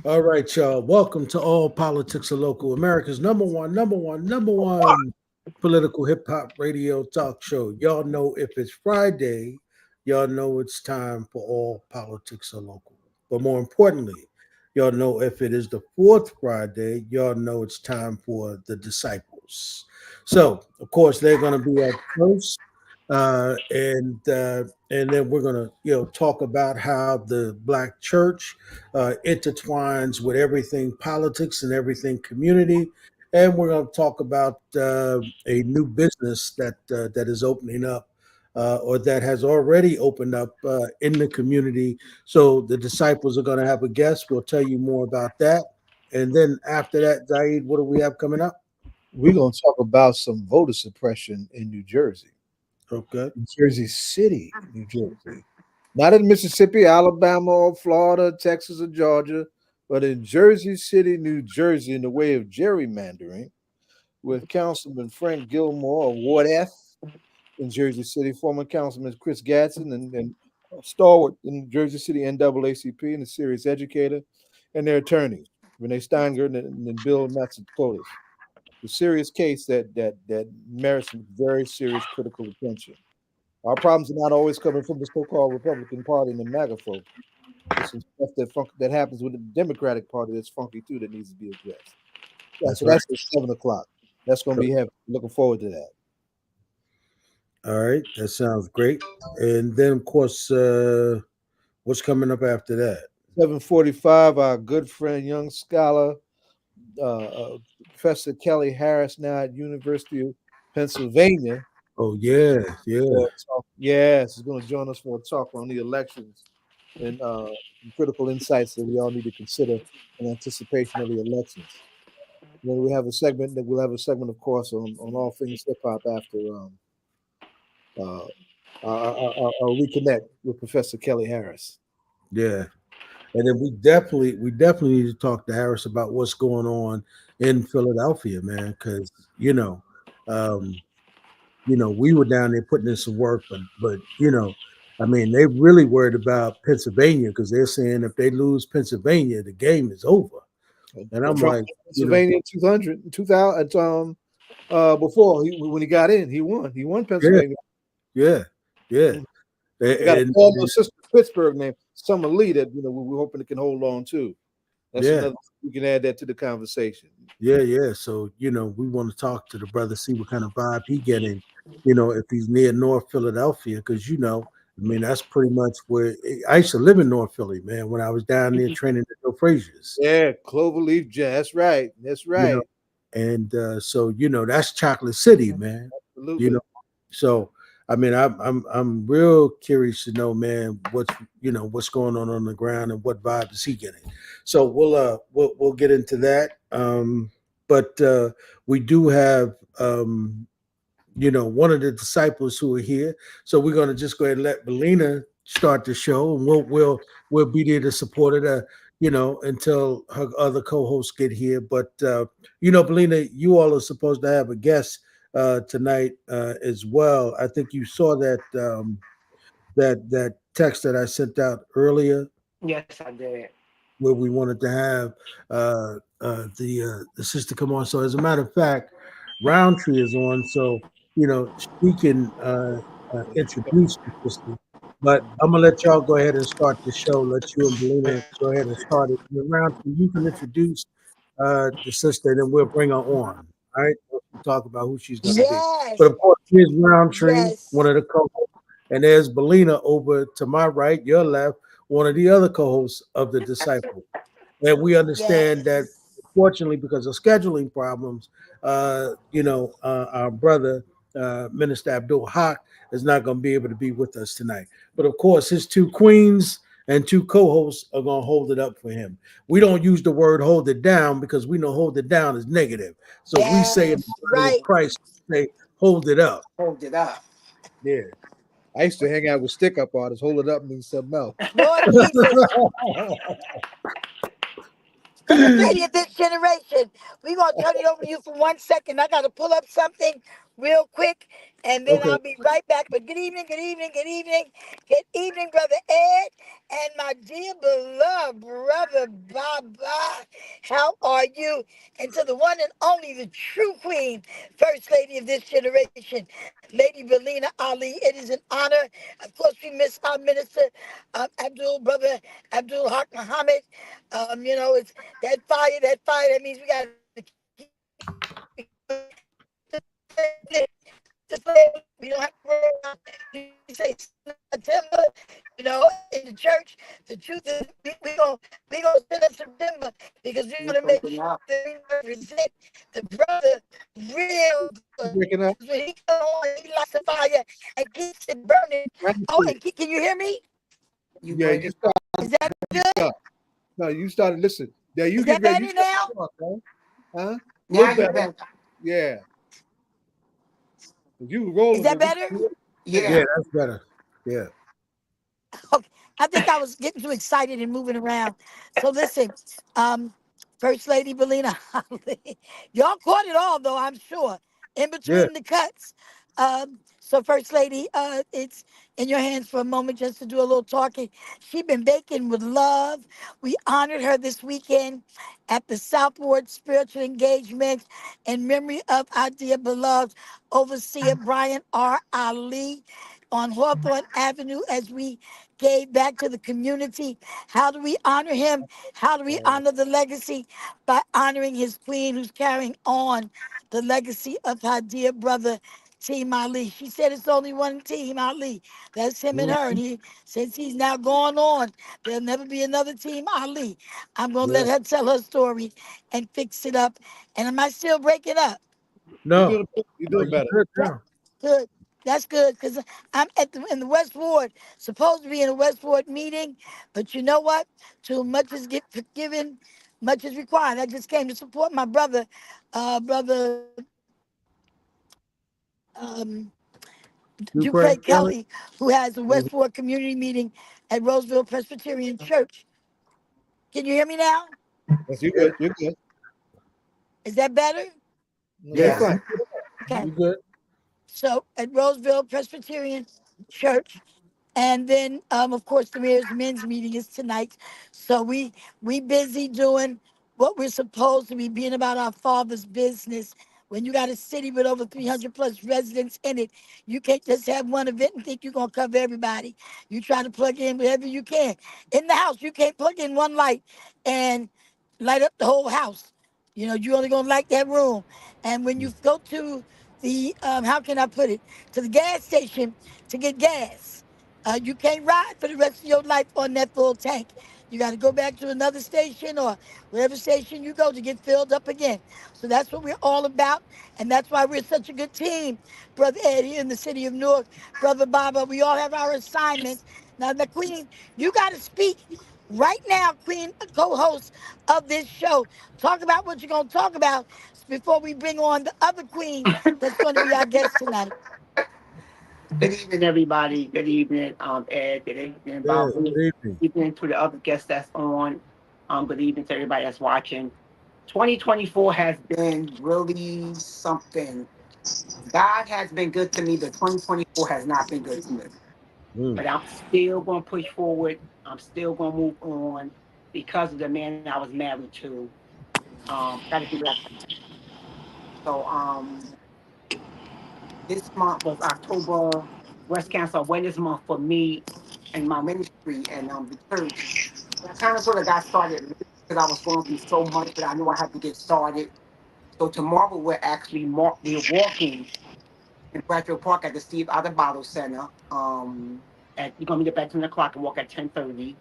All right, y'all. Welcome to All Politics are Local, America's number one political hip hop radio talk show. Y'all know if it's Friday, y'all know it's time for All Politics are Local. But more importantly, y'all know if it is the fourth Friday, y'all know it's time for the Disciples. So, of course, they're going to be up first. And then we're gonna talk about how the black church intertwines with everything politics and everything community, and we're gonna talk about a new business that is opening up. Or that has already opened up in the community. So the disciples are going to have a guest. We'll tell you more about that. And then after that, Zaid, what do we have coming up? We're going to talk about some voter suppression in New Jersey, Okay. Jersey City, New Jersey. Not in Mississippi, Alabama, or Florida, Texas, or Georgia, but in Jersey City, New Jersey, in the way of gerrymandering, with Councilman Frank Gilmore of Ward F in Jersey City, former Councilman Chris Gadsden, and stalwart in Jersey City NAACP and a serious educator, and their attorneys, Renee Steingert and Bill Matsikotis. The serious case that merits some very serious critical attention. Our problems are not always coming from the so-called Republican Party and the MAGA folk. There's some stuff that happens with the Democratic Party that's funky too that needs to be addressed. Yeah, That's so right. that's at 7 o'clock. That's going to be heavy. Looking forward to that. All right, that sounds great. And then, of course, what's coming up after that? 7:45. Our good friend, young scholar, uh, uh, Professor Kelly Harris, now at University of Pennsylvania. Oh yeah, yeah, Yes, he's going to join us for a talk on the elections and critical insights that we all need to consider in anticipation of the elections. And then we'll have a segment, of course, on all things hip hop after uh, our reconnect with Professor Kelly Harris. yeah. And then we definitely need to talk to Harris about what's going on in Philadelphia, man. Because um, we were down there putting in some work, but I mean, they really worried about Pennsylvania because they're saying if they lose Pennsylvania, the game is over. And I'm Trump like, Pennsylvania in 2000, before when he got in, he won. He won yeah, Pennsylvania. yeah, yeah. Mm. They got a And, former sister Pittsburgh named Summer Lee that we're hoping it can hold on to. That's yeah, another. We can add that to the conversation. yeah. So, we want to talk to the brother, see what kind of vibe he getting, if he's near North Philadelphia, because I mean, that's pretty much where I used to live in North Philly, man, when I was down there training at Joe Frazier's, Yeah, Cloverleaf Jazz. That's right. That's you know, right. and so that's Chocolate City, man. You know, Absolutely. so I mean, I'm real curious to know, man, what's going on the ground and what vibe is he getting. So we'll get into that. But we do have one of the disciples who are here. So we're going to just go ahead and let Belina start the show, and we'll be there to support it. Until her other co-hosts get here. But Belina, you all are supposed to have a guest tonight as well. I think you saw that text that I sent out earlier, Yes, I did. where we wanted to have the sister come on. So as a matter of fact, Roundtree is on, so she can introduce the sister. But I'm gonna let y'all go ahead and start the show. Let you and Belina go ahead and start it. And Roundtree, you can introduce the sister, and then we'll bring her on. All right, we'll talk about who she's gonna be. But Yes, of course, here's Roundtree, one yes. of the co-hosts, and there's Belina over to my right, your left, one of the other co-hosts of the Disciple. And we understand that, Yes. fortunately, because of scheduling problems, our brother, Minister Abdul Haq, is not going to be able to be with us tonight. But of course, his two queens and two co-hosts are going to hold it up for him. We don't use the word hold it down because we know hold it down is negative. So we say in the Yes. body of Right. Christ, we say hold it up. Hold it up. Yeah. I used to hang out with stick up artists. Hold it up means something else. Lord Jesus. From the lady of this generation. We're going to turn it over to you for 1 second. I got to pull up something real quick, and then Okay. I'll be right back. But good evening, good evening, good evening, good evening, Brother Ed, and my dear beloved Brother Baba. How are you? And to the one and only, the true queen, First Lady of this generation, Lady Balena Ali. It is an honor. Of course, we miss our minister, Brother Abdul Haqq Muhammad. It's that fire, that fire. That means we got to keep it going. Just like we don't have to worry about, you say September, in the church. The truth is, we gonna send us September because we're You gonna make breaking sure up. that we represent the brother real You good. breaking up? Because when he come on, he lights the fire and keeps it burning. Oh, and can you hear me? You Yeah, you breaking start. Is that You good? start. No, you started. Listen, there you Is get that ready. You better start now? to talk, huh? A now little you better. better. Yeah. You were Is rolling that with me. better? Yeah. Yeah, Yeah. that's better. Yeah. Okay. I think I was getting too excited and moving around. So listen, um, First Lady Balena Ali. Y'all caught it all though, I'm sure. In Yeah. between the cuts. So First Lady, it's in your hands for a moment just to do a little talking. She been baking with love. We honored her this weekend at the Southward Spiritual Engagement in memory of our dear beloved overseer Brian R. Ali on Hawthorne Avenue as we gave back to the community. How do we honor him? How do we honor the legacy? By honoring his queen who's carrying on the legacy of her dear brother, Team Ali. She said it's only one Team Ali. That's him and Mhm. her. And since he's now gone on, there'll never be another Team Ali. I'm going to Yeah. let her tell her story and fix it up. And am I still breaking up? You No. doing? You No, doing you better? good That, now. good. That's good because I'm in the West Ward, supposed to be in a West Ward meeting, but you know what? Too much is get forgiven, much is required. I just came to support my brother, brother um, Dupree Ukraine Kelly. Kelly, who has a Mhm. West Ward community meeting at Roseville Presbyterian Church. Can you hear me now? Yes, you Yeah. good. You're good. Is that better? No, you're Yeah. Yes. fine. Okay. You good? So at Roseville Presbyterian Church, and then of course the mayor's men's meeting is tonight. So we busy doing what we're supposed to be, being about our father's business. When you got a city with over 300 plus residents in it, you can't just have one event and think you're gonna cover everybody. You try to plug in whatever you can. In the house, you can't plug in one light and light up the whole house. You only gonna light that room. And when you go to the how can I put it, to the gas station to get gas, you can't ride for the rest of your life on that full tank. You got to go back to another station or whatever station you go to get filled up again. So that's what we're all about. And that's why we're such a good team, Brother Ed, here in the city of Newark, Brother Baba. We all have our assignments. Now, the Queen, you got to speak right now, Queen, co host of this show. Talk about what you're going to talk about before we bring on the other Queen that's going to be our guest tonight. Good evening, everybody. Good evening, Ed. Good evening, Yeah. Bob. Good Good evening. evening to the other guests that's on. Good evening to everybody that's watching. 2024 has been really something. God has been good to me, but 2024 has not been good to me. Mm. But I'm still going to push forward. I'm still going to move on because of the man I was married to. Got to do that. So, this month was October Breast Cancer Awareness Month for me and my ministry and the church. I kind of sort of got started late because I was going through so much, but I knew I had to get started. So tomorrow we're walking in Bradfield Park at the Steve Bottle Center. We're gonna meet up at 10 o'clock and walk at 10:30.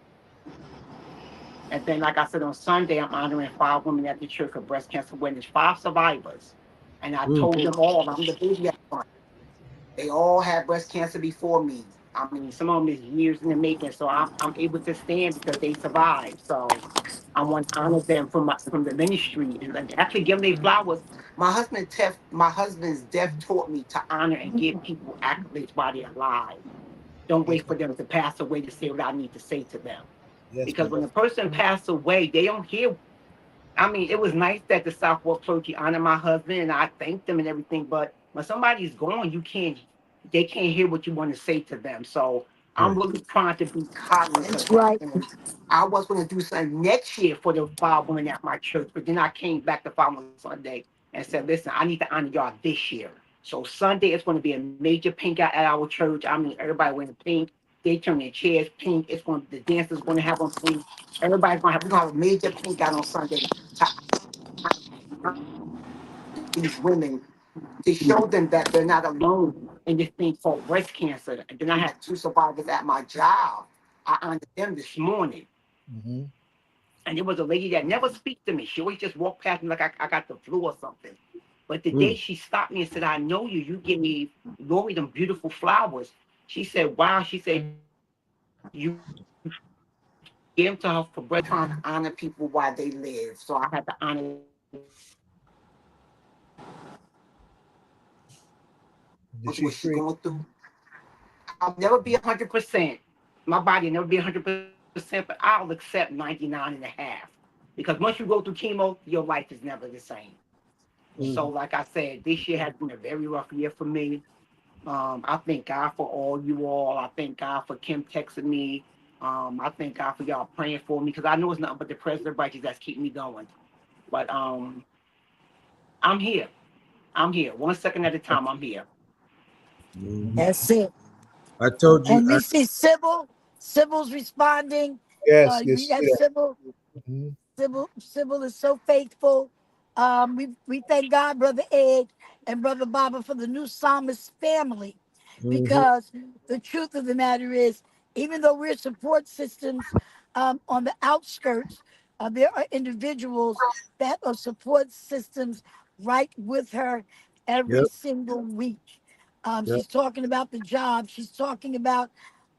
And then, like I said, on Sunday, I'm honoring 5 women at the church for breast cancer awareness, 5 survivors. And I Mm. told them all, I'm the baby at the front. They all had breast cancer before me. I mean, some of them is years in the making, so I'm able to stand because they survived. So I want to honor them from the ministry and like, actually give them their flowers. My husband's death taught me to honor and give people accolades while they're alive. Don't wait for them to pass away to say what I need to say to them. Yes, Because ma'am. when a person passed away, they don't hear. I mean, it was nice that the Southwark clergy honored my husband, and I thanked them and everything, but when somebody's gone, they can't hear what you want to say to them. So I'm Right. really trying to be cognizant. That's right. And I was going to do something next year for the following at my church, but then I came back the following Sunday and said, listen, I need to honor y'all this year. So Sunday is going to be a major pink out at our church. I mean, everybody wearing pink. They turn their chairs pink. It's going the dancers going to have on pink. Everybody's going to have we're going to have a major pink out on Sunday to honor these women to show them that they're not alone in this thing called breast cancer. And then I had two survivors at my job. I honored them this morning. Mm-hmm. And there was a lady that never speaks to me. She always just walked past me like I got the flu or something. But the day she stopped me and said, I know you. You give me Lori them beautiful flowers. She said, wow. She said, you give them to her for breast time to honor people while they live. So I had to honor Did she what she's freak? going through. I'll never be 100%. My body will never be 100%, but I'll accept 99 and a half. Because once you go through chemo, your life is never the same. So, like I said, this year has been a very rough year for me. I thank God for all you all. I thank God for Kim texting me. I thank God for y'all praying for me because I know it's nothing but the president righteous that's keeping me going. But I'm here. I'm here. 1 second at a time, I'm here. That's it. I told you. And we see Sybil. Sybil's responding. Yes, yes, We got see that. Sybil. Mhm. Sybil is so faithful. We thank God, Brother Ed and Brother Baba, for the new psalmist family, Mhm. because the truth of the matter is, even though we're support systems on the outskirts, there are individuals that are support systems right with her every Yep. single week. Yep. She's talking about the job. She's talking about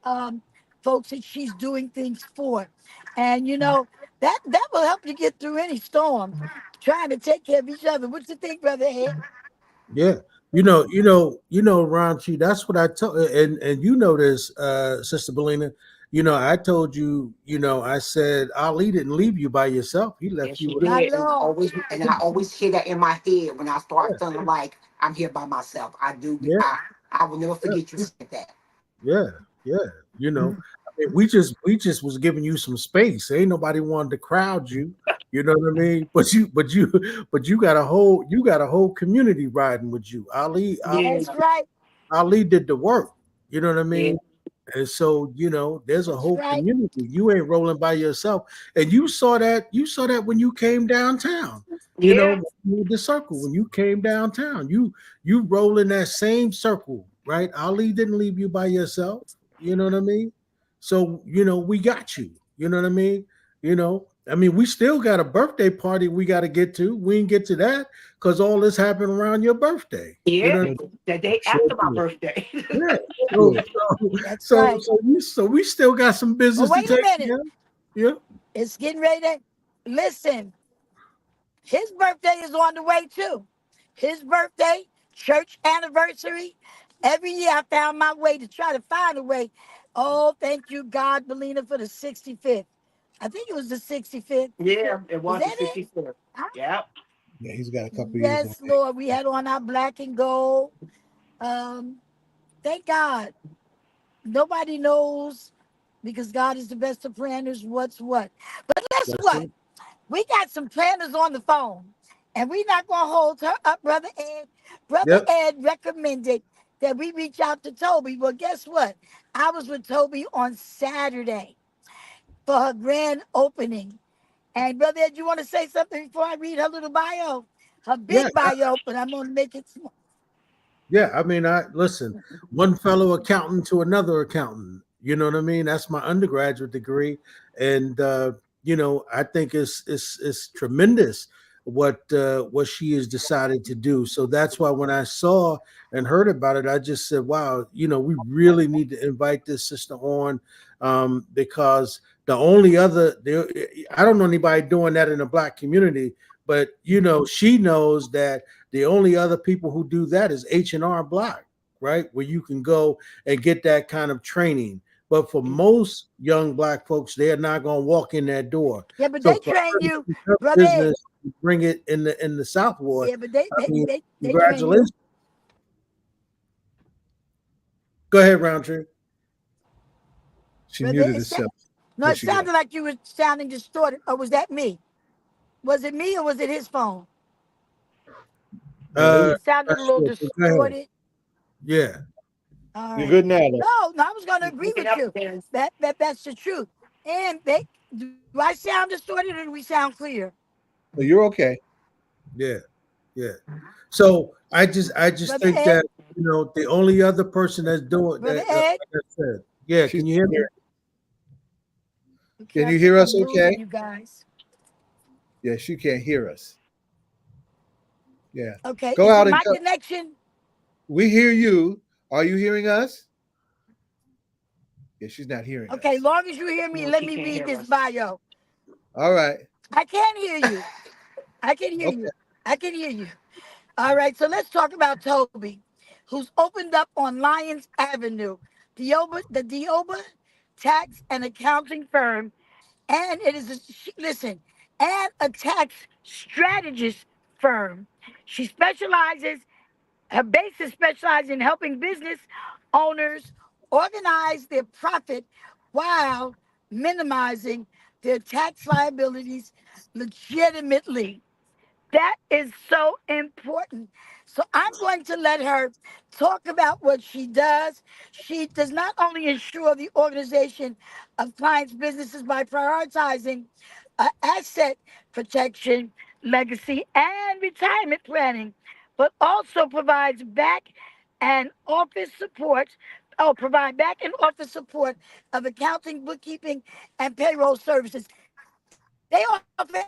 um, folks that she's doing things for. And that will help you get through any storm. Trying to take care of each other. What you think, Brother Ed? Yeah. Ron Chi, that's what I told, and this, Sister Belina. I told you, I said Ali didn't leave you by yourself. He left Yes, you she with Not did. at all. And I always hear that in my head when I yeah, start feeling like I'm here by myself. I do. yeah, I will never yeah, forget you said that. yeah, yeah. I mean, we just was giving you some space. Ain't nobody wanted to crowd you. You know what I mean? But you got a whole community riding with you. Yeah, That's right. Ali did the work. You know what I yeah, mean? And so, there's a That's whole right. community. You ain't rolling by yourself. And you saw that when you came downtown. yeah, The circle, when you came downtown, you roll in that same circle, right? Ali didn't leave you by yourself. You know what I mean? So, we got you. You know what I mean? We still got a birthday party we got to get to. We didn't get to that because all this happened around your birthday. You know yeah. what Sure, I mean? The day sure after my did. birthday. Yeah. So Sure. so That's so right. so we still got some But business to wait a take minute. care of. Yeah. It's getting ready to listen. His birthday is on the way too. His birthday, church anniversary. Every year I found my way to try to find a way. Oh, thank you, God, Belina, for the 65th. I think it was the 65th. Yeah, it Is was the that it? 65th. Huh? Yeah, Yeah, he's got a couple of years on Yes, Lord. We had on our black and gold. Um, thank God. Nobody knows because God is the best of planners what's what. But guess That's what? it. We got some planners on the phone, and we're not going to hold her up, Brother Ed. Brother Yep. Ed recommended that we reach out to Toby. Well, guess what? I was with Toby on Saturday for her grand opening. And Brother Ed, you want to say something before I read her little bio? Her Yeah. big bio, but I'm going to make it small. Yeah. I listen, one fellow accountant to another accountant. You know what I mean? That's my undergraduate degree. And I think it's tremendous what she has decided to do. So that's why when I saw and heard about it, I just said, wow, we really need to invite this sister on, because I don't know anybody doing that in the black community, but she knows that the only other people who do that is H&R Block, right? Where you can go and get that kind of training. But for most young black folks, they're not going to walk in that door. Yeah, but So they for train her to you, keep her Brother Ed. business, bring it in the South Ward. Yeah, but they, I they, mean, they, they train you. congratulations. Go ahead, Roundtree. She Brother, muted herself. no, There it she go. sounded like you were sounding distorted. Or was that me? Was it me or was it his phone? No, it Uh, was, It sounded not a little sure, but go ahead. distorted. Yeah, All you're right. good now, though. No, I was going to agree with you. That's the truth. And do I sound distorted or do we sound clear? No, you're okay. yeah, yeah. So I just Brother think Ed, that the only other person that's doing Brother that, Ed. like I said, yeah. She's Can you hear me? here. Okay, Can I you think hear us I'm losing okay? you guys. Yeah, she can't hear us. Yeah. Okay, Go is it out and my come. connection? We hear you. Are you hearing us? Yeah, she's not hearing Okay, us. long as you hear me, No, let she me can't read hear this us. bio. All right. I can hear you. I can hear Okay. you. I can hear you. All right, so let's talk about Toby, who's opened up on Lyons Avenue, the Dioba tax and accounting firm, and it is listen, and a tax strategist firm. She specializes Her basis specializes in helping business owners organize their profit while minimizing their tax liabilities legitimately. That is so important. So I'm going to let her talk about what she does. She does not only ensure the organization of clients' businesses by prioritizing asset protection, legacy, and retirement planning, but also provides back and office support. Oh, provide back and office support of accounting, bookkeeping, and payroll services. They offer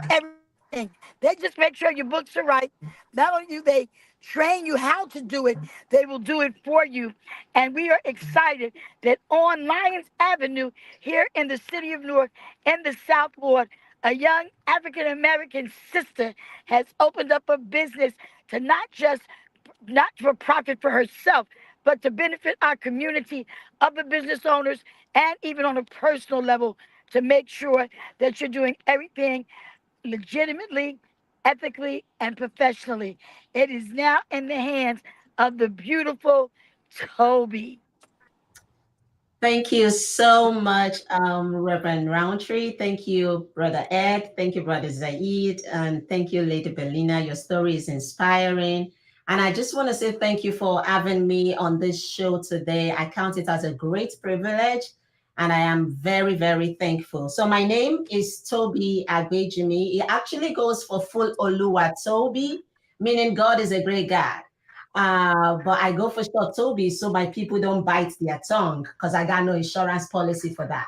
everything. They just make sure your books are right. Not only do they train you how to do it, they will do it for you. And we are excited that on Lyons Avenue here in the city of Newark in the South Ward, a young African American sister has opened up a business to not for profit for herself, but to benefit our community, other business owners, and even on a personal level to make sure that you're doing everything legitimately, ethically, and professionally. It is now in the hands of the beautiful Toby. Thank you so much, Reverend Roundtree. Thank you, Brother Ed. Thank you, Brother Zaid. And thank you, Lady Balena. Your story is inspiring. And I just want to say thank you for having me on this show today. I count it as a great privilege. And I am very, very thankful. So my name is Toby Agbejimi. It actually goes for full Oluwa Toby, meaning God is a great God. But I go for short Toby so my people don't bite their tongue because I got no insurance policy for that.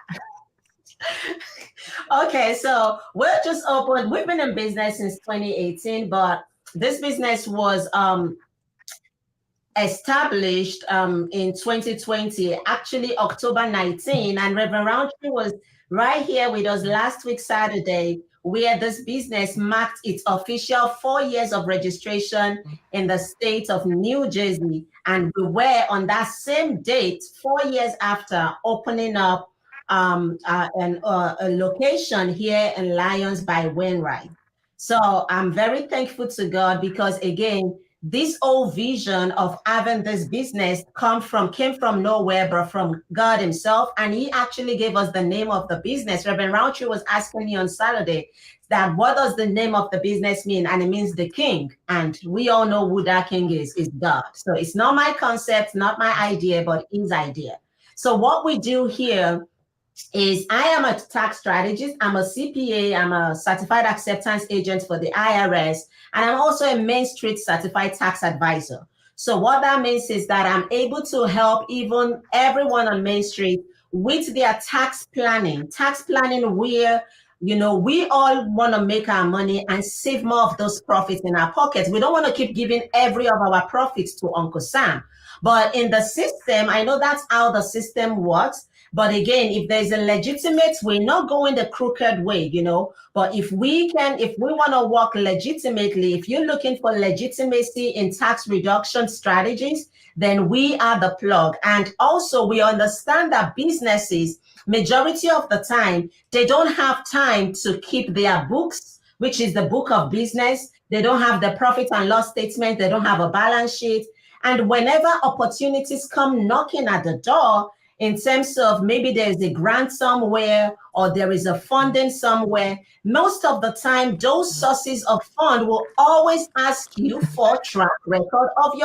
Okay, so we're just open. We've been in business since 2018, but this business was established in 2020, actually October 19, and Reverend Roundtree was right here with us last week, Saturday, where this business marked its official 4 years of registration in the state of New Jersey. And we were on that same date, 4 years after opening up a location here in Lyons by Wainwright. So I'm very thankful to God because, again, this whole vision of having this business came from nowhere, but from God himself. And he actually gave us the name of the business. Reverend Roundtree was asking me on Saturday that what does the name of the business mean? And it means the king. And we all know who that king is God. So it's not my concept, not my idea, but his idea. So what we do here is I am a tax strategist. I'm a CPA. I'm a certified acceptance agent for the IRS. And I'm also a Main Street certified tax advisor. So what that means is that I'm able to help even everyone on Main Street with their tax planning where, we all want to make our money and save more of those profits in our pockets. We don't want to keep giving every of our profits to Uncle Sam. But in the system, I know that's how the system works. But again, if there's a legitimate way, not going the crooked way, but if we want to work legitimately, if you're looking for legitimacy in tax reduction strategies, then we are the plug. And also we understand that businesses, majority of the time, they don't have time to keep their books, which is the book of business. They don't have the profit and loss statement. They don't have a balance sheet. And whenever opportunities come knocking at the door, in terms of maybe there's a grant somewhere or there is a funding somewhere, most of the time those sources of fund will always ask you for track record of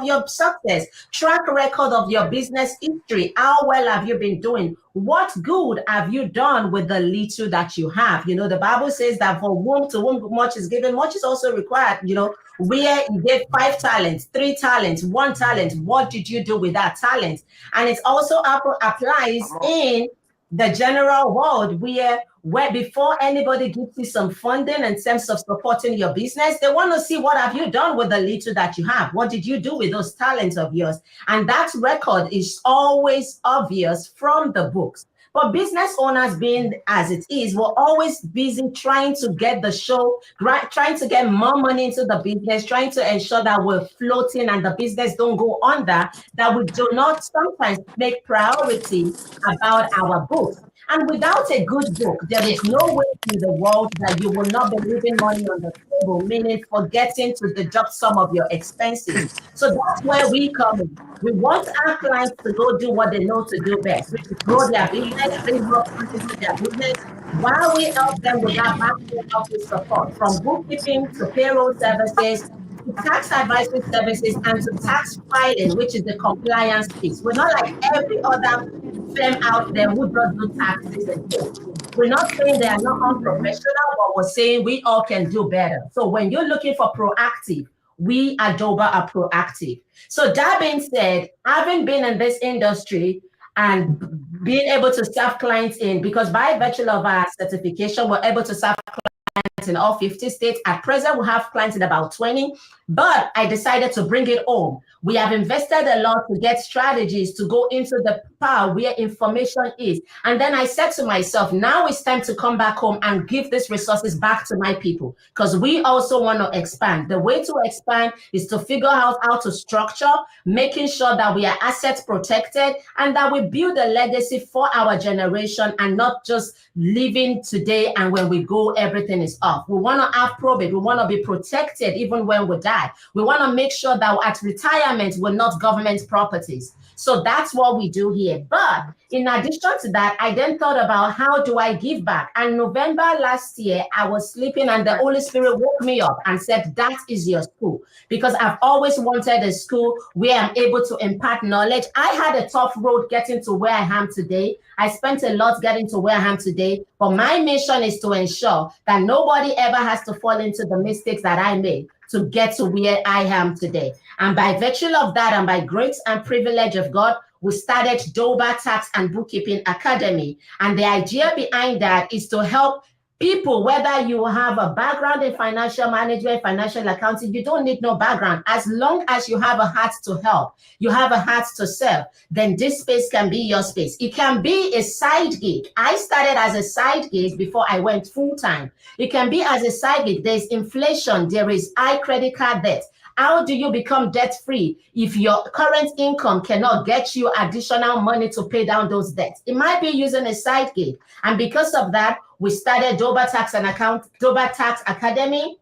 your success, track record of your business history. How well have you been doing? What good have you done with the little that you have? You know, the Bible says that for whom to whom much is given, much is also required. You know, where you gave 5 talents, 3 talents, 1 talent, what did you do with that talent? And it also applies in the general world where before anybody gives you some funding in terms of supporting your business, they want to see what have you done with the little that you have. What did you do with those talents of yours? And that record is always obvious from the books. But business owners, being as it is, we're always busy trying to get the show, trying to get more money into the business, trying to ensure that we're floating and the business don't go under, that we do not sometimes make priority about our books. And without a good book, there is no way in the world that you will not be leaving money on the table, meaning forgetting to deduct some of your expenses. So that's where we come in. We want our clients to go do what they know to do best, which is grow their business, bring more funds into their business, while we help them with that back office support, from bookkeeping to payroll services, to tax advisory services, and to tax filing, which is the compliance piece. We're not like every other firm out there who does do taxes and things. We're not saying they are not unprofessional, but we're saying we all can do better. So when you're looking for proactive, we at Doba are proactive. So that being said, having been in this industry and being able to serve clients because by virtue of our certification, we're able to serve clients in all 50 states. At present, we have clients in about 20, but I decided to bring it home. We have invested a lot to get strategies to go into the power where information is. And then I said to myself, now it's time to come back home and give these resources back to my people, because we also want to expand. The way to expand is to figure out how to structure, making sure that we are assets protected and that we build a legacy for our generation and not just living today and when we go, everything is off. We want to have probate. We want to be protected even when we die. We want to make sure that at retirement, we're not government properties. So that's what we do here. But in addition to that, I then thought about how do I give back? And November last year, I was sleeping and the Holy Spirit woke me up and said, that is your school. Because I've always wanted a school where I'm able to impart knowledge. I had a tough road getting to where I am today. I spent a lot getting to where I am today. But my mission is to ensure that nobody ever has to fall into the mistakes that I made to get to where I am today. And by virtue of that, and by grace and privilege of God, we started Doba Tax and Bookkeeping Academy. And the idea behind that is to help people, whether you have a background in financial management, financial accounting, you don't need no background. As long as you have a heart to help, you have a heart to serve, then this space can be your space. It can be a side gig. I started as a side gig before I went full time. It can be as a side gig. There's inflation. There is high credit card debt. How do you become debt-free if your current income cannot get you additional money to pay down those debts? It might be using a side gig. And because of that, we started Doba Tax Academy.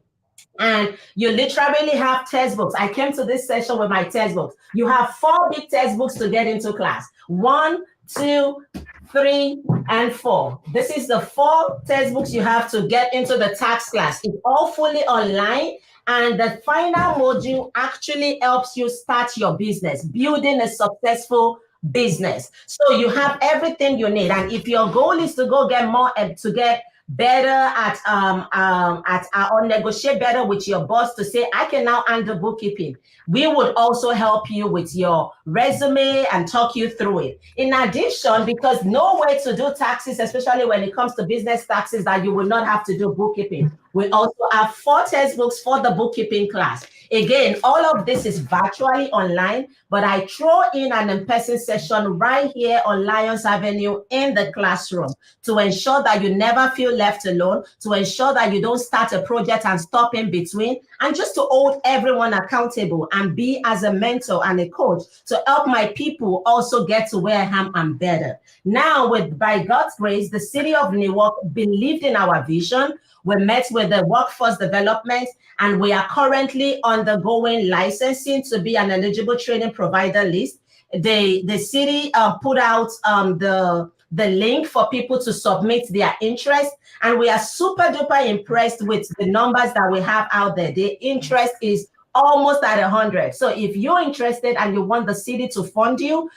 And you literally have textbooks. I came to this session with my textbooks. You have 4 big textbooks to get into class. 1, 2, 3, and 4. This is the 4 textbooks you have to get into the tax class. It's all fully online. And the final module actually helps you start your business, building a successful business. So you have everything you need. And if your goal is to go get more, to get better at or negotiate better with your boss to say, I can now handle bookkeeping, we would also help you with your resume and talk you through it. In addition, because no way to do taxes, especially when it comes to business taxes, that you will not have to do bookkeeping. We also have 4 textbooks for the bookkeeping class. Again, all of this is virtually online, but I throw in an in-person session right here on Lyons Avenue in the classroom to ensure that you never feel left alone, to ensure that you don't start a project and stop in between, and just to hold everyone accountable and be as a mentor and a coach to help my people also get to where I am and better. Now, by God's grace, the city of Newark believed in our vision. We met with the workforce development, and we are currently undergoing licensing to be an eligible training provider list. The city put out the link for people to submit their interest, and we are super duper impressed with the numbers that we have out there. The interest is almost at 100. So if you're interested and you want the city to fund you,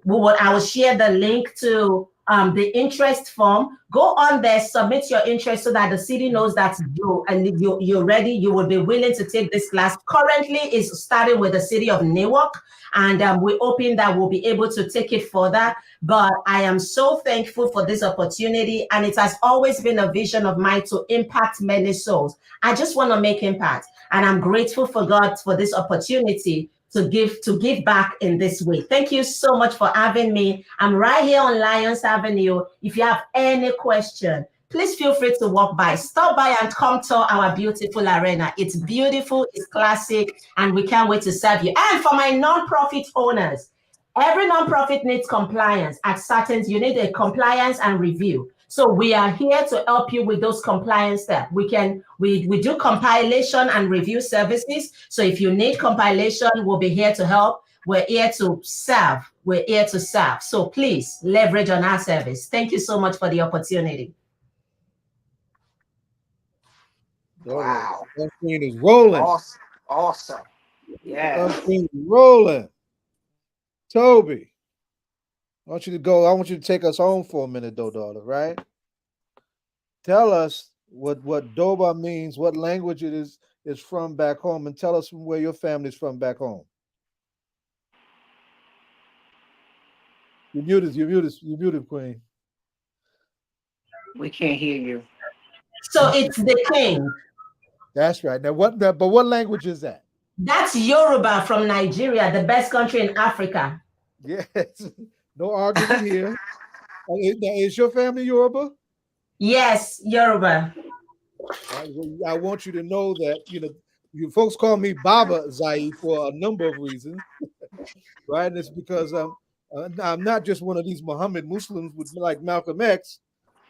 I will share the link to the interest form. Go on there, submit your interest so that the city knows that you're ready. You will be willing to take this class. Currently, it's starting with the city of Newark, and we're hoping that we'll be able to take it further. But I am so thankful for this opportunity, and it has always been a vision of mine to impact many souls. I just want to make impact, and I'm grateful for God for this opportunity to give back in this way. Thank you so much for having me. I'm right here on Lyons Avenue. If you have any question, please feel free to walk by. Stop by and come to our beautiful arena. It's beautiful, it's classic, and we can't wait to serve you. And for my nonprofit owners, every nonprofit needs compliance. At certain, you need a compliance and review. So we are here to help you with those compliance steps. We do compilation and review services. So if you need compilation, we'll be here to help. We're here to serve. We're here to serve. So please leverage on our service. Thank you so much for the opportunity. Wow. That queen is rolling. Awesome. Yeah. That queen is rolling. Toby, I want you to go. I want you to take us home for a minute, though, daughter, right? Tell us what Doba means, what language it is from back home, and tell us where your family's from back home. You're muted, Queen. We can't hear you. So it's the king. That's right. Now, but what language is that? That's Yoruba from Nigeria, the best country in Africa. Yes. No argument here. Is your family Yoruba? Yes, Yoruba. I want you to know that, you folks call me Baba Zai for a number of reasons, right? And it's because I'm not just one of these Muhammad Muslims with like Malcolm X,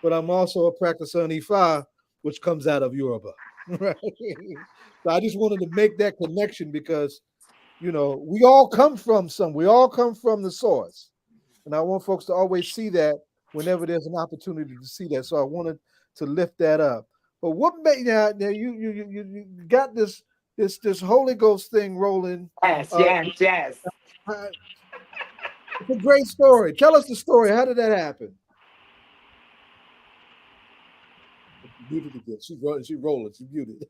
but I'm also a practicer in Ifa, which comes out of Yoruba, right? So I just wanted to make that connection because, we all come from we all come from the source. And I want folks to always see that whenever there's an opportunity to see that. So I wanted to lift that up. But what made now you got this Holy Ghost thing rolling? Yes. It's a great story. Tell us the story. How did that happen? Muted again. She's rolling. She's muted.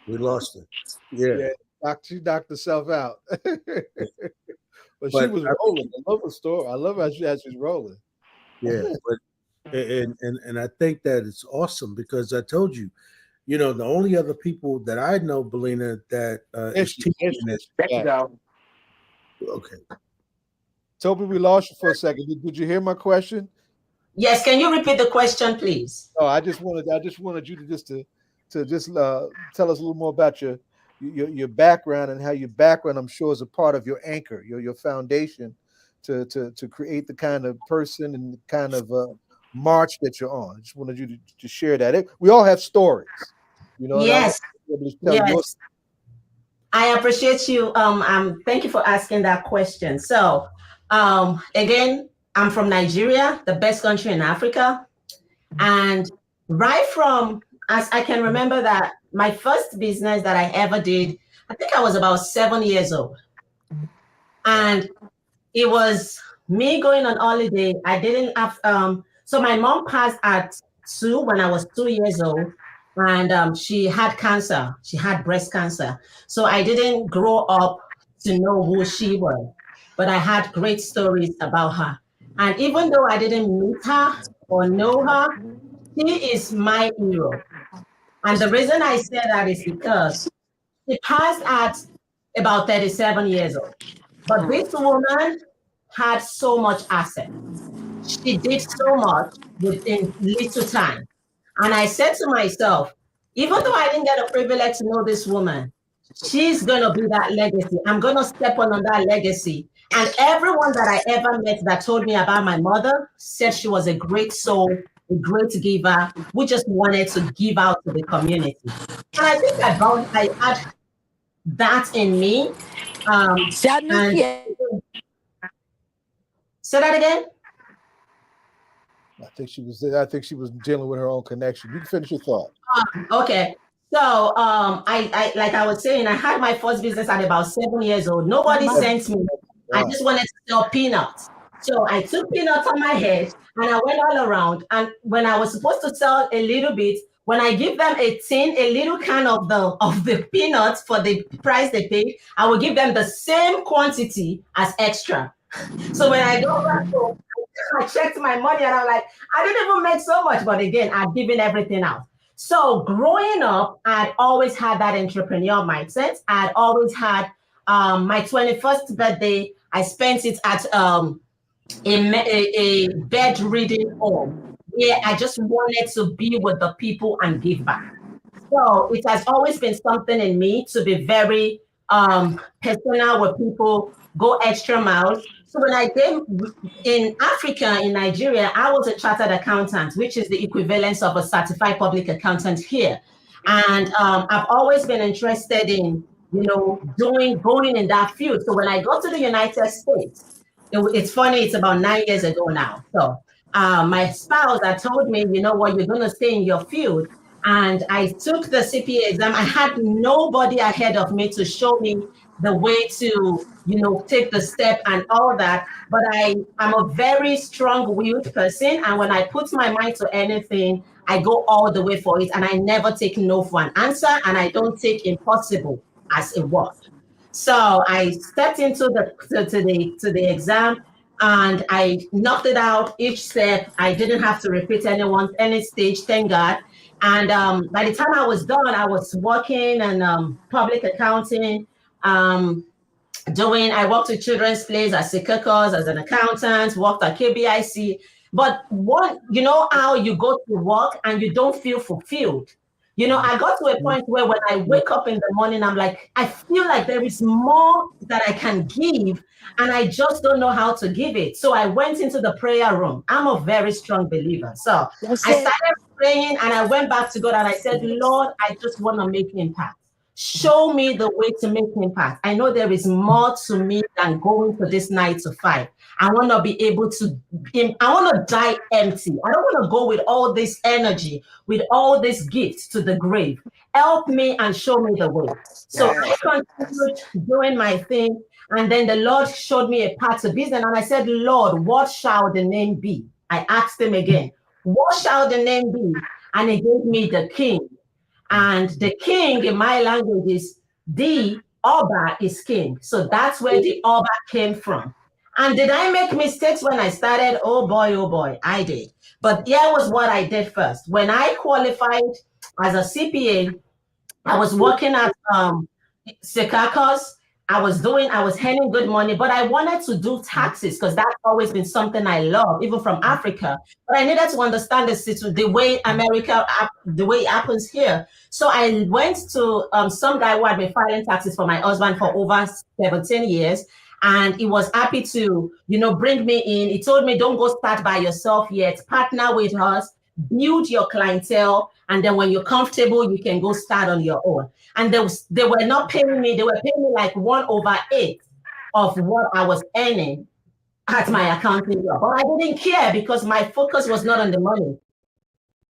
We lost her. Yeah. She knocked herself out. But she was rolling. I love the story. I love how she's rolling. Yeah, but and I think that it's awesome because I told you, the only other people that I know, Balena, that is teaching this. There you go. Okay. Toby, we lost you for a second. Did you hear my question? Yes. Can you repeat the question, please? Oh, I just wanted you to just tell us a little more about your background and how your background, I'm sure, is a part of your anchor, your foundation to create the kind of person and the kind of march that you're on. I just wanted you to share that. We all have stories, Yes. Yes. I appreciate you. Thank you for asking that question. So, again, I'm from Nigeria, the best country in Africa, and right from as I can remember that my first business that I ever did, I think I was about 7 years old. And it was me going on holiday. I didn't have, so my mom passed at 2 when I was 2 years old. And she had cancer. She had breast cancer. So I didn't grow up to know who she was, but I had great stories about her. And even though I didn't meet her or know her, she is my hero. And the reason I say that is because she passed at about 37 years old. But this woman had so much asset. She did so much within little time. And I said to myself, even though I didn't get a privilege to know this woman, she's going to be that legacy. I'm going to step on that legacy. And everyone that I ever met that told me about my mother said she was a great soul, a great giver. We just wanted to give out to the community. And I think I had that in me. And say that again. I think she was dealing with her own connection. You can finish your thought. Okay. So I like I was saying, I had my first business at about 7 years old. Nobody sent me. I just wanted to sell peanuts. So I took peanuts on my head and I went all around. And when I was supposed to sell a little bit, when I give them a little can of the peanuts for the price they pay, I will give them the same quantity as extra. So when I go back home, I checked my money and I'm like, I didn't even make so much, but again, I've given everything out. So growing up, I'd always had that entrepreneur mindset. I'd always had my 21st birthday, I spent it at a bed reading home where I just wanted to be with the people and give back. So it has always been something in me to be very personal with people, go extra miles. So when I came in Africa, in Nigeria, I was a chartered accountant, which is the equivalence of a certified public accountant here. And I've always been interested in, going in that field. So when I got to the United States, it's funny, it's about 9 years ago now. So my spouse had told me, you know what, you're going to stay in your field. And I took the CPA exam. I had nobody ahead of me to show me the way to, take the step and all that. But I'm a very strong-willed person. And when I put my mind to anything, I go all the way for it. And I never take no for an answer. And I don't take impossible as a word. So I stepped into the exam and I knocked it out each step. I didn't have to repeat any stage, thank God. And by the time I was done, I was working in public accounting, I worked with children's plays as a cookers, as an accountant, worked at KBIC. But how you go to work and you don't feel fulfilled. I got to a point where when I wake up in the morning, I'm like, I feel like there is more that I can give, and I just don't know how to give it. So I went into the prayer room. I'm a very strong believer. So I started praying and I went back to God and I said, Lord, I just want to make impact. Show me the way to make impact. I know there is more to me than going to this 9 to 5. I want to be able to, I want to die empty. I don't want to go with all this energy, with all this gifts to the grave. Help me and show me the way. So I continued doing my thing. And then the Lord showed me a path to business. And I said, Lord, what shall the name be? I asked him again, what shall the name be? And he gave me the King. And the king in my language is the Oba is king. So that's where the Oba came from. And did I make mistakes when I started? Oh boy, I did. But here was what I did first. When I qualified as a CPA, I was working at Secacos. I was earning good money, but I wanted to do taxes because that's always been something I love, even from Africa. But I needed to understand the way the way it happens here. So I went to some guy who had been filing taxes for my husband for over 17 years. And he was happy to, bring me in. He told me, don't go start by yourself yet. Partner with us, build your clientele. And then when you're comfortable, you can go start on your own. And they were not paying me. They were paying me like 1/8 of what I was earning at my accounting job. But I didn't care because my focus was not on the money.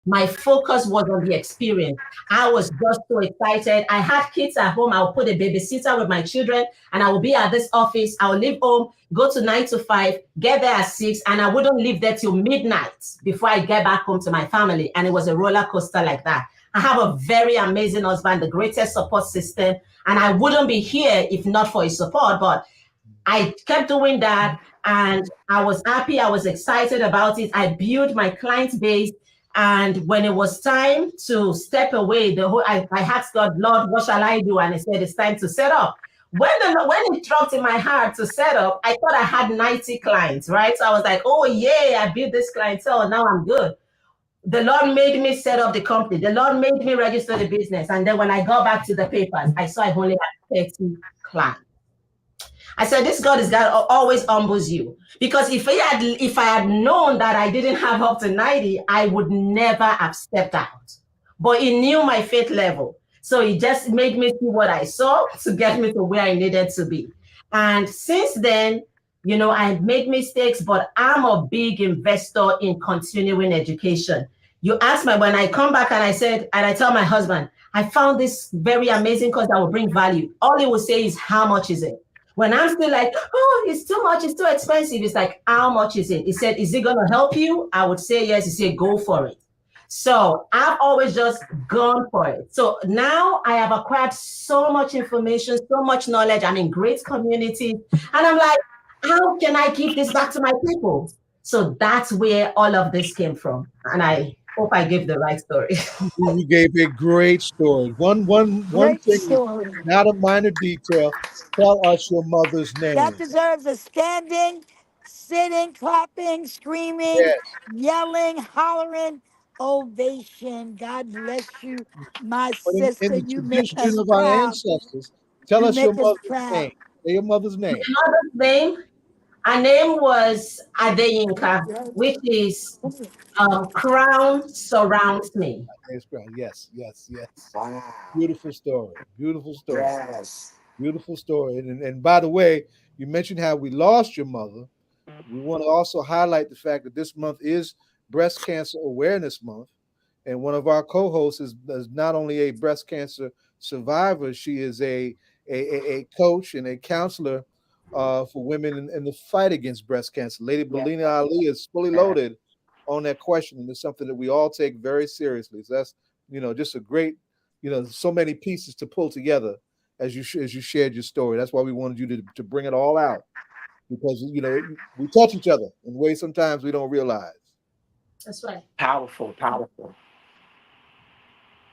My focus was on the experience. I was just so excited. I had kids at home. I would put a babysitter with my children and I would be at this office. I would leave home, go to 9 to 5, get there at 6, and I wouldn't leave there till midnight before I get back home to my family. And it was a roller coaster like that. I have a very amazing husband, the greatest support system. And I wouldn't be here if not for his support. But I kept doing that and I was happy. I was excited about it. I built my client base. And when it was time to step away, I asked God, Lord, what shall I do? And he said, it's time to set up. When it dropped in my heart to set up, I thought I had 90 clients, right? So I was like, oh, yeah, I built this clientele. Now I'm good. The Lord made me set up the company. The Lord made me register the business. And then when I got back to the papers, I saw I only had 30 clients. I said, this God is God always humbles you. Because if I had known that I didn't have up to 90, I would never have stepped out. But he knew my faith level. So he just made me see what I saw to get me to where I needed to be. And since then, I made mistakes, but I'm a big investor in continuing education. You ask me when I come back and I tell my husband, I found this very amazing course that will bring value. All he will say is, how much is it? When I'm still like, oh, it's too much, it's too expensive. It's like, how much is it? He said, is it going to help you? I would say yes. He said, go for it. So I've always just gone for it. So now I have acquired so much information, so much knowledge. I'm in great community. And I'm like, how can I give this back to my people? So that's where all of this came from. And I hope I gave the right story. You gave a great story. One Great thing, story. not a minor detail. Tell us your mother's name. That deserves a standing, sitting, clapping, screaming, Yes. yelling, hollering ovation. God bless you, my But in sister. the You make us tradition of our proud. ancestors, tell You us your make us mother's proud. name. Say your mother's name. My mother's name, her name was Adeyinka, which is crown surrounds me. Yes, yes, yes. Wow. Beautiful story. Beautiful story. Yes. Beautiful story. And by the way, you mentioned how we lost your mother. We want to also highlight the fact that this month is Breast Cancer Awareness Month. And one of our co-hosts is not only a breast cancer survivor, she is a coach and a counselor for women in the fight against breast cancer. Lady Yeah. Balena Ali is fully loaded on that question, and it's something that we all take very seriously. So that's just a great, so many pieces to pull together as you shared your story. That's why we wanted you to bring it all out, because we touch each other in ways sometimes we don't realize. That's right. Powerful, powerful.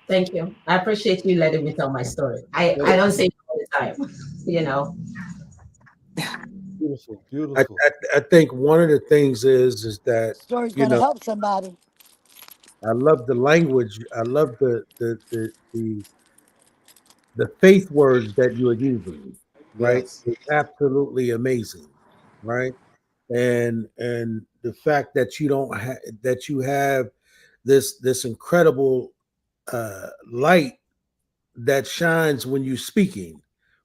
Thank you. I appreciate you letting me tell my story. I don't say it all the time, Beautiful, beautiful. I think one of the things is that Story's going to help somebody. I love the language. I love the faith words that you are using. Right, Yes. it's absolutely amazing. Right, and the fact that you don't that you have this incredible light that shines when you're speaking.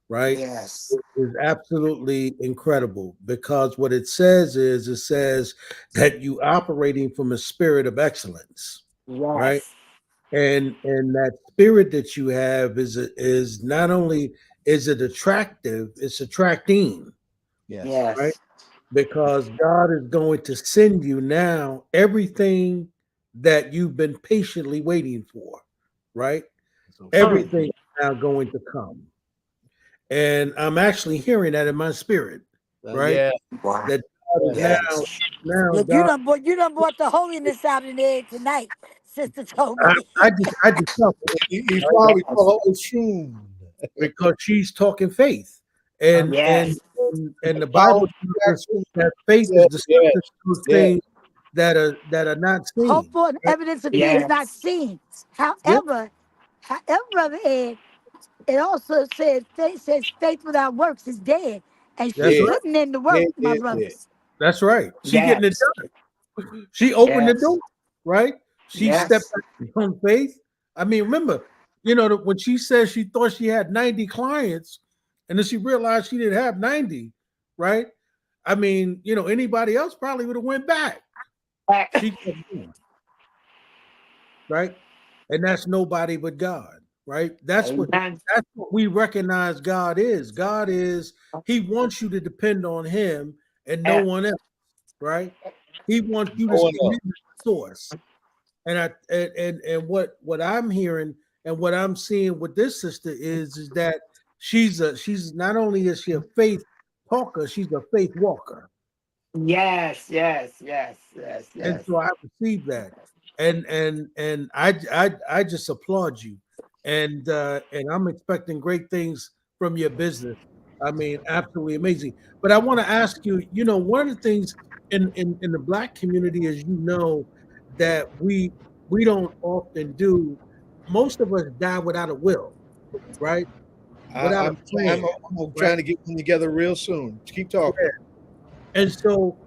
Right, Yes. is absolutely incredible, because what it says is it says that you operating from a spirit of excellence, right? Yes. And that spirit that you have is not only is it attractive, it's attracting, Yes. right? Yes. Because God is going to send you now everything that you've been patiently waiting for, right? So Everything is now going to come. And I'm actually hearing that in my spirit, right? yeah. Wow. That God is Yes. now Look, God. you done brought the holiness out in there tonight, Sister Toby. I just felt it, He's right? why we call her Oshun. Because she's talking faith, and and Yes. and the Michael Bible tells us Jackson that faith is said, the yes, substance of yes, things that are not seen. Hopeful and Right? evidence of things not Yes. seen. Yeah, However, Brother Ed, it also says faith without works is dead. And that's she's yeah, right. putting in the work, yeah, my yeah, yeah. brothers. That's right. She getting it Yes. done. She opened the Yes. door, right? She stepped Yes. out on faith. I mean, remember, when she said she thought she had 90 clients, and then she realized she didn't have 90, right? I mean, anybody else probably would have went back. She kept going, right? And that's nobody but God, right? Amen. That's what we recognize God is. God is He wants you to depend on Him and no Eh, one else, right? He wants you to Oh, see Him no. as the source. And what I'm hearing and what I'm seeing with this sister is that she's not only is she a faith talker, she's a faith walker. Yes. Yes. Yes. Yes. And Yes. so I received that, and I just applaud you, and I'm expecting great things from your business. I mean, absolutely amazing. But I want to ask you, one of the things in the Black community, as you know, that we don't often do. Most of us die without a will, right? without a I'm plan, trying right? to get one together real soon. Keep talking. And so,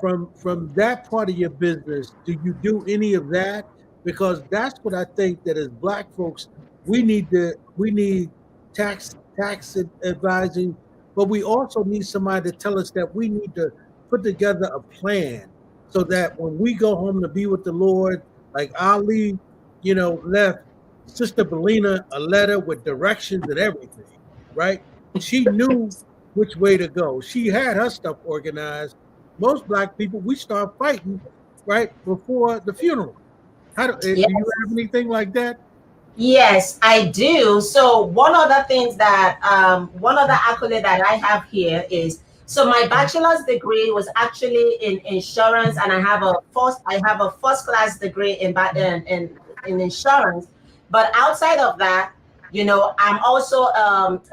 from that part of your business, do you do any of that? Because that's what I think that as Black folks, we need tax advising, but we also need somebody to tell us that we need to put together a plan so that when we go home to be with the Lord, like Ali, left Sister Belina a letter with directions and everything, right? She knew which way to go. She had her stuff organized. Most Black people, we start fighting right before the funeral. Do you have anything like that? Yes, I do. So one other accolade that I have here is, so my bachelor's degree was actually in insurance, and I have a first class degree in insurance. But outside of that, I'm also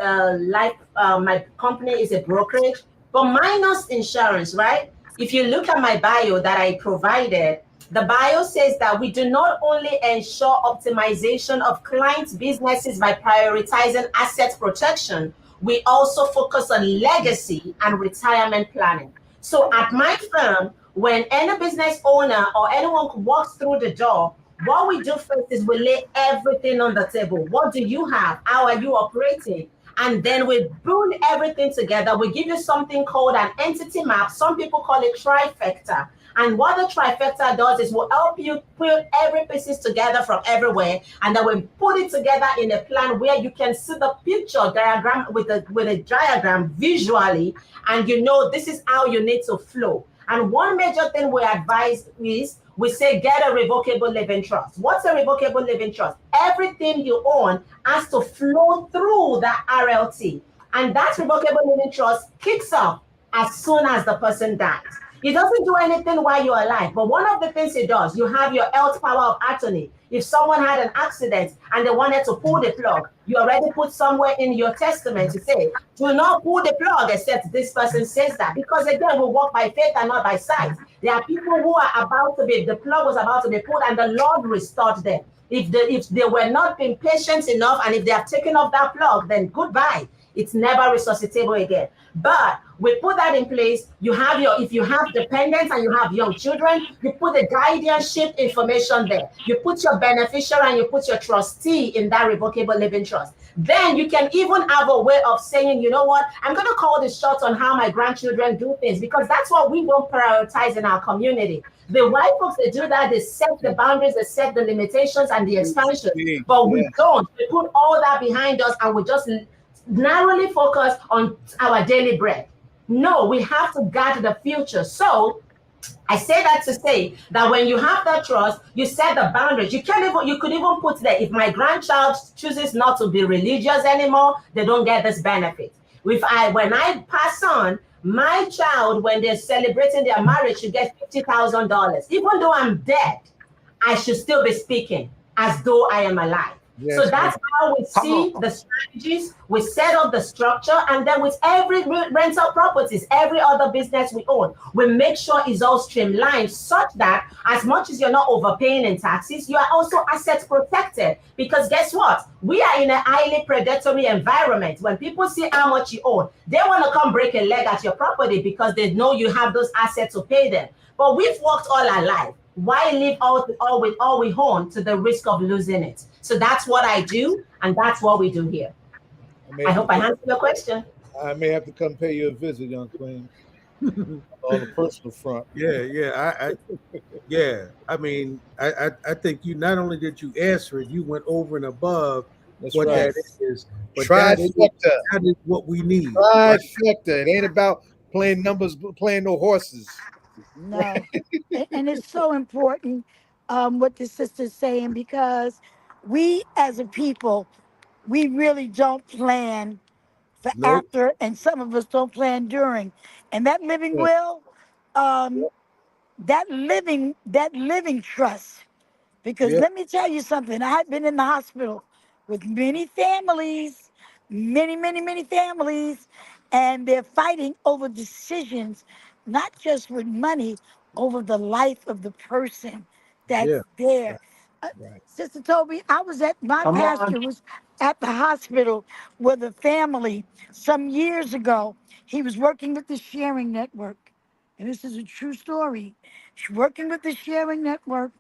my company is a brokerage, but minus insurance, right? If you look at my bio that I provided, the bio says that we do not only ensure optimization of clients' businesses by prioritizing asset protection, we also focus on legacy and retirement planning. So at my firm, when any business owner or anyone walks through the door, what we do first is we lay everything on the table. What do you have? How are you operating? And then we build everything together. We give you something called an entity map. Some people call it trifecta. And what the trifecta does is will help you put every pieces together from everywhere, and then we put it together in a plan where you can see the picture diagram with a diagram visually, and this is how you need to flow. And one major thing we advise is we say get a revocable living trust. What's a revocable living trust? Everything you own has to flow through the RLT. And that revocable living trust kicks off as soon as the person dies. It doesn't do anything while you're alive, but one of the things it does, you have your health power of attorney. If someone had an accident and they wanted to pull the plug, you already put somewhere in your testament to say, do not pull the plug except this person says that. Because again, we walk by faith and not by sight. There are people who are the plug was about to be pulled and the Lord restored them. If they were not being patient enough, and if they have taken off that plug, then goodbye. It's never resuscitable again. But we put that in place. If you have dependents and you have young children, you put the guardianship information there. You put your beneficiary and you put your trustee in that revocable living trust. Then you can even have a way of saying, you know what, I'm going to call the shots on how my grandchildren do things, because that's what we don't prioritize in our community. The white folks, they do that. They set the boundaries, they set the limitations and the expansion. But we don't. We put all that behind us and we just narrowly focus on our daily bread. No, we have to guard the future. So I say that to say that when you have that trust, you set the boundaries. You could even put there, if my grandchild chooses not to be religious anymore, they don't get this benefit. When I pass on, my child, when they're celebrating their marriage, should get $50,000. Even though I'm dead, I should still be speaking as though I am alive. Yes, so that's how we see the strategies, we set up the structure, and then with every rental properties, every other business we own, we make sure it's all streamlined such that as much as you're not overpaying in taxes, you are also asset protected. Because guess what? We are in a highly predatory environment. When people see how much you own, they want to come break a leg at your property because they know you have those assets to pay them. But we've worked all our life. Why leave all we own to the risk of losing it? So that's what I do, and that's what we do here. I hope I answered your question. I may have to come pay you a visit, young queen, on a personal front. I mean, I think you not only did you answer it, you went over and above what that is. But that is what we need. Trifecta. It ain't about playing numbers, playing no horses. No. And it's so important what the sister's saying, because we as a people, we really don't plan for after, and some of us don't plan during. And that living will, that living trust. Because let me tell you something, I've been in the hospital with many families, many families, and they're fighting over decisions, not just with money, over the life of the person that's there. Sister Toby, I was at my pastor was at the hospital with a family some years ago. He was working with the Sharing Network. And this is a true story. Working with the Sharing Network,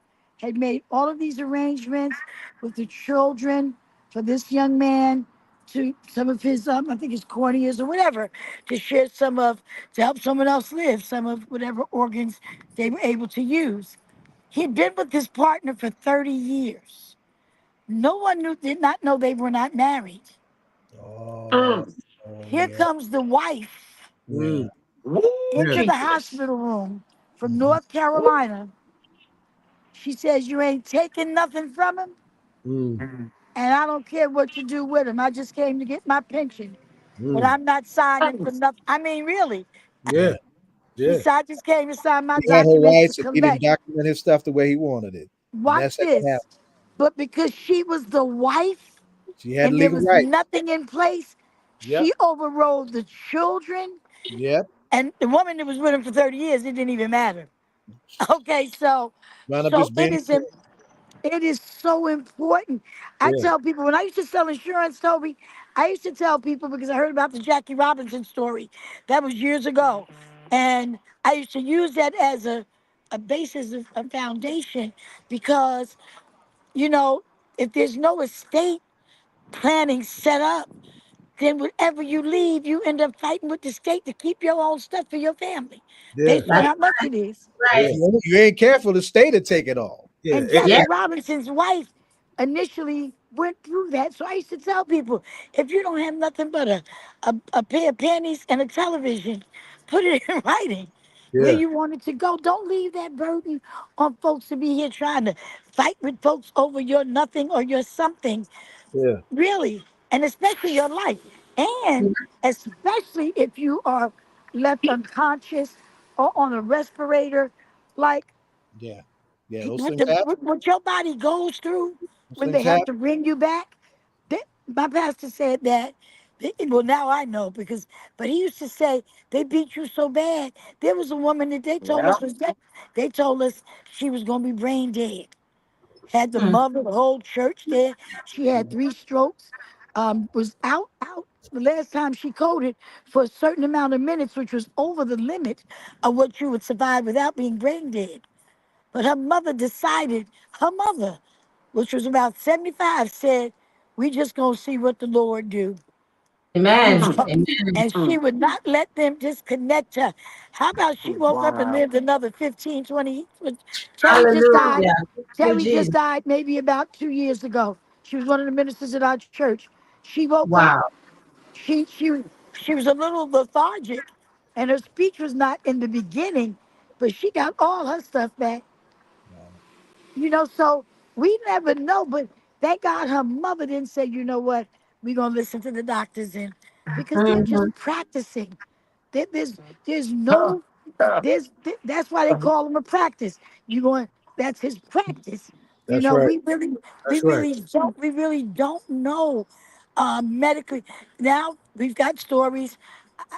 had made all of these arrangements with the children for this young man to some of his, I think his corneas or whatever, to share some of, to help someone else live, some of whatever organs they were able to use. He'd been with his partner for 30 years. No one did not know they were not married. Oh, Here yeah. comes the wife Mm, into yeah. the Jesus. hospital room from Mhm. North Carolina. She says, you ain't taking nothing from him, Mm, and I don't care what you do with him. I just came to get my pension, but mm. I'm not signing for nothing. I mean, really. Yeah, She yeah, said, I just came to sign my He had her documents to rights, and he didn't collect. document his stuff the way he wanted it, and Watch that's how that this. happened. But because she was the wife She had and there legal was rights. nothing in place, Yep, she overrode the children. yep. And the woman that was with him for 30 years, it didn't even matter. Okay, so Wound up so just it being. is it is so important. I yeah. tell people when I used to sell insurance, Toby, I used to tell people because I heard about the Jackie Robinson story. That was years ago. And I used to use that as a basis of a foundation because, you know, if there's no estate planning set up, then whenever you leave, you end up fighting with the state to keep your own stuff for your family, Yeah, based on That's how much it is. If right. yeah, you ain't careful, the state will take it all. yeah. And Yeah. Jackie Robinson's wife initially went through that. So I used to tell people, if you don't have nothing but a pair of panties and a television, put it in writing where Yeah. you want it to go. Don't leave that burden on folks to be here trying to fight with folks over your nothing or your something. Yeah. Really, and especially your life, and especially if you are left unconscious or on a respirator, like Yeah, yeah. Those what, things happen. what your body goes through Those when they things have happen. to bring you back. My pastor said that. Well, now I know because, but he used to say they beat you so bad. There was a woman that they told Yeah. us was dead. They told us she was going to be brain dead. Had the Mm. mother, the whole church there. She had 3 strokes. Was out. The last time she coded for a certain amount of minutes, which was over the limit of what you would survive without being brain dead. But her mother decided, her mother, which was about 75, said, we just gonna see what the Lord do. Amen. Mm, Amen. And she mm. would not let them disconnect her. How about she woke up and Wow. lived another 15, 20? Terry just died. Hallelujah. Thank you, Terry just Jesus. died maybe about 2 years ago. She was one of the ministers at our church. She woke up, Wow. she was a little lethargic, and her speech was not in the beginning, but she got all her stuff back. Wow. So we never know, but thank God her mother didn't say, you know what, we're gonna listen to the doctors and because they're Mhm. just practicing. There's Huh. no Uh, that's why they call him a practice. You going that's his practice. That's right. We That's right. really don't know medically. Now we've got stories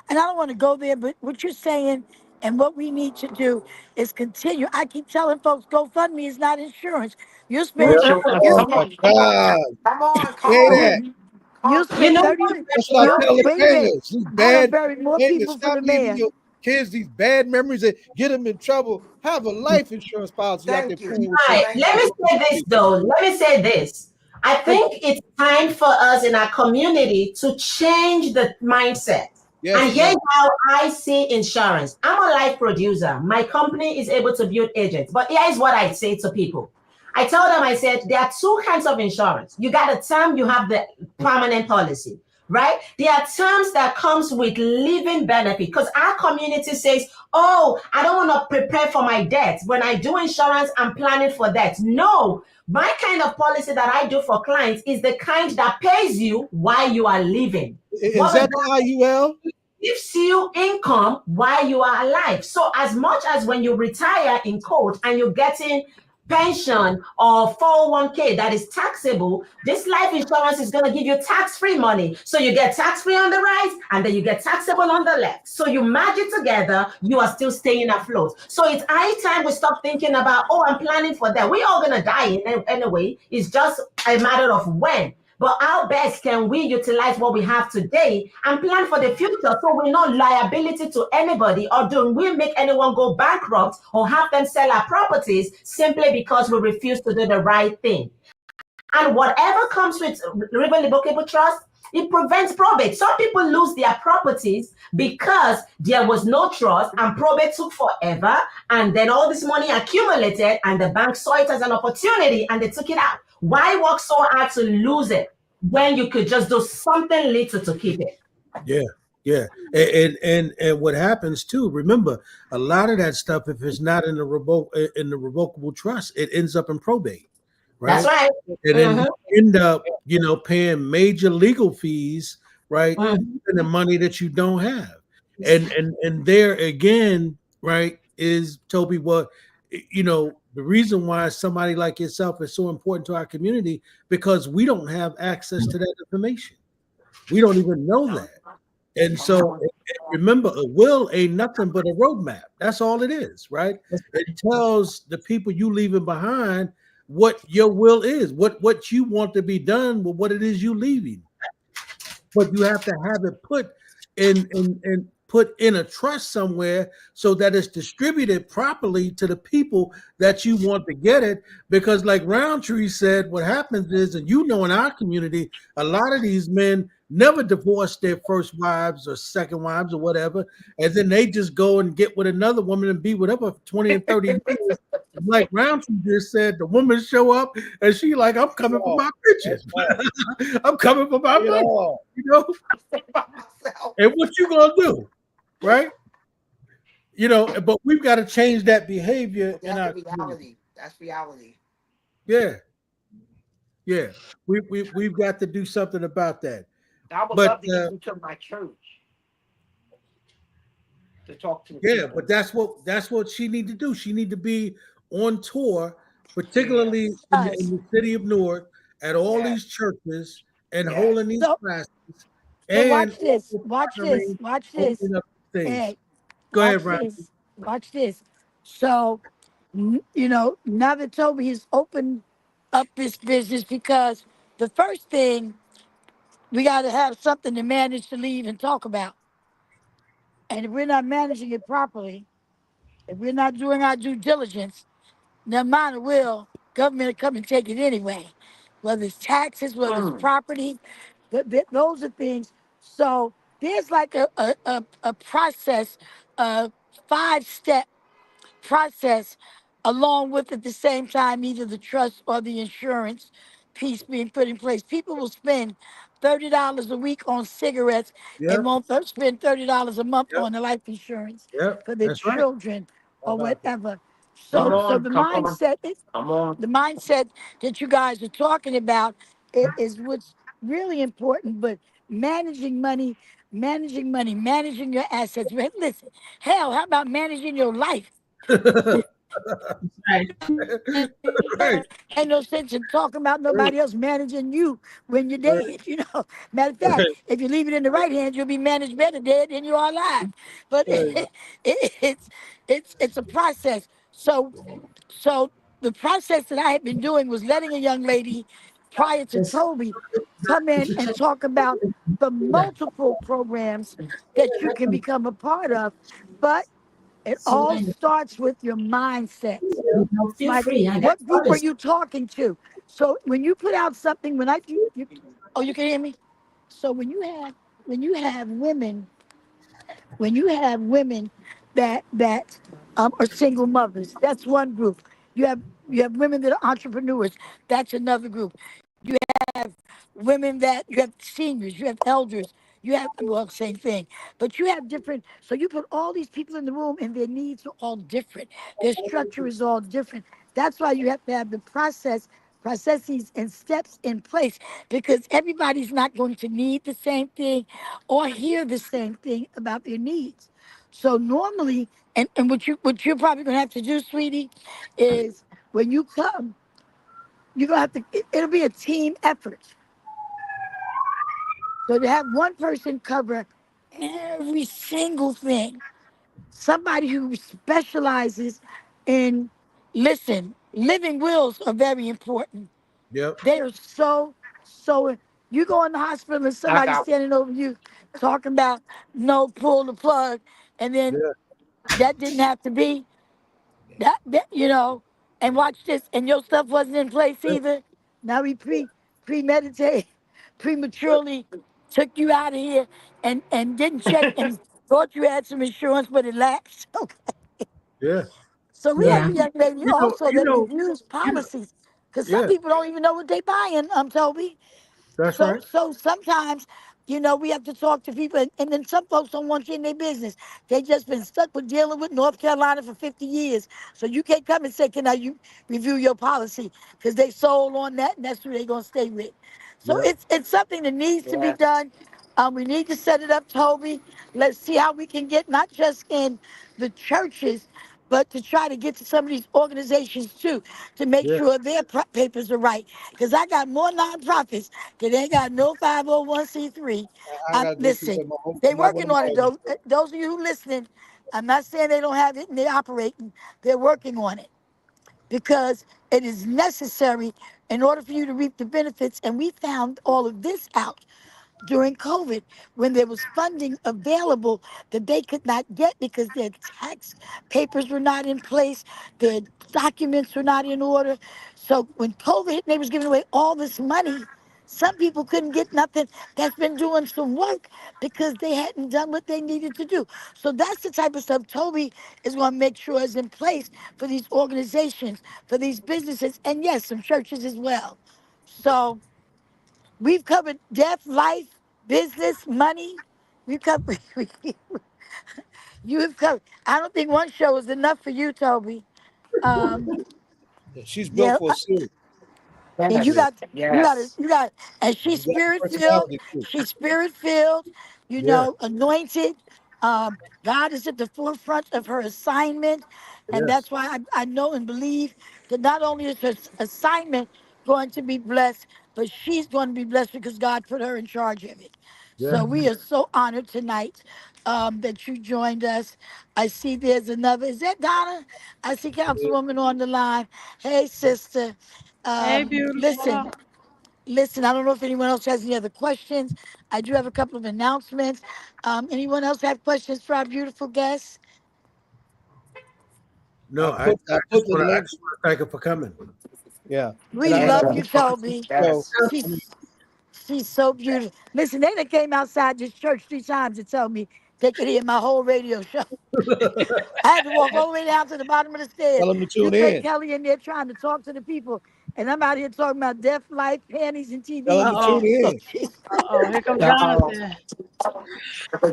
and I don't want to go there, but what you're saying and what we need to do is continue. I keep telling folks, GoFundMe is not insurance. You Yeah. spend you Oh come my on, come on God! now. Come on, come Say on. that. you Come on, You spend know sister. 30 what, minutes. That's what I Reverend? tell the Wait a minute. parents. These I done bad buried more maintenance. people for Stop the leaving mayor. your kids these bad memories that get them in trouble. Have a life insurance policy out there Thank you. playing with your Right. Thank Let me you. with say your this kids. though. Let me say this. I Thank think it's time for us in our community to change the mindset. Yes, And here's ma'am. how I see insurance. I'm a life producer. My company is able to build agents. But here's what I say to people. I tell them, I said, there are two kinds of insurance. You got a term, you have the permanent policy, right? There are terms that comes with living benefit because our community says, oh, I don't want to prepare for my death. When I do insurance, I'm planning for that. No, my kind of policy that I do for clients is the kind that pays you while you are living. Is What does that the IUL? gives you income while you are alive. So as much as when you retire in court and you're getting pension or 401k that is taxable, this life insurance is going to give you tax-free money. So you get tax-free on the right and then you get taxable on the left. So you merge it together, you are still staying afloat. So it's high time we stop thinking about, oh, I'm planning for that. We're all going to die anyway. It's just a matter of when. but how best can we utilize what we have today and plan for the future so we're not liability to anybody, or don't we make anyone go bankrupt or have them sell our properties simply because we refuse to do the right thing? And whatever comes with River Revocable Trust, it prevents probate. Some people lose their properties because there was no trust and probate took forever, and then all this money accumulated and the bank saw it as an opportunity and they took it out. Why work so hard to lose it when you could just do something little to keep it? Yeah. And what happens too, remember, a lot of that stuff, if it's not in the revocable trust, it ends up in probate. Right. That's right. And then you end up, paying major legal fees, right? And the money that you don't have. And there again, right, is Toby, what the reason why somebody like yourself is so important to our community, because we don't have access to that information. We don't even know that. And so remember, a will ain't nothing but a roadmap. That's all it is, right? It tells the people you leaving behind what your will is, what you want to be done with what it is you leaving. But you have to have it put in a trust somewhere so that it's distributed properly to the people that you want to get it. Because like Rountree said, what happens is, and in our community, a lot of these men never divorce their first wives or second wives or whatever, and then they just go and get with another woman and be with her for 20 and 30 years. Like Rountree just said, the woman show up and she like, I'm coming for my bitches. I'm coming for my money, And what you gonna do, right? But we've got to change that behavior in our reality. Community. That's reality. Yeah. We've got to do something about that. I would love to get you to my church to talk to. People. But that's what she need to do. She need to be on tour, particularly in the city of Newark, at all these churches and holding these classes. And watch this. Hey, go ahead, Ryan. Watch this. So, now that Toby has opened up this business, because the first thing, we got to have something to manage to leave and talk about. And if we're not managing it properly, if we're not doing our due diligence, no matter will, government will come and take it anyway. Whether it's taxes, whether it's property, those are things. So there's like a process, a 5-step process, along with at the same time either the trust or the insurance piece being put in place. People will spend $30 a week on cigarettes and won't spend $30 a month on the life insurance for their children or whatever. So the mindset that you guys are talking about is what's really important. But managing money, managing your assets. Listen, hell, how about managing your life? Right. Ain't no sense in talking about nobody else managing you when you're dead. Matter of fact, if you leave it in the right hands, you'll be managed better dead than you are alive. But it's a process. So the process that I had been doing was letting a young lady prior to Toby come in and talk about the multiple programs that you can become a part of, but it all starts with your mindset. Like, what group are you talking to? So when you put out something, you can hear me. So when you have women that are single mothers, that's one group. You have women that are entrepreneurs, that's another group. You have women that you have seniors, you have elders, you have same thing, but you have different. So you put all these people in the room, and their needs are all different. Their structure is all different. That's why you have to have the processes and steps in place, because everybody's not going to need the same thing or hear the same thing about their needs. So normally, and what you're probably gonna have to do, sweetie, is when you come, you're gonna have to. It'll be a team effort. So to have one person cover every single thing, somebody who specializes in, living wills are very important. Yep. They are so You go in the hospital and I somebody got standing over you talking about no, pull the plug, and then Yeah, that didn't have to be that and watch this, and your stuff wasn't in place yeah, either. Now we premeditate, prematurely took you out of here and didn't check and thought you had some insurance, but it lapsed. Okay. yeah, So we yeah. have Yeah. a young lady also that reviews policies because some Yeah, people don't even know what they buying. Toby. That's So right. so sometimes, we have to talk to people, and then some folks don't want you in their business. They just been stuck with dealing with North Carolina for 50 years. So you can't come and say, "Can I you review your policy?" Because they sold on that, and that's who they're gonna stay with. So yeah, it's something that needs to be yeah. done. We need to set it up, Toby. Let's see how we can get not just in the churches, but to try to get to some of these organizations too, to make yeah. sure their papers are right. Because I got more nonprofits that ain't got no 501c3. I gotta go through Listen, some of they my one working of my on it though. Those of you who listening, I'm not saying they don't have it and they're operating. They're working on it because it is necessary in order for you to reap the benefits. And we found all of this out during COVID when there was funding available that they could not get because their tax papers were not in place, their documents were not in order. So when COVID hit and they was giving away all this money, some people couldn't get nothing that's been doing some work because they hadn't done what they needed to do. So that's the type of stuff Toby is going to make sure is in place for these organizations, for these businesses, and yes, some churches as well. So we've covered death, life, business, money. We've covered. You have covered. I don't think one show is enough for you, Toby. Um, She's built yeah, for a series. and you Yes. got, Yes. and she's She's got spirit filled. personality too. She's spirit filled. Yeah, Anointed. God is at the forefront of her assignment, and yes, that's why I know and believe that not only is her assignment going to be blessed, but she's going to be blessed because God put her in charge of it. yeah. So we are so honored tonight that you joined us. I see there's another. Is that Donna? I see Councilwoman on the line. Hey, sister. Hey, Listen, beautiful. listen. I don't know if anyone else has any other questions. I do have a couple of announcements. Anyone else have questions for our beautiful guests? No, I I put the I link. just want to thank her for coming. Yeah, We and I love put you, Yes. Toby. so Yes. I mean, She's she's so beautiful. Listen, they done came outside this church 3 times to tell me they could hear my whole radio show. I had to walk all the way down to the bottom of the stairs. tell them to You tune take in. Kelly in there trying to talk to the people, and I'm out here talking about death, life, panties, and Tell them TVs. to tune Uh-oh. So in. Uh-oh. Here come Uh-oh. Jonathan.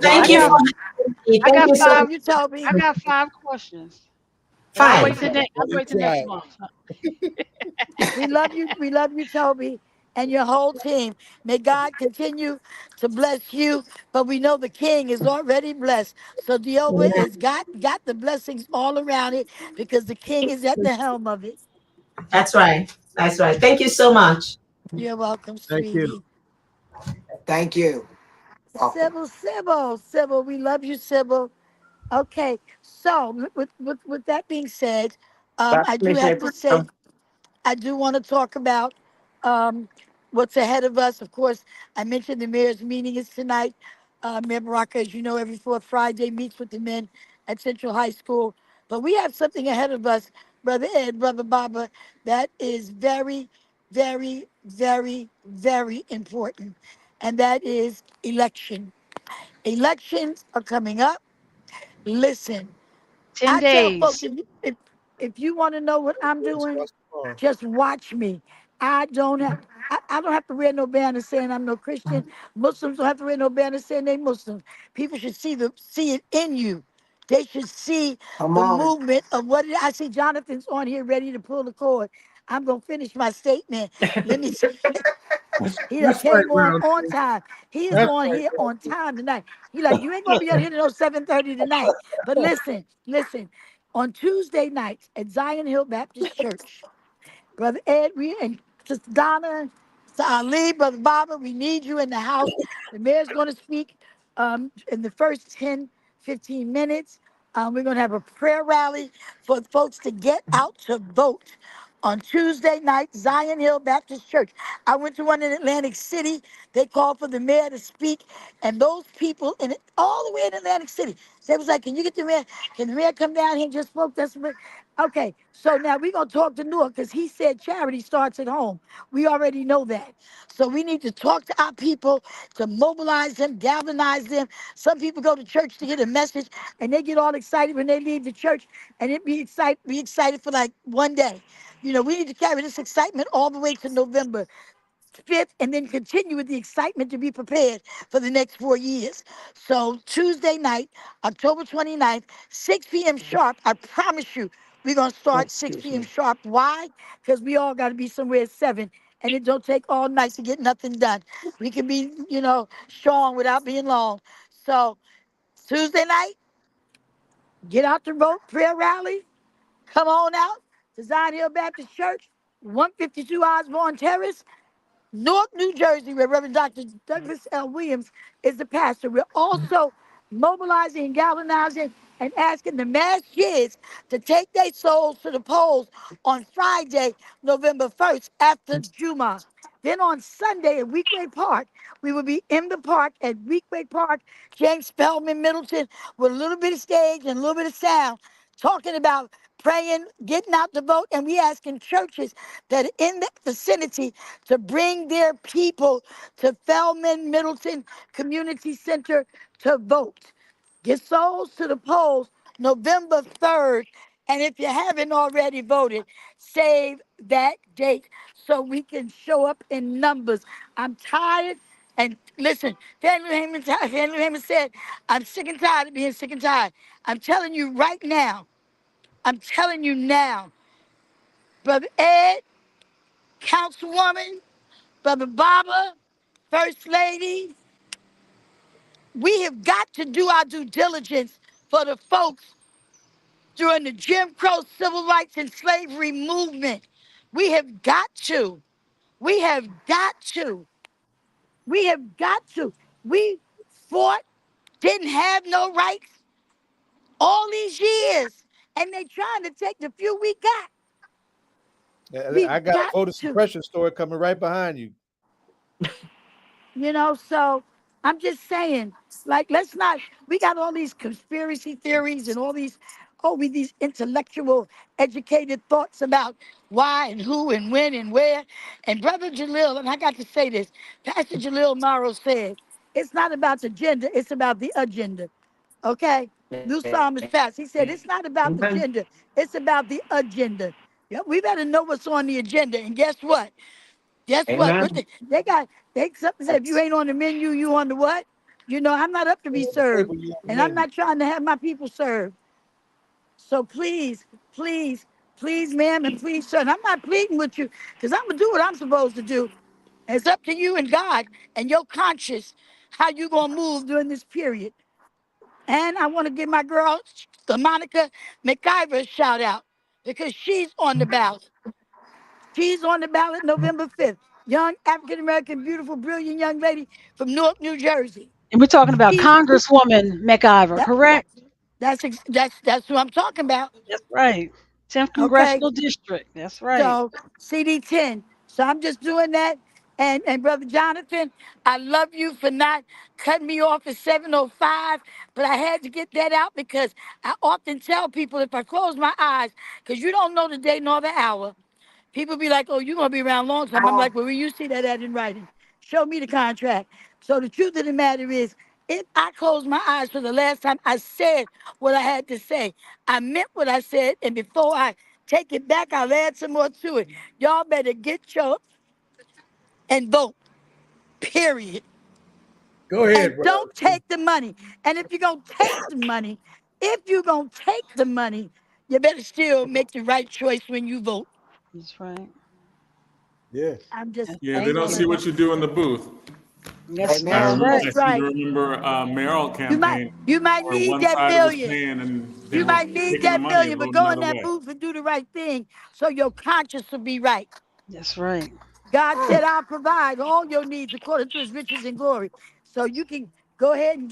Thank I you for got Jonathan. having me. I Thank got you we so love five you, I Toby. got 5 questions. But I'll wait much. till 5. next Well, I'll you wait till next tried. month. We love you. We love you, Toby, and your whole team. May God continue to bless you. But we know the King is already blessed. So Jehovah Amen. is got the blessings all around it because the King is at the helm of it. That's right. That's right. Thank you so much. You're welcome, Thank you. sweetie. Thank you. Welcome. Sybil, we love you, Sybil. Okay, so with that being said, I do have Commissioner to say Brown. I do want to talk about what's ahead of us. Of course, I mentioned the mayor's meeting is tonight. Mayor Baraka, as you know, every fourth Friday meets with the men at Central High School. But we have something ahead of us, Brother Ed, Brother Baba, that is very, very, very, very important. And that is election. Elections are coming up. Listen, 10 I tell folks days. if you want to know what I'm Let's doing, watch tomorrow. just watch me. I don't have I don't have to wear no banner saying I'm no Christian. Muslims don't have to wear no banner saying they Muslims. People should see it in you. They should see Come the on. movement of what I see. Jonathan's on here ready to pull the cord. I'm gonna finish my statement. Let me say he done That's right, came on Roundtree. time. He is That's on right, here on Roundtree. time tonight. He like, you ain't gonna be on here till 7:30 tonight. But listen, on Tuesday nights at Zion Hill Baptist Church, Brother Ed, and Sister Donna, Sister Ali, Brother Baba, we need you in the house. The mayor's gonna speak in the first 10, 15 minutes. We're gonna have a prayer rally for folks to get out to vote On Tuesday night, Zion Hill Baptist Church. I went to one in Atlantic City. They called for the mayor to speak, and those people in it, all the way in Atlantic City, they was like, "Can you get the mayor? Can the mayor come down here and just spoke?" That's what. Okay, so now we're gonna talk to Noah because he said charity starts at home. We already know that. So we need to talk to our people to mobilize them, galvanize them. Some people go to church to get a message, and they get all excited when they leave the church, and be excited for like one day. You know, we need to carry this excitement all the way to November 5th and then continue with the excitement to be prepared for the next 4 years. So Tuesday night, October 29th, 6 p.m. sharp, I promise you, we're going to start 6 p.m. sharp. Why? Because we all got to be somewhere at 7, and it don't take all night to get nothing done. We can be, strong without being long. So Tuesday night, get out the vote, prayer rally. Come on out to Zion Hill Baptist Church, 152 Osborne Terrace, Newark, New Jersey, where Reverend Dr. Douglas L. Williams is the pastor. We're also mobilizing and galvanizing and asking the mass kids to take their souls to the polls on Friday, November 1st, after Juma. Then on Sunday at Weekway Park, we will be in the park at Weekway Park, James Spellman, Middleton, with a little bit of stage and a little bit of sound, talking about praying, getting out to vote, and we asking churches that are in the vicinity to bring their people to Feldman Middleton Community Center to vote. Get souls to the polls November 3rd. And if you haven't already voted, save that date so we can show up in numbers. I'm tired. And listen, Fannie Lou Hamer said, "I'm sick and tired of being sick and tired." I'm telling you right now, Brother Ed, Councilwoman, Brother Baba, First Lady, we have got to do our due diligence for the folks during the Jim Crow civil rights and slavery movement. We have got to. We have got to. We have got to. We fought, didn't have no rights all these years, and they trying to take the few we got. I We've got a got voter to. suppression story coming right behind you. So I'm just saying, like, let's not, we got all these conspiracy theories and all these, these intellectual, educated thoughts about why and who and when and where. And Brother Jalil, and I got to say this, Pastor Jalil Morrow said, it's not about the gender, it's about the agenda. Okay? New Psalmist passed. He said, it's not about the Amen. gender, it's about the agenda. Yeah, we better know what's on the agenda. And guess what? Guess what? Amen. They something said if you ain't on the menu, you on the what? I'm not up to be On the served. table, you on the And I'm menu. not trying to have my people served. So please, please, please, ma'am, and please, sir. And I'm not pleading with you because I'm gonna do what I'm supposed to do. And it's up to you and God and your conscience how you gonna move during this period. And I want to give my girl, the Monica McIver, a shout out because she's on the ballot. She's on the ballot November 5th. Young African American, beautiful, brilliant young lady from Newark, New Jersey. And we're talking about She's Congresswoman McIver, that, correct? that's who I'm talking about. That's right. 10th Okay, Congressional District. That's right. so CD10. So I'm just doing that. And Brother Jonathan, I love you for not cutting me off at 7:05, but I had to get that out because I often tell people if I close my eyes, because you don't know the day nor the hour. People be like, "Oh, you're gonna be around a long time." I'm like, "Well, where you see that at in writing? Show me the contract." So the truth of the matter is, if I closed my eyes for the last time, I said what I had to say. I meant what I said, and before I take it back, I'll add some more to it. Y'all better get your and vote. Period. Go ahead, And bro. don't take the money. And if you're gonna take the money, you better still make the right choice when you vote. That's right. Yes. I'm just Yeah, they Thank don't you. see what you do in the booth. That's Amen. right. I that's seem to right. remember a mayoral campaign You might where need one that side was million. paying and they You were might need taking the that money and million, but voting go the in other that way. booth and do the right thing so your conscience will be right. That's right. God said, I'll provide all your needs according to his riches and glory. So you can go ahead and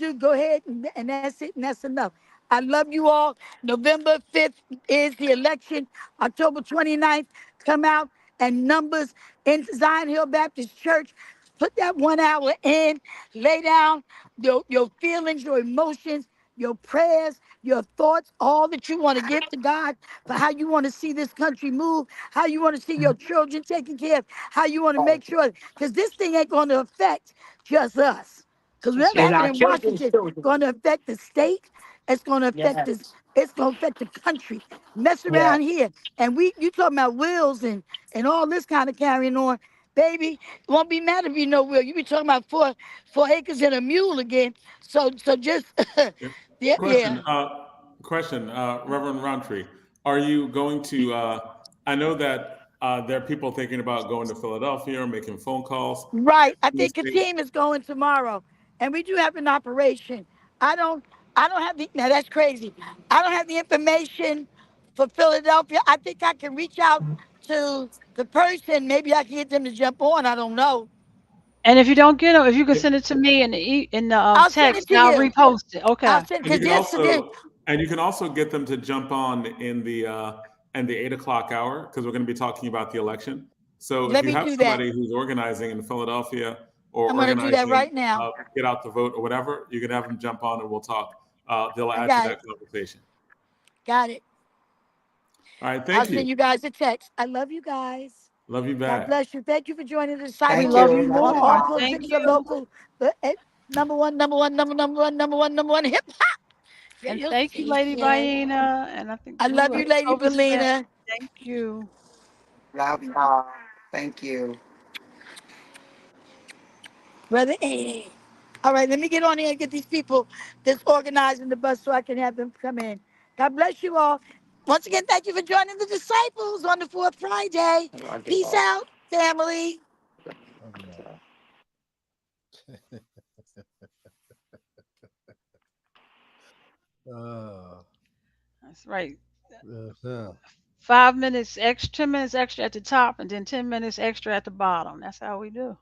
that's it, and that's enough. I love you all. November 5th is the election. October 29th, come out and numbers in Zion Hill Baptist Church. Put that 1 hour in, lay down your feelings, your emotions, your prayers, your thoughts, all that you want to give to God for how you want to see this country move, how you want to see your children taken care of, how you want to make sure, because this thing ain't going to affect just us. Because That's whatever right. And happened our in children's Washington children. going to affect the state. It's going to affect Yes. this. It's going to affect the country. Mess Yes. around here, and you talking about wills and all this kind of carrying on, baby. Won't be mad if you know will. You be talking about four acres and a mule again. So just Yeah. yeah, Question, yeah. Reverend Roundtree, are you going to? I know that there are people thinking about going to Philadelphia or making phone calls. Right. I Do you think a think- team is going tomorrow, and we do have an operation. I don't. I don't have the. Now that's crazy. I don't have the information for Philadelphia. I think I can reach out to the person. Maybe I can get them to jump on. I don't know. And if you don't get them, if you could send it to me in the I'll send it text, to and I'll you. repost it. I'll Okay. send And you because can there's today. also get them to jump on in the 8 o'clock hour because we're going to be talking about the election. So if Let you me have do that. somebody who's organizing in Philadelphia or I'm gonna do that organizing right now. get out the vote or whatever, you can have them jump on and we'll talk. They'll I add to got it. that conversation. Got it. All right, I'll thank you. send you guys a text. I love you guys. Love you God back. bless you. Thank you for joining the We Thank disciples love you. you Love on you more. all all. Thank politics and you. local. Number one, number one, number one, number one, hip hop And radio thank you, Lady station. Balena. And I think I love who you, Lady Toby said, Belina. thank you. Love you all. Thank you. Brother A. All right, let me get on here and get these people that's organizing the bus so I can have them come in. God bless you all. Once again, thank you for joining the disciples on the fourth Friday. Peace out, family. That's right. uh, 5 minutes extra, 10 minutes extra at the top, and then 10 minutes extra at the bottom. That's how we do.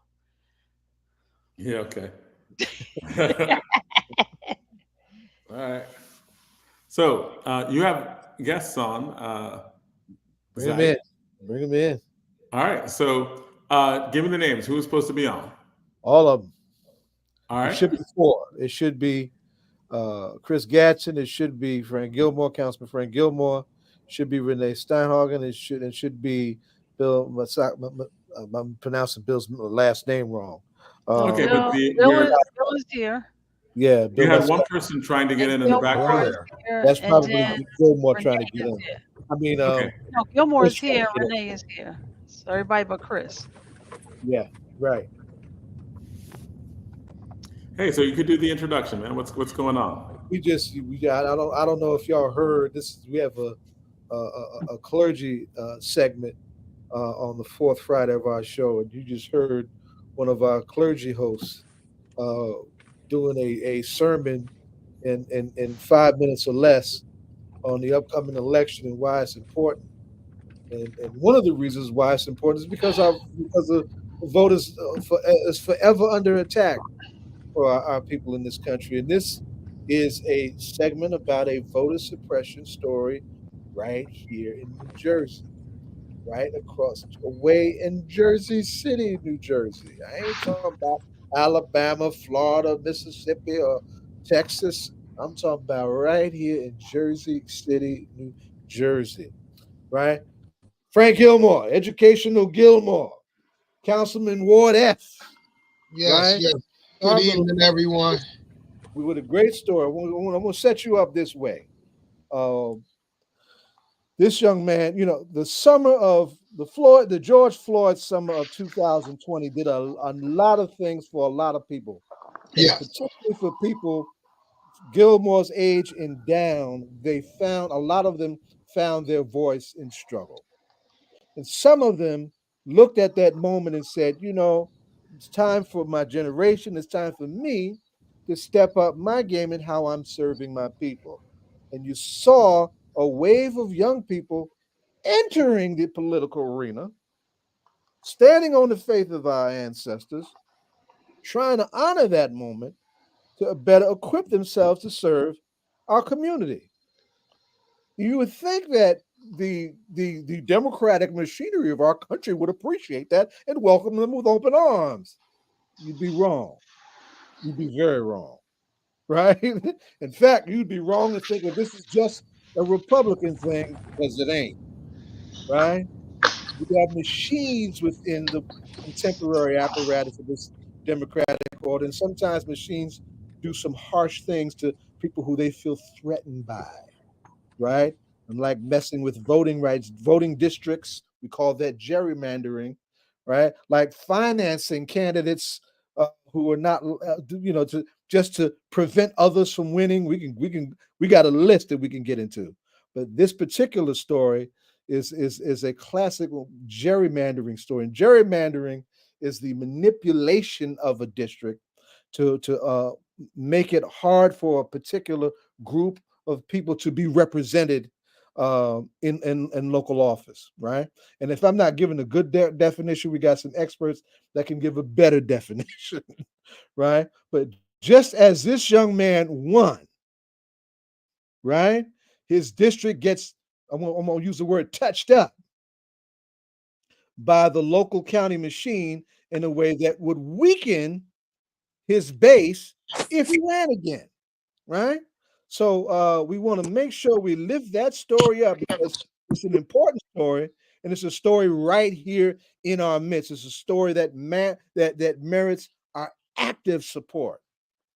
Yeah, okay. All right. So you have guests on. bring him Zach. in. Bring him in. All right. So give me the names. Who is supposed to be on? All of them. All It right. should be four. It should be Chris Gadsden. It should be Frank Gilmore, Councilman Frank Gilmore. It should be Renee Steinhagen. It should be Bill. I'm pronouncing Bill's last name wrong. Well, Okay, Um, but Bill is here. yeah, you Bill. had one person trying to get And in the Gilmore is background. here. That's And probably then Gilmore Renee trying to get is in. here. I mean, Okay. No, Gilmore Chris is trying here. to get in. Renee is here. So everybody but Chris. Yeah, right. Hey, so you could do the introduction, man. What's going on? I don't know if y'all heard this. We have a clergy segment on the fourth Friday of our show, and you just heard one of our clergy hosts uh, doing a sermon in 5 minutes or less on the upcoming election and why it's important. And one of the reasons why it's important is because the vote is forever under attack for our people in this country. And this is a segment about a voter suppression story right here in New Jersey, right across away in Jersey City, New Jersey. I ain't talking about Alabama, Florida, Mississippi, or Texas. I'm talking about right here in Jersey City, New Jersey, right? Frank Gilmore, Educational Gilmore, Councilman Ward F, Yes, right? yes. Good Start evening, everyone. with a great story. I'm going to set you up this way. Um, this young man, the summer of the George Floyd summer of 2020 did a lot of things for a lot of people, and Yes, particularly for people Gilmore's age and down. A lot of them found their voice in struggle, and some of them looked at that moment and said, it's time for my generation. It's time for me to step up my game and how I'm serving my people. And you saw a wave of young people entering the political arena, standing on the faith of our ancestors, trying to honor that moment to better equip themselves to serve our community. You would think that the democratic machinery of our country would appreciate that and welcome them with open arms. You'd be wrong. You'd be very wrong, right? In fact, you'd be wrong to think that this is just a Republican thing because it ain't, right? We have machines within the contemporary apparatus of this democratic order, and sometimes machines do some harsh things to people who they feel threatened by, right? And like messing with voting rights, voting districts, we call that gerrymandering, right? Like financing candidates who are not, to just to prevent others from winning. We got a list that we can get into, but this particular story is a classic gerrymandering story. And gerrymandering is the manipulation of a district to make it hard for a particular group of people to be represented in local office, right? And if I'm not giving a good definition, we got some experts that can give a better definition, right? But just as this young man won, right, his district gets, I'm gonna use the word touched up by the local county machine in a way that would weaken his base if he ran again, right? So we want to make sure we lift that story up because it's an important story, and it's a story right here in our midst. It's a story that that merits our active support,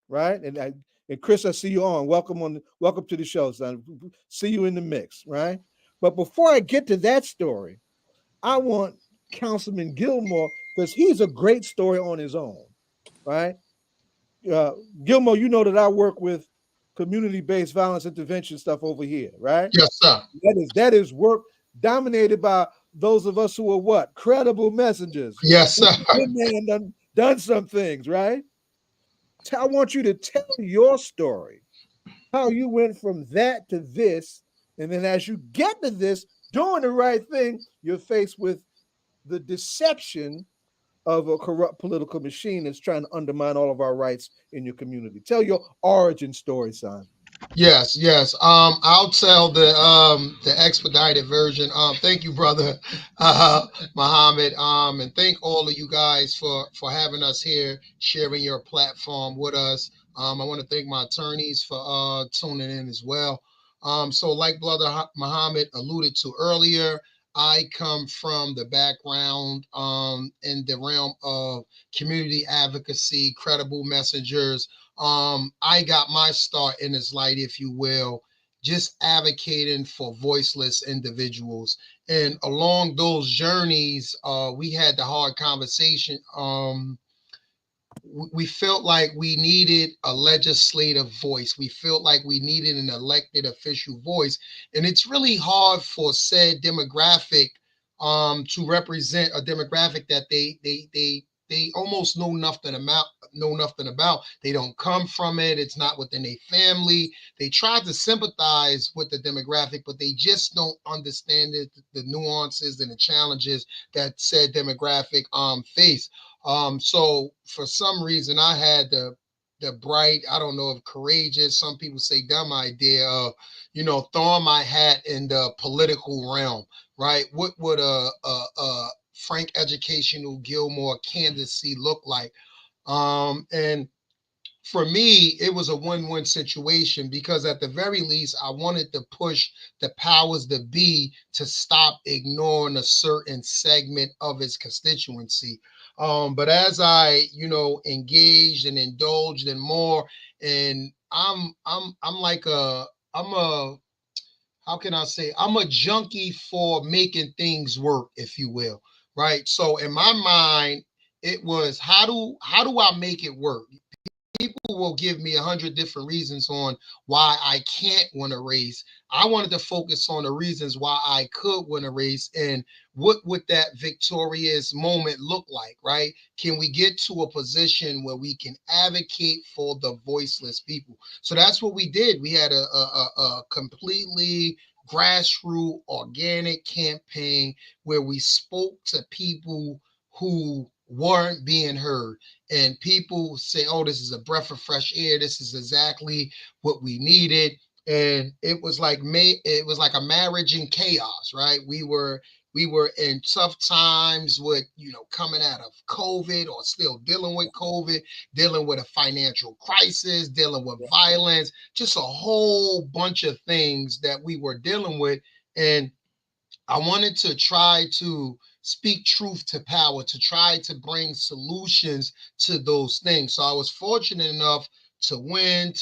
right? And Chris, I see you on. Welcome to the show, son. See you in the mix, right? But before I get to that story, I want Councilman Gilmore, because he's a great story on his own, right? uh, Gilmore, you know that I work with community-based violence intervention stuff over here, right? Yes, sir. That is work dominated by those of us who are what? Credible messengers. Yes, sir. Been there and done some things, right? I want you to tell your story, how you went from that to this, and then as you get to this, doing the right thing, you're faced with the deception of a corrupt political machine that's trying to undermine all of our rights in your community. Tell your origin story, son. Yes, yes. I'll tell the expedited version. Thank you, brother Muhammad. And thank all of you guys for having us here, sharing your platform with us. I want to thank my attorneys for tuning in as well. So like brother Muhammad alluded to earlier, I come from the background in the realm of community advocacy, credible messengers. I got my start in this light, if you will, just advocating for voiceless individuals. And along those journeys, we had the hard conversation. We felt like we needed a legislative voice. We felt like we needed an elected official voice. And it's really hard for said demographic to represent a demographic that they almost know nothing about. They don't come from it. It's not within their family. They try to sympathize with the demographic, but they just don't understand it, the nuances and the challenges that said demographic face. So for some reason I had the bright, I don't know if courageous, some people say dumb idea of, throwing my hat in the political realm, right? What would a Frank Educational Gilmore candidacy look like? And for me, it was a win-win situation because at the very least, I wanted to push the powers that be to stop ignoring a certain segment of its constituency. But as I, engaged and indulged in more, and I'm like I'm a how can I say, I'm a junkie for making things work, if you will, right? So in my mind, it was how do I make it work? People will give me 100 different reasons on why I can't win a race. I wanted to focus on the reasons why I could win a race and what would that victorious moment look like, right? Can we get to a position where we can advocate for the voiceless people? So that's what we did. We had a completely grassroots organic campaign where we spoke to people who weren't being heard, and people say, oh, this is a breath of fresh air. This is exactly what we needed. and it was like a marriage in chaos, right? We were in tough times with, coming out of COVID or still dealing with COVID, dealing with a financial crisis, dealing with violence, just a whole bunch of things that we were dealing with. And I wanted to try to speak truth to power, to try to bring solutions to those things. So I was fortunate enough to win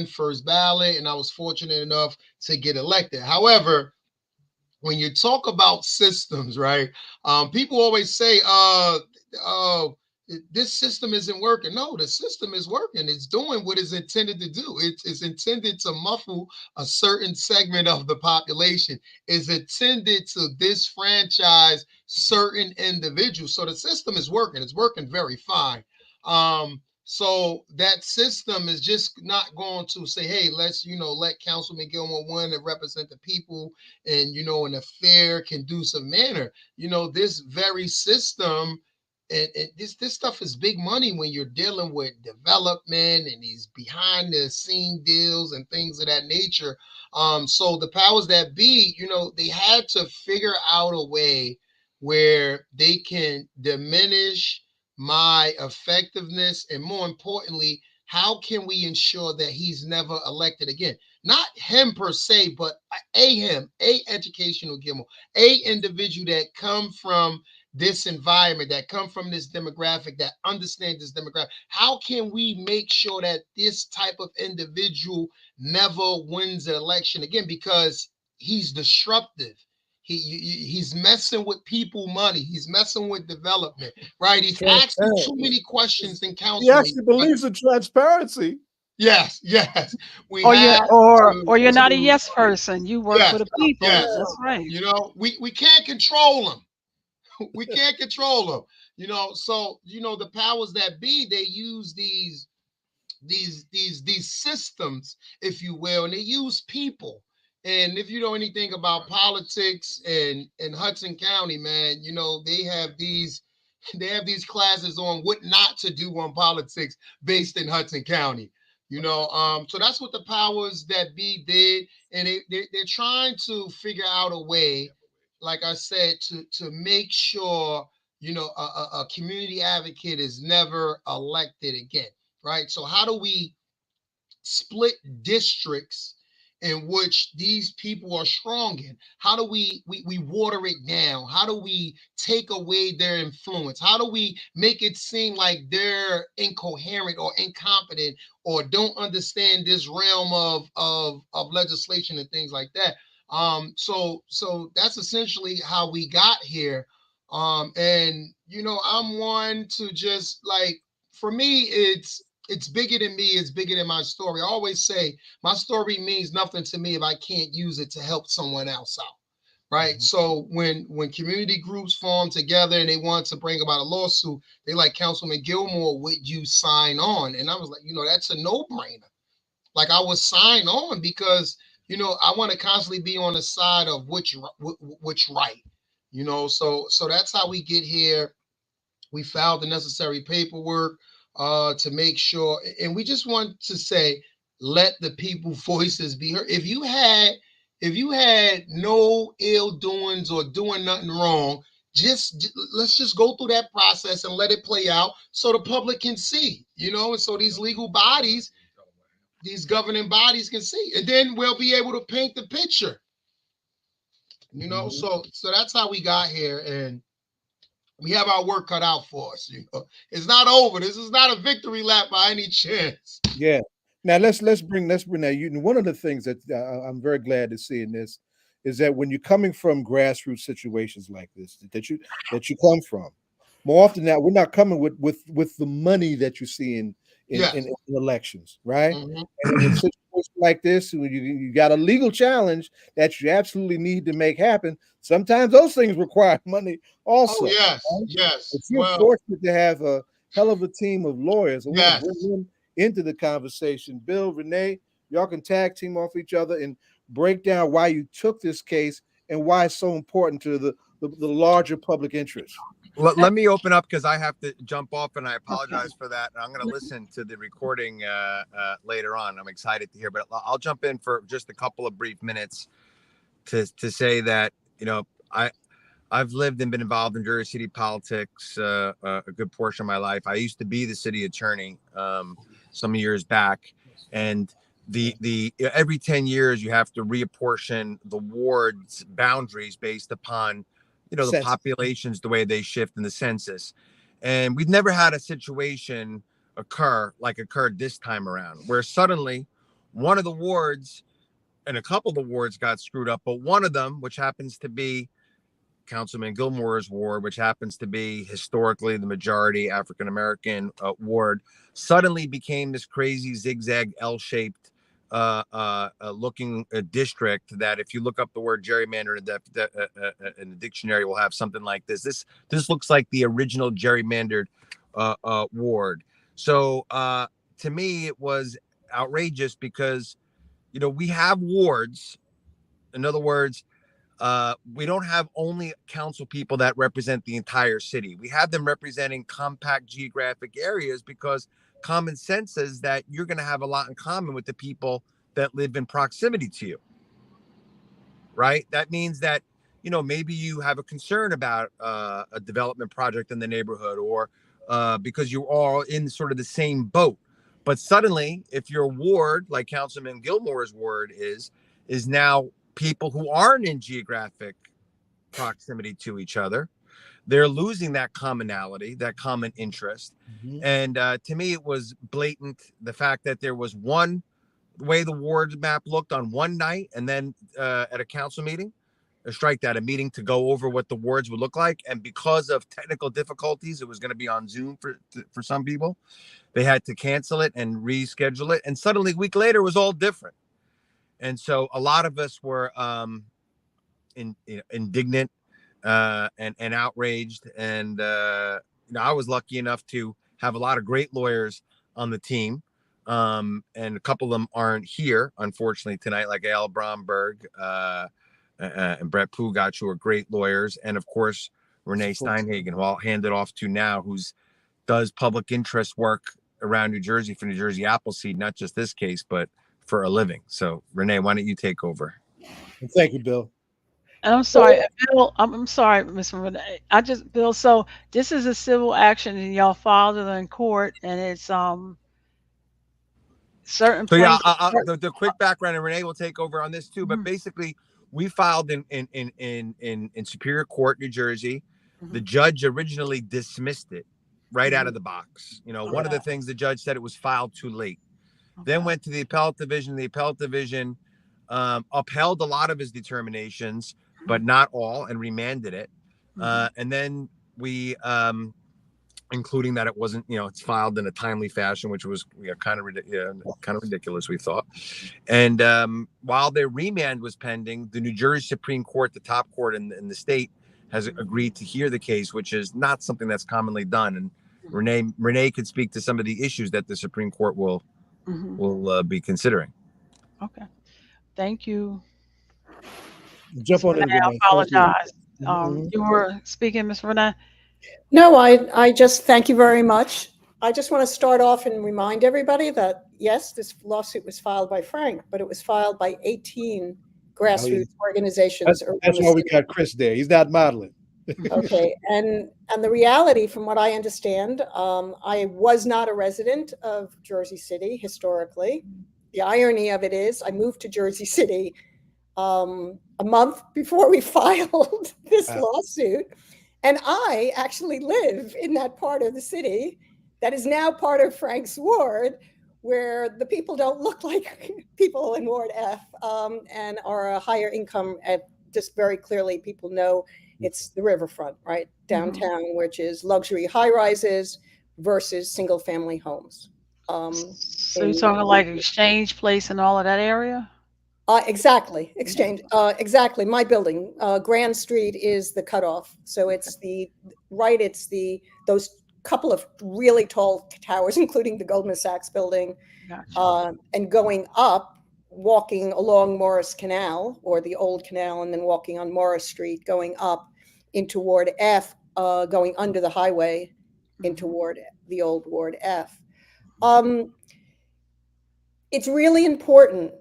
first ballot, and I was fortunate enough to get elected. However, when you talk about systems, right? People always say, this system isn't working. No, the system is working. It's doing what it's intended to do. It's intended to muffle a certain segment of the population. It's intended to disfranchise certain individuals. So the system is working. It's working very fine. So that system is just not going to say, hey, let's, let Councilman Gilmore win and represent the people and, in a fair, conducive manner. This very system, and this stuff is big money when you're dealing with development and these behind the scene deals and things of that nature. So the powers that be, they had to figure out a way where they can diminish my effectiveness, and more importantly, how can we ensure that he's never elected again? Not him per se, but a educational Gilmore, a individual that come from this environment, that come from this demographic, that understand this demographic. How can we make sure that this type of individual never wins an election again? Because he's disruptive. He's messing with people money. He's messing with development, right? He's asking too many questions in council. He actually believes in transparency. Yes. Or you're not a yes person. You work for the people. Yes. That's right. We can't control them. We can't control them. So the powers that be, they use these systems, if you will, and they use people. And if you know anything about politics in Hudson County, man, they have these classes on what not to do on politics based in Hudson County. So that's what the powers that be did, and they're trying to figure out a way, like I said, to make sure a community advocate is never elected again, right? So how do we split districts in which these people are strong in? How do we water it down? How do we take away their influence? How do we make it seem like they're incoherent or incompetent or don't understand this realm of legislation and things like that? So that's essentially how we got here. And I'm one to just for me, it's bigger than me. It's bigger than my story. I always say my story means nothing to me if I can't use it to help someone else out, right? Mm-hmm. So when community groups form together and they want to bring about a lawsuit, they like, Councilman Gilmore, would you sign on? And I was like, that's a no-brainer. Like, I would sign on because, I want to constantly be on the side of which right, so that's how we get here. We filed the necessary paperwork to make sure, and we just want to say, let the people voices be heard. If you had no ill doings or doing nothing wrong, let's just go through that process and let it play out so the public can see, and so these legal bodies, these governing bodies can see, and then we'll be able to paint the picture, mm-hmm. So that's how we got here, and we have our work cut out for us. It's not over. This is not a victory lap by any chance. Yeah. Now let's bring that. One of the things that I'm very glad to see in this is that when you're coming from grassroots situations like this, that you come from, more often now we're not coming with the money that you see in elections, right? Mm-hmm. And in situations like this, when you got a legal challenge that you absolutely need to make happen, sometimes those things require money also. Oh, yes, right? Yes. But you're fortunate to have a hell of a team of lawyers. I want to bring them into the conversation. Bill, Renee, y'all can tag team off each other and break down why you took this case and why it's so important to the larger public interest. Let me open up because I have to jump off, and I apologize for that. I'm going to listen to the recording later on. I'm excited to hear, but I'll jump in for just a couple of brief minutes to say that, you know, I've lived and been involved in Jersey City politics a good portion of my life. I used to be the city attorney some years back, and the every 10 years you have to reapportion the ward's boundaries based upon, you know, the populations, the way they shift in the census. And we've never had a situation occurred this time around, where suddenly one of the wards and a couple of the wards got screwed up, but one of them, which happens to be Councilman Gilmore's ward, which happens to be historically the majority African-American ward, suddenly became this crazy zigzag L-shaped looking district that, if you look up the word gerrymander in the dictionary, will have something like this. This looks like the original gerrymandered ward. So to me, it was outrageous because, you know, we have wards. In other words, we don't have only council people that represent the entire city. We have them representing compact geographic areas because common sense says that you're going to have a lot in common with the people that live in proximity to you, right? That means that, you know, maybe you have a concern about a development project in the neighborhood, or because you're all in sort of the same boat. But suddenly, if your ward, like Councilman Gilmore's ward is now people who aren't in geographic proximity to each other, they're losing that commonality, that common interest. And to me, it was blatant, the fact that there was one way the ward map looked on one night, and then at a council meeting, a meeting to go over what the wards would look like. And because of technical difficulties, it was going to be on Zoom for some people. They had to cancel it and reschedule it. And suddenly a week later, it was all different. And so a lot of us were indignant and outraged. And you know, I was lucky enough to have a lot of great lawyers on the team. And a couple of them aren't here, unfortunately, tonight, like Al Bromberg and Brett Pugat, who are great lawyers. And of course, Renee Steinhagen, who I'll hand it off to now, who's does public interest work around New Jersey for New Jersey Appleseed, not just this case, but for a living. So Renee, why don't you take over? Thank you, Bill. I'm sorry, Bill. I'm sorry, Ms. Renee. Bill. So this is a civil action, and y'all filed it in court, and it's certain. So yeah, the quick background, and Renee will take over on this too. But basically, we filed in Superior Court, New Jersey. The judge originally dismissed it right out of the box. You know, one of the things the judge said, it was filed too late. Then went to the appellate division. The appellate division upheld a lot of his determinations, but not all, and remanded it. And then we, including that it wasn't, you know, it's filed in a timely fashion, which was kind of ridiculous, we thought. And while their remand was pending, the New Jersey Supreme Court, the top court in the state, has agreed to hear the case, which is not something that's commonly done. And Renee could speak to some of the issues that the Supreme Court will be considering. Okay, thank you. Jump on in, Renee. I apologize. You were speaking, Ms. Renee? No, I just thank you very much. I just want to start off and remind everybody that, yes, this lawsuit was filed by Frank, but it was filed by 18 grassroots organizations. That's why we got Chris there. He's not modeling. Okay, and the reality, from what I understand, I was not a resident of Jersey City historically. The irony of it is I moved to Jersey City a month before we filed this lawsuit. And I actually live in that part of the city that is now part of Frank's ward, where the people don't look like people in Ward F and are a higher income. Just very clearly, people know it's the riverfront, right? Downtown, which is luxury high rises versus single family homes. So you're talking like Exchange Place and all of that area? Exactly. Exchange. Exactly. My building, Grand Street, is the cutoff. So it's those couple of really tall towers, including the Goldman Sachs building, and going up, walking along Morris Canal, or the old canal, and then walking on Morris Street, going up into Ward F, going under the highway into the old Ward F. It's really important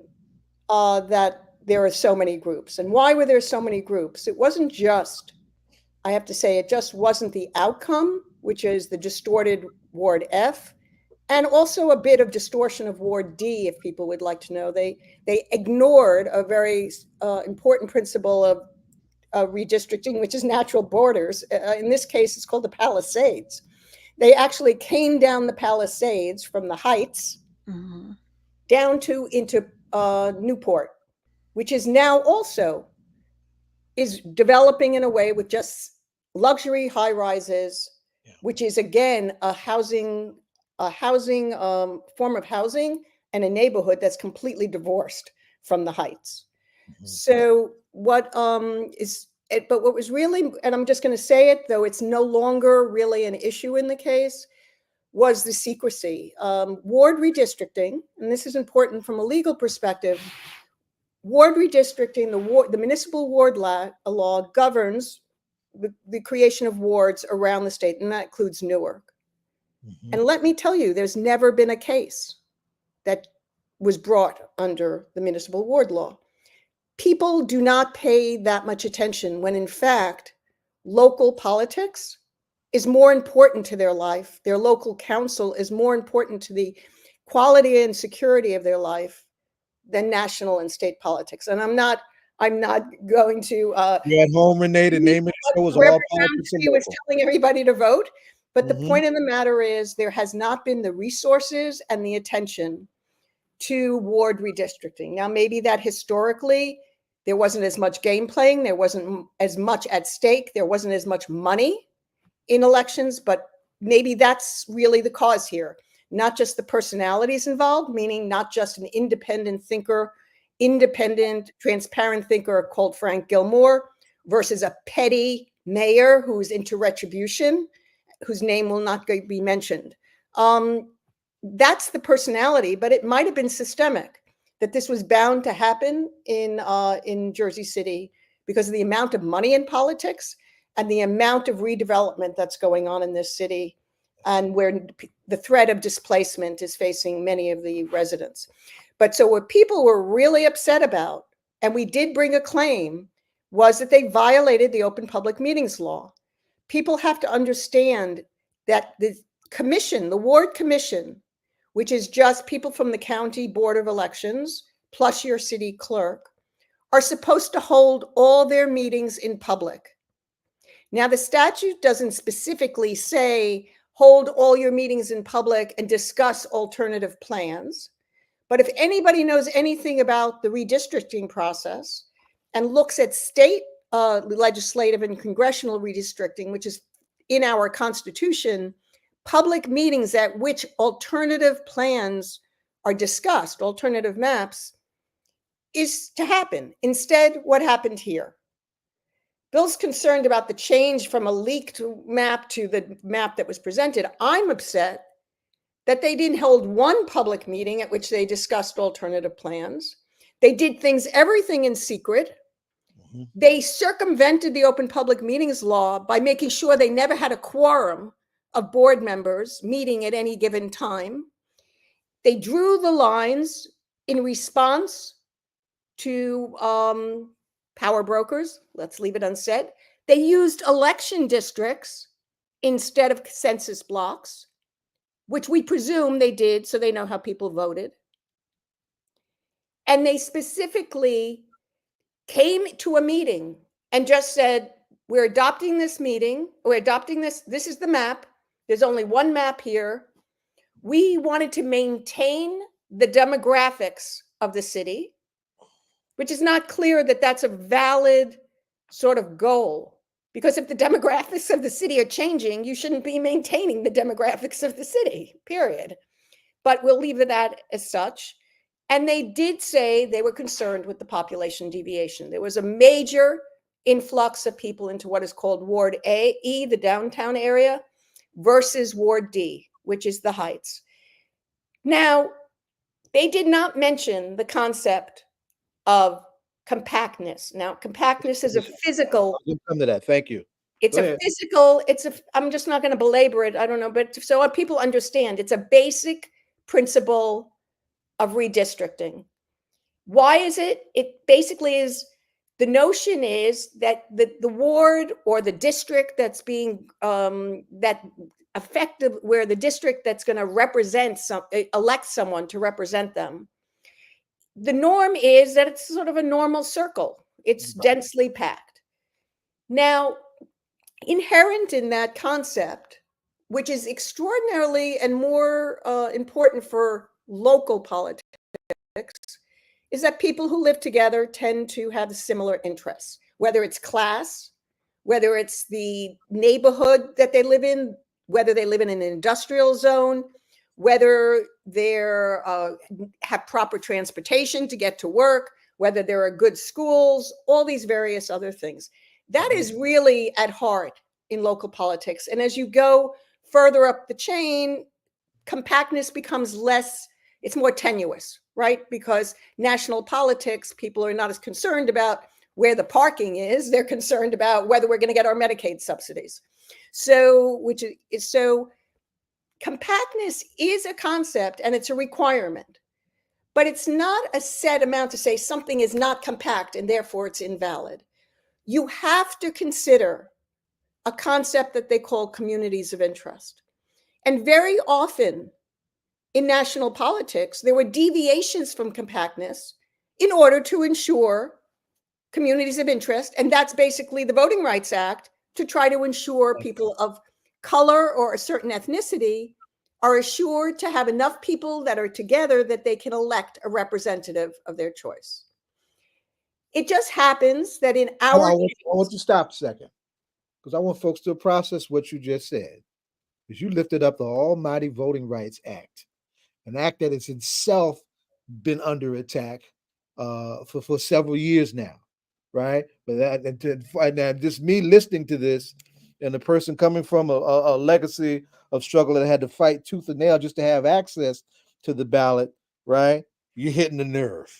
that there are so many groups. And why were there so many groups? It wasn't just, I have to say, it just wasn't the outcome, which is the distorted Ward F, and also a bit of distortion of Ward D, if people would like to know. They ignored a very important principle of redistricting, which is natural borders. In this case, it's called the Palisades. They actually came down the Palisades from the Heights down into Newport, which is now also is developing in a way with just luxury high rises, which is again a housing form of housing and a neighborhood that's completely divorced from the Heights. So what but what was really, and I'm just going to say it, though it's no longer really an issue in the case, was the secrecy. Ward redistricting, and this is important from a legal perspective, ward redistricting, the municipal ward law governs the creation of wards around the state, and that includes Newark. And let me tell you, there's never been a case that was brought under the municipal ward law. People do not pay that much attention when, in fact, local politics is more important to their life. Their local council is more important to the quality and security of their life than national and state politics. And I'm not going to. You're at home, Renee. The name of the show is all politics. He was telling everybody to vote, but the point of the matter is there has not been the resources and the attention to ward redistricting. Now, maybe that historically there wasn't as much game playing, there wasn't as much at stake, there wasn't as much money in elections, but maybe that's really the cause here. Not just the personalities involved, meaning not just an independent thinker, independent, transparent thinker called Frank Gilmore versus a petty mayor who's into retribution, whose name will not be mentioned. That's the personality, but it might have been systemic, that this was bound to happen in Jersey City because of the amount of money in politics and the amount of redevelopment that's going on in this city, and where the threat of displacement is facing many of the residents. But so what people were really upset about, and we did bring a claim, was that they violated the Open Public Meetings Law. People have to understand that the commission, the ward commission, which is just people from the county board of elections, plus your city clerk, are supposed to hold all their meetings in public. Now, the statute doesn't specifically say, hold all your meetings in public and discuss alternative plans. But if anybody knows anything about the redistricting process and looks at state legislative and congressional redistricting, which is in our Constitution, public meetings at which alternative plans are discussed, alternative maps, is to happen. Instead, what happened here? Bill's concerned about the change from a leaked map to the map that was presented. I'm upset that they didn't hold one public meeting at which they discussed alternative plans. They did everything in secret. They circumvented the Open Public Meetings Law by making sure they never had a quorum of board members meeting at any given time. They drew the lines in response to power brokers. Let's leave it unsaid. They used election districts instead of census blocks, which we presume they did so they know how people voted. And they specifically came to a meeting and just said, we're adopting this meeting, we're adopting this is the map. There's only one map here. We wanted to maintain the demographics of the city, which is not clear that that's a valid sort of goal. Because if the demographics of the city are changing, you shouldn't be maintaining the demographics of the city, period. But we'll leave that as such. And they did say they were concerned with the population deviation. There was a major influx of people into what is called Ward E, the downtown area, versus Ward D, which is the Heights. Now, they did not mention the concept of compactness. Now, compactness is a physical. We'll come to that. Thank you. It's a physical, I'm just not going to belabor it. I don't know, but so people understand, it's a basic principle of redistricting. Why is it? It basically is, the notion is that the ward or the district that's being, that effective, where the district that's going to represent elect someone to represent them, the norm is that it's sort of a normal circle. It's densely packed. Now, inherent in that concept, which is extraordinarily and more important for local politics, is that people who live together tend to have similar interests, whether it's class, whether it's the neighborhood that they live in, whether they live in an industrial zone, whether they have proper transportation to get to work, whether there are good schools, all these various other things. That is really at heart in local politics. And as you go further up the chain, compactness becomes less, it's more tenuous, right? Because national politics, people are not as concerned about where the parking is. They're concerned about whether we're going to get our Medicaid subsidies. So compactness is a concept and it's a requirement, but it's not a set amount to say something is not compact and therefore it's invalid. You have to consider a concept that they call communities of interest. And very often in national politics, there were deviations from compactness in order to ensure communities of interest. And that's basically the Voting Rights Act, to try to ensure people of color or a certain ethnicity are assured to have enough people that are together that they can elect a representative of their choice. It just happens that in our I want you to stop a second, because I want folks to process what you just said. Because you lifted up the almighty Voting Rights Act, an act that has itself been under attack for several years now, right? But now just me listening to this, and the person coming from a legacy of struggle that had to fight tooth and nail just to have access to the ballot, right? You're hitting the nerve.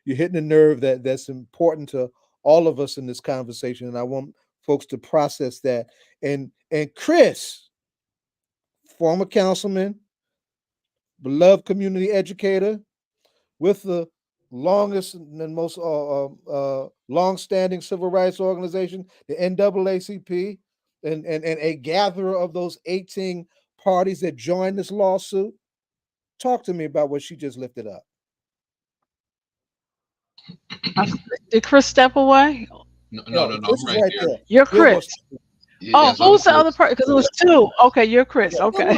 You're hitting a nerve that's important to all of us in this conversation, and I want folks to process that. And Chris, former councilman, beloved community educator, with the longest and most long-standing civil rights organization, the NAACP, and a gatherer of those 18 parties that joined this lawsuit. Talk to me about what she just lifted up. Did Chris step away? No, I'm right here. You're Chris. Yes, who's the other person? Because it was two. Okay, you're Chris. Okay.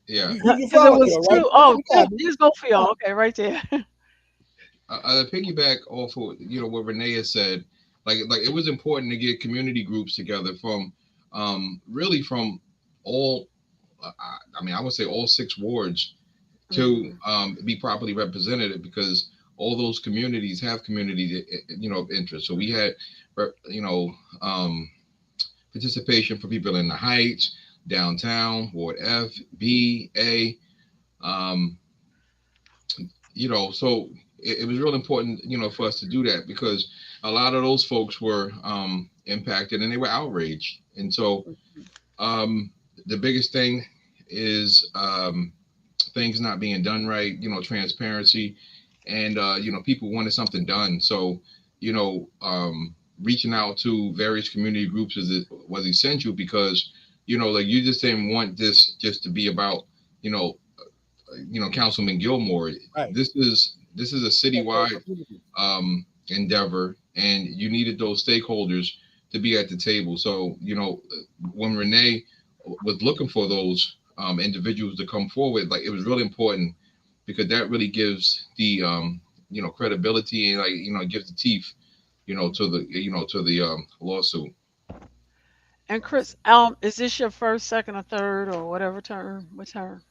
Yeah. Because it was two. Oh, these both for y'all. Okay, right there. Piggyback off of what Renee has said. Like it was important to get community groups together from really from all. I would say all 6 wards to be properly represented, because all those communities have community, of interest. So we had, participation for people in the Heights, downtown, Ward F, B, A. So it was real important, for us to do that, because a lot of those folks were impacted and they were outraged. And so the biggest thing is things not being done right, transparency, and people wanted something done. So reaching out to various community groups was essential, because you just didn't want this just to be about Councilman Gilmore. Right. This is a citywide endeavor, and you needed those stakeholders to be at the table. So when Renee was looking for those individuals to come forward, like, it was really important, because that really gives the credibility, and gives the teeth to the lawsuit. And Chris, is this your first, second, or third, or whatever term? What term?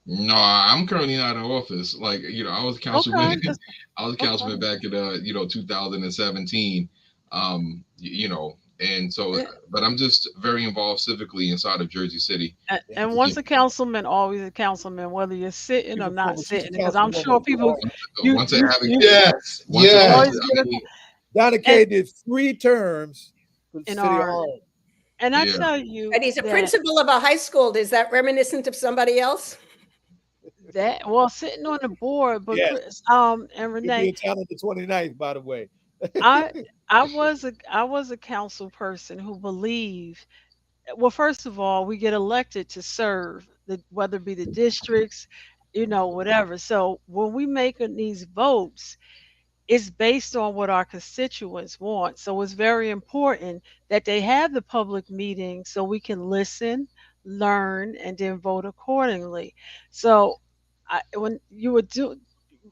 No, I'm currently not in office. Like, I was councilman. Okay. I was councilman back in 2017. And so, but I'm just very involved civically inside of Jersey City. And once a councilman, always a councilman, whether you're sitting or not sitting, because I'm sure people. Once I have Donna Kay did 3 terms for the in city our, hall. and I Yeah. tell you And he's a that principal of a high school. Is that reminiscent of somebody else? well, sitting on the board, but Yes. Chris, and He'll be Renee, in town on the 29th, by the way. I I was a council person who believed, well, first of all, we get elected to serve, whether it be the districts, whatever. So when we making these votes, it's based on what our constituents want. So it's very important that they have the public meeting so we can listen, learn, and then vote accordingly. So when you would do,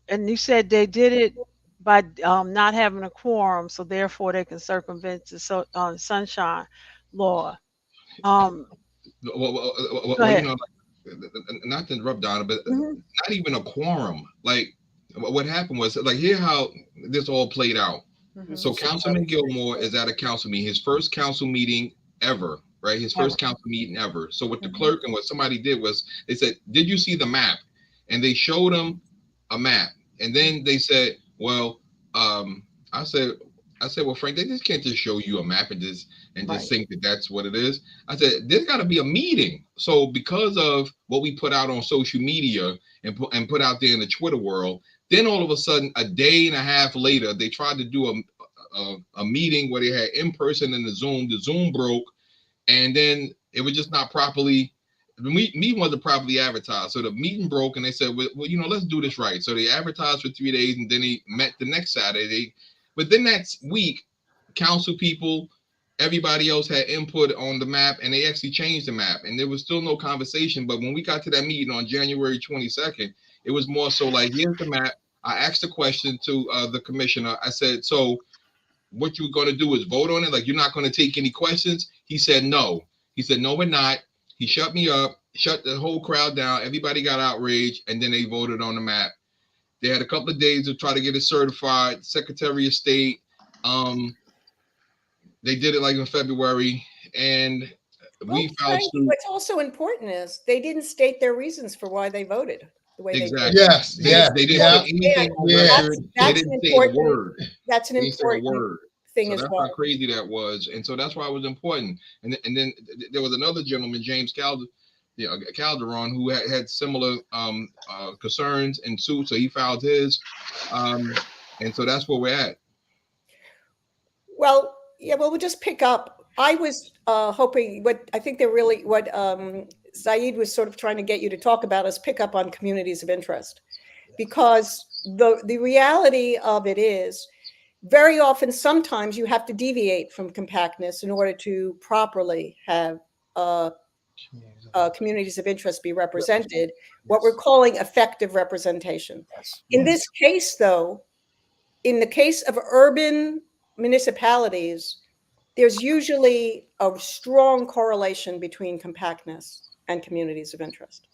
and you said they did it by not having a quorum, so therefore they can circumvent the sunshine law. Um, Well, Go ahead. not to interrupt Donna, but Mhm. not even a quorum. Like what happened was, like, here how this all played out. Mhm. So Councilman Gilmore is at a council meeting, his first council meeting ever, right? His first council meeting ever. So what the clerk and what somebody did was they said, "Did you see the map?" And they showed him a map, and then they said, "Well, I said." Well, Frank, they just can't just show you a map and just think that that's what it is. I said, there's got to be a meeting. So because of what we put out on social media and put out there in the Twitter world, then all of a sudden, a day and a half later, they tried to do a meeting where they had in person and the Zoom broke, and then it was just not properly. The meeting wasn't properly advertised, so the meeting broke, and they said, "Well, let's do this right." So they advertised for 3 days, and then they met the next Saturday. Within that week, council people, everybody else had input on the map, and they actually changed the map, and there was still no conversation. But when we got to that meeting on January 22nd, it was more so like, here's the map. I asked a question to the commissioner. I said, so what you're going to do is vote on it? Like, you're not going to take any questions? He said, no. He said, no, we're not. He shut me up, shut the whole crowd down. Everybody got outraged, and then they voted on the map. They had a couple of days to try to get it certified. Secretary of State, they did it like in February, and we filed suit. What's also important is they didn't state their reasons for why they voted the way they did. Yes, They didn't put anything on record. They didn't say a word. That's an important thing as well. So that's how crazy that was, and so that's why it was important. And then there was another gentleman, James Calderon, who had similar concerns and suits, so he filed his, and so that's where we're at. Well, yeah, well, we'll just pick up. I was hoping what Zaid was sort of trying to get you to talk about is pick up on communities of interest, because the reality of it is very often, sometimes you have to deviate from compactness in order to properly have communities of interest be represented, what we're calling effective representation. In this case, though, in the case of urban municipalities, there's usually a strong correlation between compactness and communities of interest.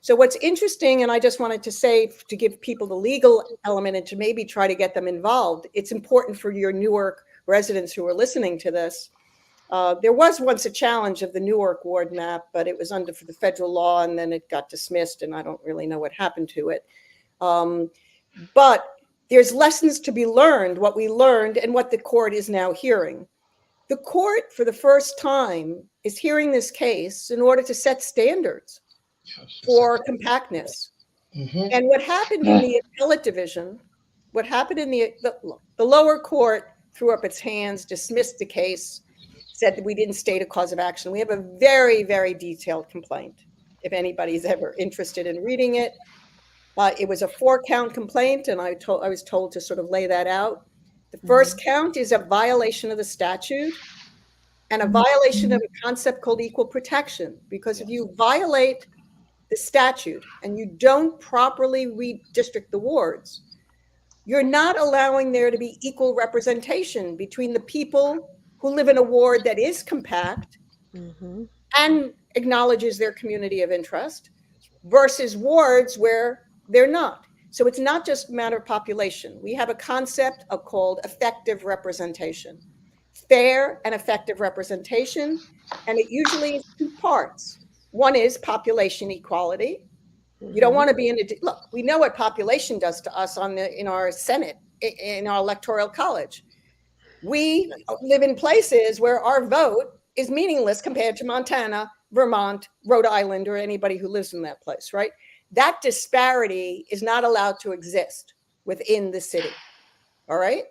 So what's interesting, and I just wanted to say, to give people the legal element and to maybe try to get them involved, it's important for your Newark residents who are listening to this. There was once a challenge of the Newark ward map, but it was under the federal law, and then it got dismissed, and I don't really know what happened to it. But there's lessons to be learned, what we learned and what the court is now hearing. The court, for the first time, is hearing this case in order to set standards for compactness. And what happened in the appellate division, what happened in the lower court threw up its hands, dismissed the case, said that we didn't state a cause of action. We have a very, very detailed complaint, if anybody's ever interested in reading it. It was a 4-count complaint, and I was told to sort of lay that out. The first count is a violation of the statute and a violation of a concept called equal protection, because if you violate the statute and you don't properly redistrict the wards, you're not allowing there to be equal representation between the people who live in a ward that is compact and acknowledges their community of interest versus wards where they're not. So it's not just a matter of population. We have a concept called effective representation, fair and effective representation, and it usually is 2 parts. One is population equality. You don't want to be in look, we know what population does to us in our Senate, in our electoral college. We live in places where our vote is meaningless compared to Montana, Vermont, Rhode Island, or anybody who lives in that place, right? That disparity is not allowed to exist within the city, all right?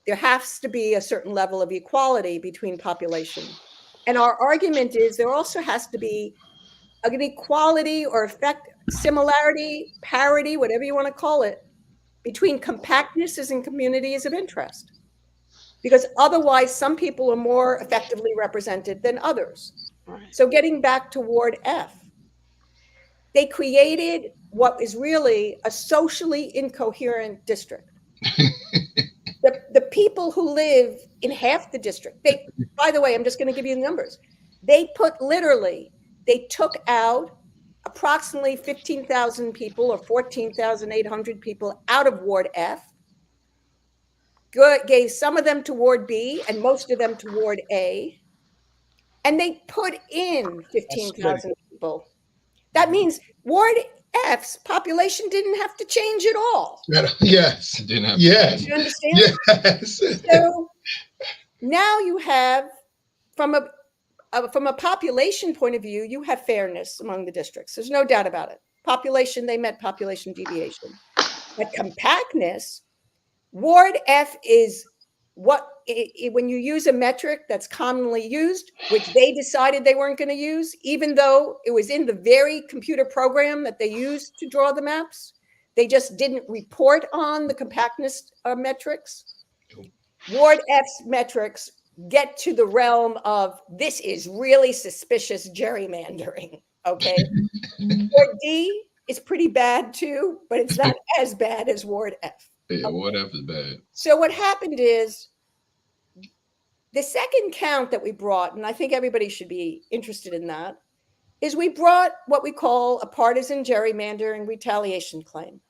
There has to be a certain level of equality between population. And our argument is there also has to be an equality or effect, similarity, parity, whatever you want to call it, between compactnesses and communities of interest. Because otherwise, some people are more effectively represented than others. Right. So getting back to Ward F, they created what is really a socially incoherent district. The people who live in half the district, by the way, I'm just going to give you the numbers. They took out approximately 15,000 people or 14,800 people out of Ward F, gave some of them to Ward B and most of them to Ward A, and they put in 15,000 people. That means Ward F's population didn't have to change at all. Yes. Didn't have Yes. You understand? Yes. So now you have, from a population point of view, you have fairness among the districts. There's no doubt about it. Population, they met population deviation. But compactness, Ward F is when you use a metric that's commonly used, which they decided they weren't going to use, even though it was in the very computer program that they used to draw the maps, they just didn't report on the compactness metrics. Ward F's metrics get to the realm of, this is really suspicious gerrymandering, okay? Ward D is pretty bad too, but it's not as bad as Ward F. Yeah, Ward F is bad. So what happened is, the second count that we brought, and I think everybody should be interested in that, is we brought what we call a partisan gerrymandering retaliation claim.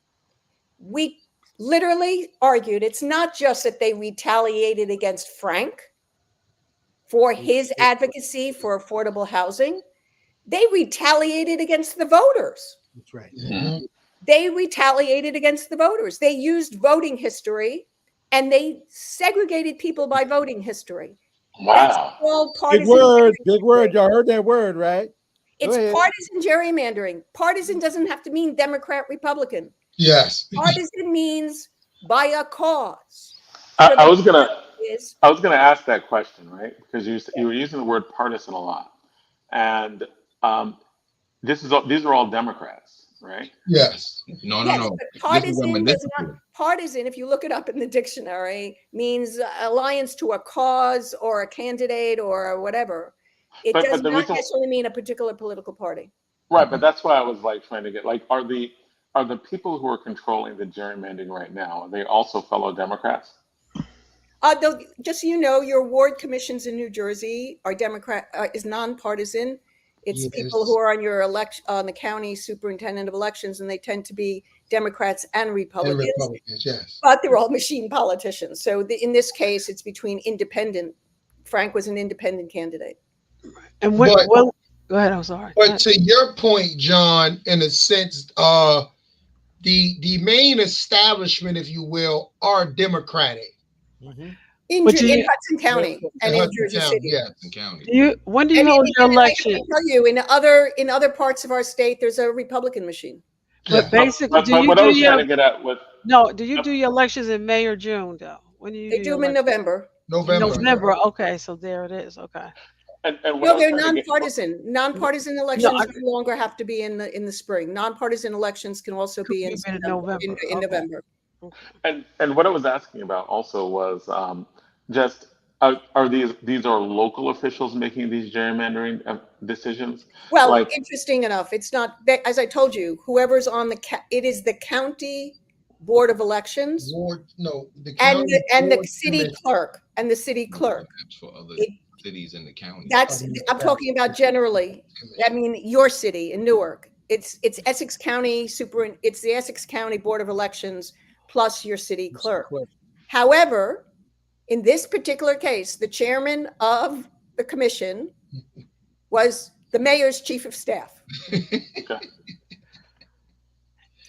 We literally argued it's not just that they retaliated against Frank for his advocacy for affordable housing. They retaliated against the voters. That's right. Mhm. They retaliated against the voters. They used voting history and they segregated people by voting history. That's called partisan. Big word. Y'all heard that word, right? It's partisan gerrymandering. Partisan doesn't have to mean Democrat, Republican. Yes. Partisan means by a cause. I was gonna ask that question, right? Because you were using the word partisan a lot, and these are all Democrats, right? Yes. No. But partisan, if you look it up in the dictionary, means alliance to a cause or a candidate or whatever. It does not necessarily mean a particular political party. Right, but that's why I was trying to get are the people who are controlling the gerrymandering right now, are they also fellow Democrats? Just so you know, your ward commissions in New Jersey are is nonpartisan. It's people who are on your on the county superintendent of elections, and they tend to be Democrats and Republicans. Yes. But they're all machine politicians. So in this case, it's between independent. Frank was an independent candidate. And go ahead. I'm sorry. But to your point, John, in a sense, the main establishment, if you will, are Democratic. Mm-hmm. In Hudson County and in Jersey City. Yes. County. When do you hold your election? I can tell you, in other parts of our state, there's a Republican machine. But basically, do you do your elections in May or June, though? When do you do them in November. November. Okay, so there it is. Okay. No, they're nonpartisan. Nonpartisan elections no longer have to be in the spring. Nonpartisan elections can also be in November. In November. And what I was asking about also was just are these are local officials making these gerrymandering decisions? Well, interesting enough, it's not. As I told you, whoever's on it is the county board of elections. The county and the city clerk and the city clerk. For other cities in the county. I'm talking about generally. I mean, your city in Newark. It's Essex County It's the Essex County Board of Elections plus your city clerk. However, in this particular case, the chairman of the commission was the mayor's chief of staff. Okay.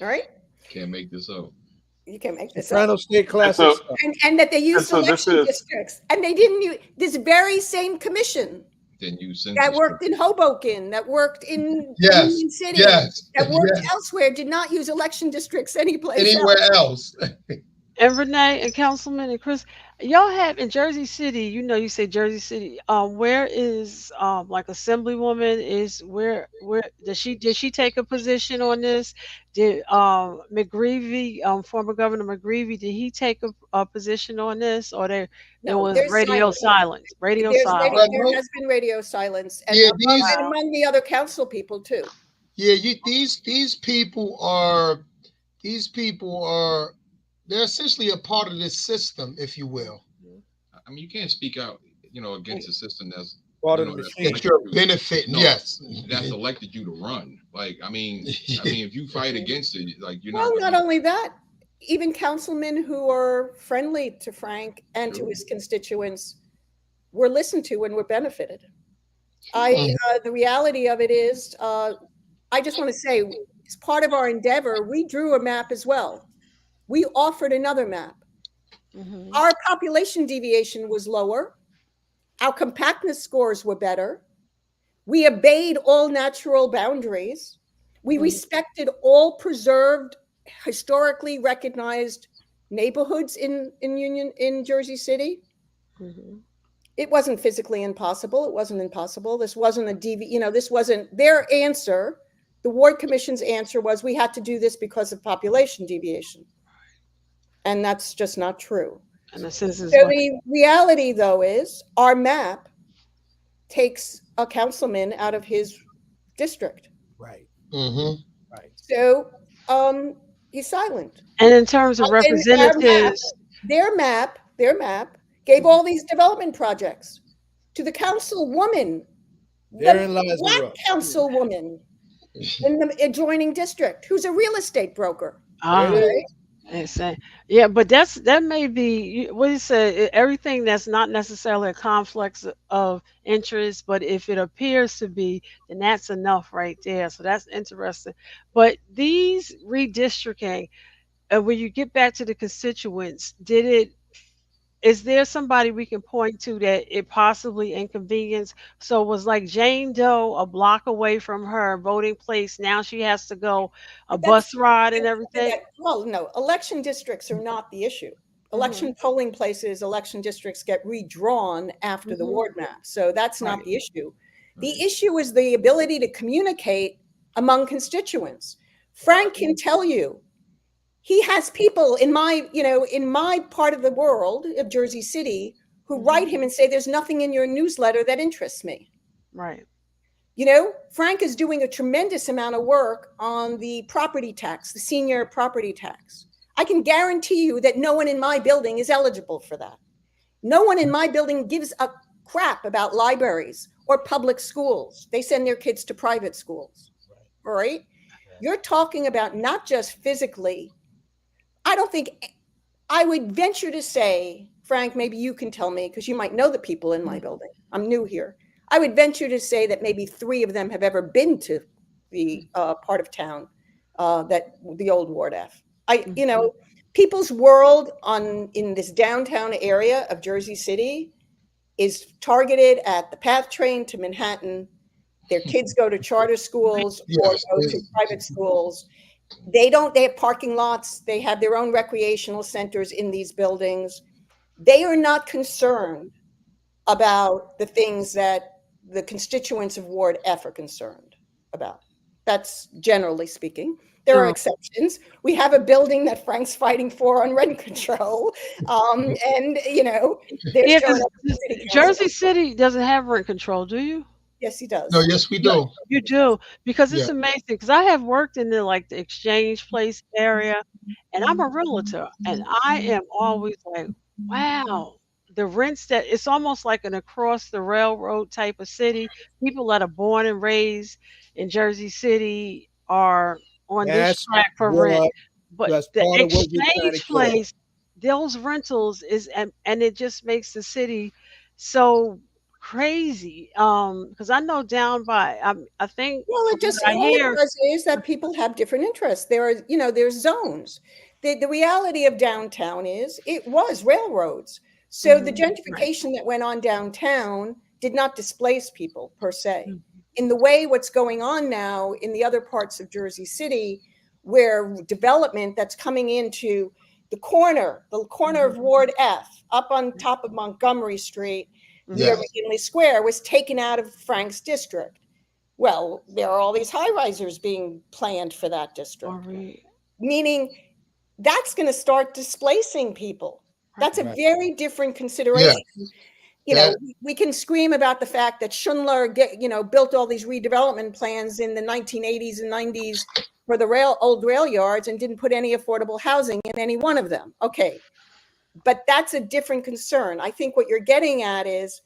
All right. Can't make this up. You can't make this Soprano up. State Classic. so- stuff. And that they used so this election is- districts, and they didn't use this very same commission Then you that worked in Hoboken, that worked in Yes, Union City, yes, that worked yes. elsewhere, did not use election districts anyplace Anywhere else. else. And Renee and Councilman and Chris, y'all have in Jersey City, you say Jersey City. Where is like Assemblywoman is where did she take a position on this? Did McGreevy, former Governor McGreevy, did he take a position on this, or there was there's radio silence? Radio silence. There has been radio silence, and, Yeah, and among the other council people too. Yeah, these people are they're essentially a part of this system, if you will. I mean, you can't speak out, against a system that's Part of you know, the that's machine. That elected you're you. benefiting, No, yes. That's elected you to run. Like, I mean, if you fight against it, like you're Well, not. not only that, even councilmen who are friendly to Frank and to his constituents were listened to and were benefited. The reality of it is, I just want to say, as part of our endeavor, we drew a map as well. We offered another map. Mhm. Our population deviation was lower. Our compactness scores were better. We obeyed all natural boundaries. We respected all preserved, historically recognized neighborhoods in Jersey City. Mhm. It wasn't physically impossible. It wasn't impossible. This wasn't this wasn't their answer. The Ward Commission's answer was we had to do this because of population deviation. And that's just not true. And the census. So the reality, though, is our map takes a councilman out of his district. Right. Mm-hmm. Right. So he's silent. And in terms of representatives, their map gave all these development projects to the councilwoman, Therein the lies the black rub. councilwoman in the adjoining district, who's a real estate broker. yeah, but that may be what you said. Everything that's not necessarily a conflict of interest, but if it appears to be, then that's enough right there. So that's interesting. But these redistricting, when you get back to the constituents, is there somebody we can point to that it possibly inconvenienced? So it was like Jane Doe a block away from her voting place. Now she has to go a bus ride and everything. Well, no, election districts are not the issue. Election polling places, election districts get redrawn after the ward map. So that's not the issue. The issue is the ability to communicate among constituents. Frank can tell you, he has people in my part of the world of Jersey City who write him and say, there's nothing in your newsletter that interests me. Right. Frank is doing a tremendous amount of work on the property tax, the senior property tax. I can guarantee you that no one in my building is eligible for that. No one in my building gives a crap about libraries or public schools. They send their kids to private schools. All right? You're talking about not just physically. I would venture to say, Frank, maybe you can tell me, because you might know the people in my building. I'm new here. I would venture to say that maybe 3 of them have ever been to the part of town that the old Ward F. People's world in this downtown area of Jersey City is targeted at the PATH train to Manhattan. Their kids go to charter schools or go to private schools. They have parking lots. They have their own recreational centers in these buildings. They are not concerned about the things that the constituents of Ward F are concerned about. That's generally speaking. There are exceptions. We have a building that Frank's fighting for on rent control. Jersey City doesn't have rent control, do you? Yes, he does. No, yes, we do. You do, because it's amazing. Because I have worked in the exchange place area, and I'm a realtor, and I am always like, wow, the rents that it's almost like an across the railroad type of city. People that are born and raised in Jersey City are on this track for rent, but the exchange place, those rentals and it just makes the city so crazy. Because I know down by I think it does is that people have different interests. There's zones. the reality of downtown is it was railroads. So the gentrification that went on downtown did not displace people per se. In the way what's going on now in the other parts of Jersey City, where development that's coming into the corner of Ward F, up on top of Montgomery Street, near McKinley Square, was taken out of Frank's district. Well, there are all these high-risers being planned for that district, meaning that's going to start displacing people. That's a very different consideration. You know, we can scream about the fact that Schindler, built all these redevelopment plans in the 1980s and 90s for the old rail yards and didn't put any affordable housing in any one of them. Okay, but that's a different concern. I think what you're getting at is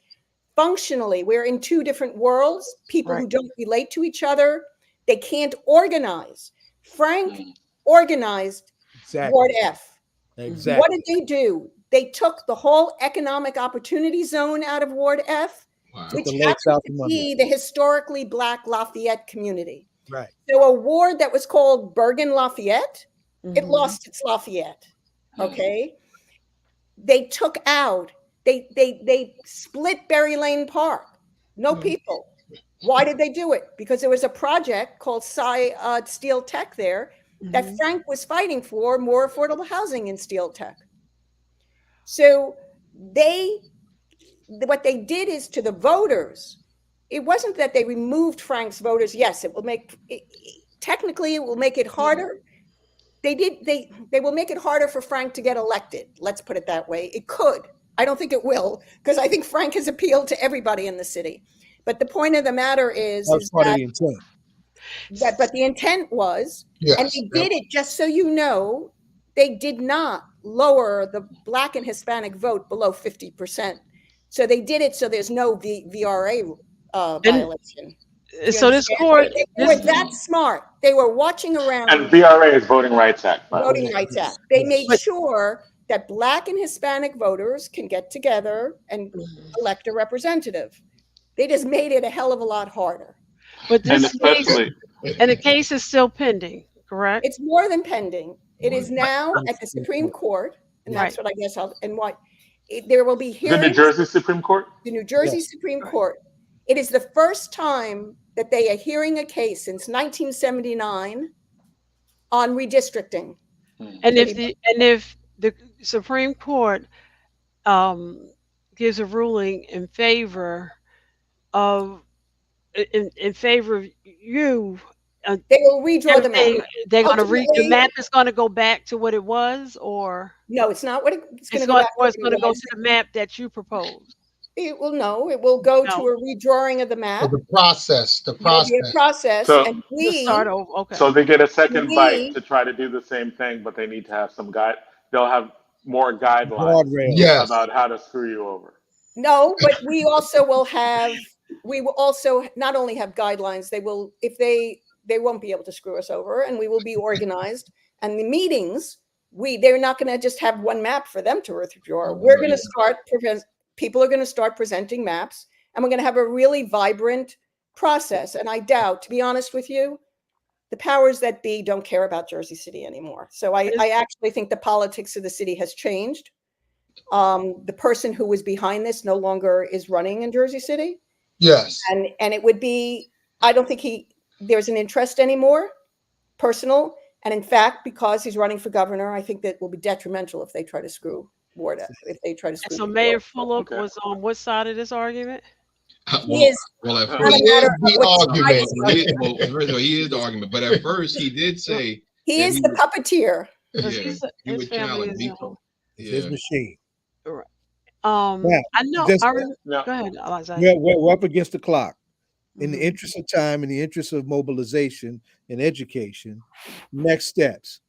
functionally, we're in two different worlds, people who don't relate to each other. They can't organize. Frank organized Ward F. Exactly. What did they do? They took the whole economic opportunity zone out of Ward F, which happened to be the historically Black Lafayette community. Right. So a ward that was called Bergen Lafayette, it lost its Lafayette. Okay. They took out, they split Berry Lane Park. No people. Why did they do it? Because there was a project called Steel Tech there that Frank was fighting for more affordable housing in Steel Tech. So what they did is to the voters, it wasn't that they removed Frank's voters. Yes, technically it will make it harder. They will make it harder for Frank to get elected. Let's put it that way. It could. I don't think it will, because I think Frank has appealed to everybody in the city. But the point of the matter is but the intent was, and they did it, just so you know, they did not lower the Black and Hispanic vote below 50%. So they did it so there's no VRA violation. So this court, they were that smart. They were watching around. And VRA is Voting Rights Act. Voting Rights Act. They made sure that Black and Hispanic voters can get together and elect a representative. They just made it a hell of a lot harder. But this case, and the case is still pending, correct? It's more than pending. It is now at the Supreme Court, and that's what I guess there will be hearings. The New Jersey Supreme Court? The New Jersey Supreme Court. It is the first time that they are hearing a case since 1979 on redistricting. And if the Supreme Court gives a ruling in favor of you, they will redraw the map. They're going to the map is going to go back to what it was, or no, it's not what it's going to go. It's going to go to the map that you proposed. It will It will go to a redrawing of the map. So the process. So, and start over. Okay. So they get a second bite to try to do the same thing, but they need to have some they'll have more guidelines about how to screw you over. No, but we also will have. We will also not only have guidelines. They will, if they won't be able to screw us over, and we will be organized. And the meetings, they're not going to just have one map for them to withdraw. We're going to start people are going to start presenting maps, and we're going to have a really vibrant process. And I doubt, to be honest with you, the powers that be don't care about Jersey City anymore. So I actually think the politics of the city has changed. The person who was behind this no longer is running in Jersey City. Yes. And it would be, I don't think there's an interest anymore, personal. And in fact, because he's running for governor, I think that will be detrimental if they try to screw Ward up, if they try to screw. So Mayor Fulop was on what side of this argument? He is the argument, but at first he did say he is the puppeteer. Yeah, he would challenge me. His machine. Right. I know. Go ahead, Elijah. We're up against the clock. In the interest of time, in the interest of mobilization and education, next steps.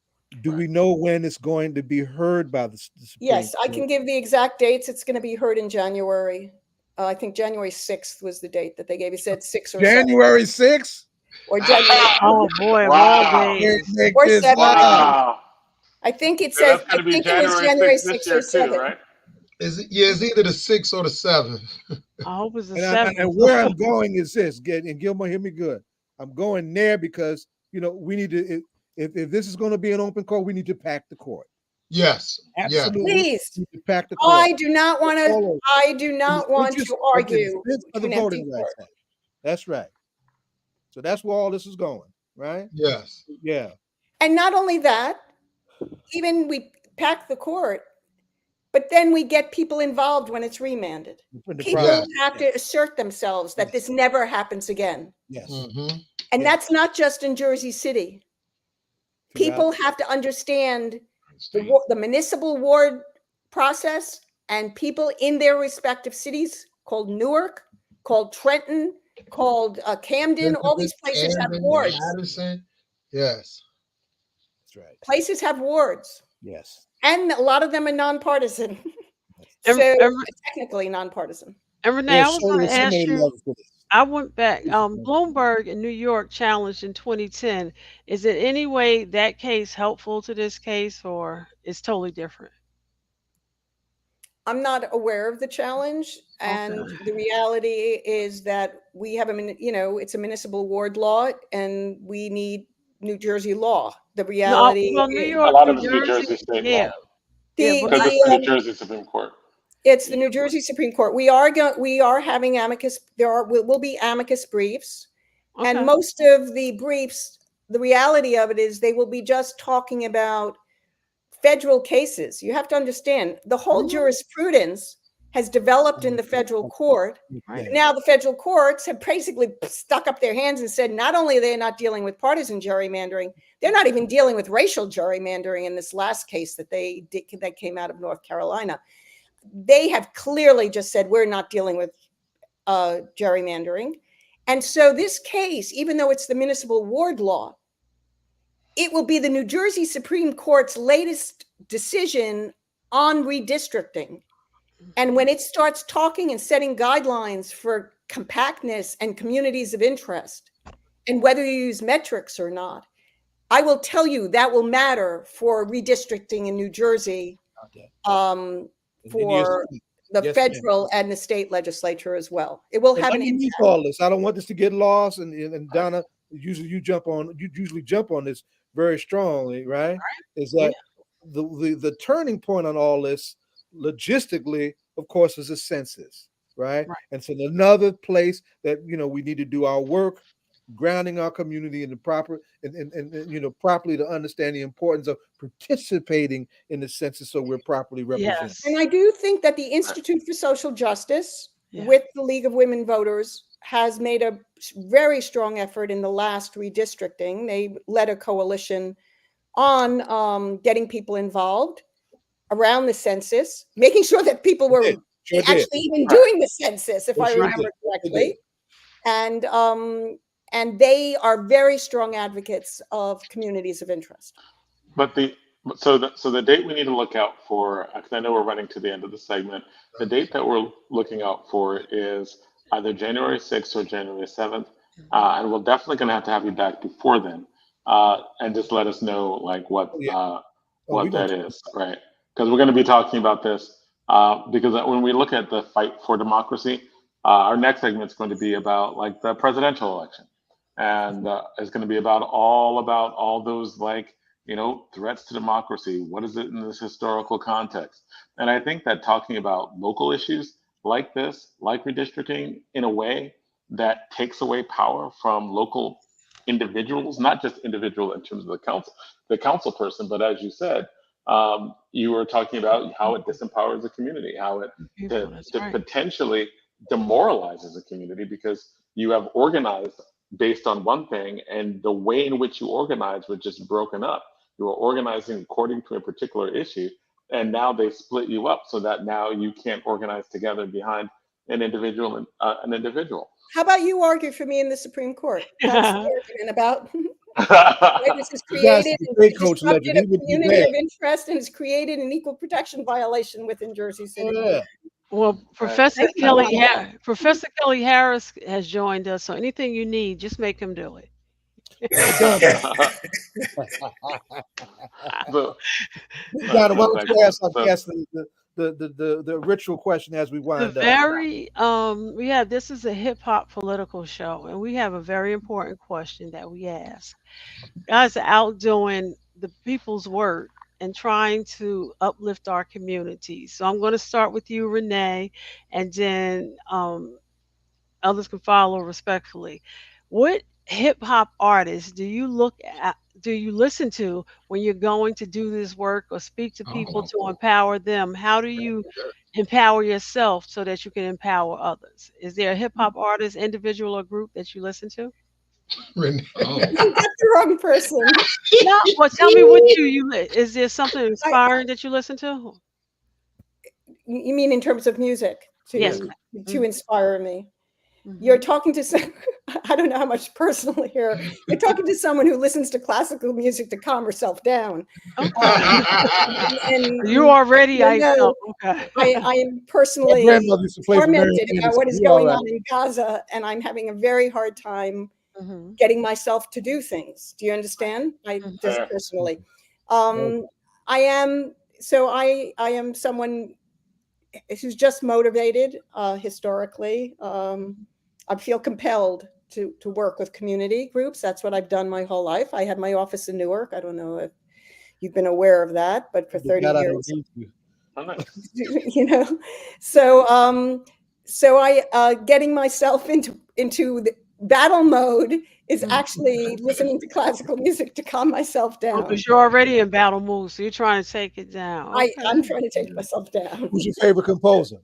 Do we know when it's going to be heard by the Supreme Yes, Court? I can give the exact dates. It's going to be heard in January. I think January 6th was the date that they gave. He said 6 or January 6th? Or January. Oh boy, wow. Or 7. Wow. I think it says, I think it was January 6th or 7th. Right? It's either the 6th or the 7th. I hope it's the 7th. And where I'm going is this, and Gilmore, hear me good. I'm going there because, we need to, If this is going to be an open court, we need to pack the court. Yes. Absolutely. Please. We need to pack the court. I do not want to. I do not want to argue for the voting rights act. That's right. So that's where all this is going, right? Yes. Yeah. And not only that, even we pack the court, but then we get people involved when it's remanded. People have to assert themselves that this never happens again. Yes. And that's not just in Jersey City. People have to understand the municipal ward process, and people in their respective cities, called Newark, called Trenton, called Camden, all these places have wards. Madison. Yes. That's right. Places have wards. Yes. And a lot of them are nonpartisan. So technically nonpartisan. And Renee, I was going to ask you, I went back, Bloomberg in New York challenged in 2010. Is it any way that case helpful to this case, or it's totally different? I'm not aware of the challenge. And the reality is that we have it's a municipal ward law, and we need New Jersey law. The reality New York, a lot of it's New Jersey state law. Because it's the New Jersey Supreme Court. It's the New Jersey Supreme Court. We are having amicus. Will be amicus briefs, and most of the briefs. The reality of it is they will be just talking about federal cases. You have to understand the whole jurisprudence has developed in the federal court. Right. Now the federal courts have basically stuck up their hands and said not only are they not dealing with partisan gerrymandering, they're not even dealing with racial gerrymandering in this last case that that came out of North Carolina. They have clearly just said we're not dealing with gerrymandering. And so this case, even though it's the municipal ward law, it will be the New Jersey Supreme Court's latest decision on redistricting. And when it starts talking and setting guidelines for compactness and communities of interest, and whether you use metrics or not, I will tell you that will matter for redistricting in New Jersey for the federal and the state legislature as well. It will have an impact. All this. I don't want this to get lost. And Donna, usually you usually jump on this very strongly, right? Is that the turning point on all this logistically, of course, is a census, right? And so another place that we need to do our work, grounding our community in the proper and properly to understand the importance of participating in the census so we're properly represented. Yes. And I do think that the Institute for Social Justice with the League of Women Voters has made a very strong effort in the last redistricting. They led a coalition on getting people involved around the census, making sure that people were actually even doing the census, if I remember correctly. And they are very strong advocates of communities of interest. But so the date we need to look out for, because I know we're running to the end of the segment, the date that we're looking out for is either January 6th or January 7th. And we're definitely going to have you back before then, and just let us know like what that is, right? Because we're going to be talking about this because when we look at the fight for democracy, our next segment is going to be about like the presidential election, and it's going to be about all those like threats to democracy. What is it in this historical context? And I think that talking about local issues like this, like redistricting, in a way that takes away power from local individuals, not just individual in terms of the council person, but as you said, you were talking about how it disempowers the community, how it potentially demoralizes the community because you have organized based on one thing, and the way in which you organize was just broken up. You were organizing according to a particular issue, and now they split you up so that now you can't organize together behind an individual. How about you argue for me in the Supreme Court? That's the argument about this is created and disrupted a community of interest and has created an equal protection violation within Jersey City. Well, Professor Kelly Harris has joined us, so anything you need, just make him do it. Donna, why don't you ask our guest the ritual question as we The wind up. very we have this is a hip hop political show, and we have a very important question that we ask. Guys are out doing the people's work and trying to uplift our communities. So I'm going to start with you, Renee, and then others can follow respectfully. What hip hop artists do you listen to when you're going to do this work or speak to people to empower them? How do you empower yourself so that you can empower others? Is there a hip hop artist, individual, or group that you listen to? Renee. Oh, You got the wrong person. No, well, tell me what is there something inspiring that you listen to? You mean in terms of music Yes, to ma'am. inspire me? Mhm. You're talking to some, I don't know how much personal here. You're talking to someone who listens to classical music to calm herself down. And You already you iced know, up. Okay. I am My personally grandmother used to play for Mary tormented about Anderson. what is We all going right. on in Gaza, and I'm having a very hard time Mhm. getting myself to do things. Do you understand? I Mhm. just Fair. personally. Okay. I am I am someone who's just motivated historically. I feel compelled to work with community groups. That's what I've done my whole life. I had my office in Newark. I don't know if you've been aware of that, but for 30 God, I don't years, need to. Oh, nice. you know. So I getting myself into the battle mode is actually listening to classical music to calm myself Oh, down. because you're already in battle mood, so you're trying to take it down. Okay. I'm trying to take myself down. Who's your favorite composer?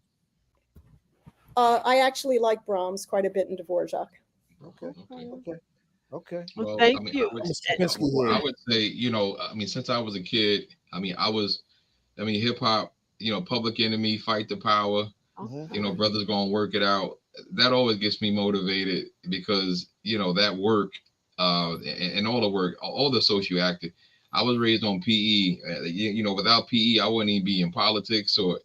I actually like Brahms quite a bit and Dvorak. Okay. Okay. Well, well, thank I mean, you. I'm a Stravinsky I head. would say, I mean, since I was a kid, hip hop, Public Enemy, Fight the Power, Okay. brothers gonna work it out. That always gets me motivated because, that work, and all the work, all the socioactive. I was raised on PE. Without PE, I wouldn't even be in politics or,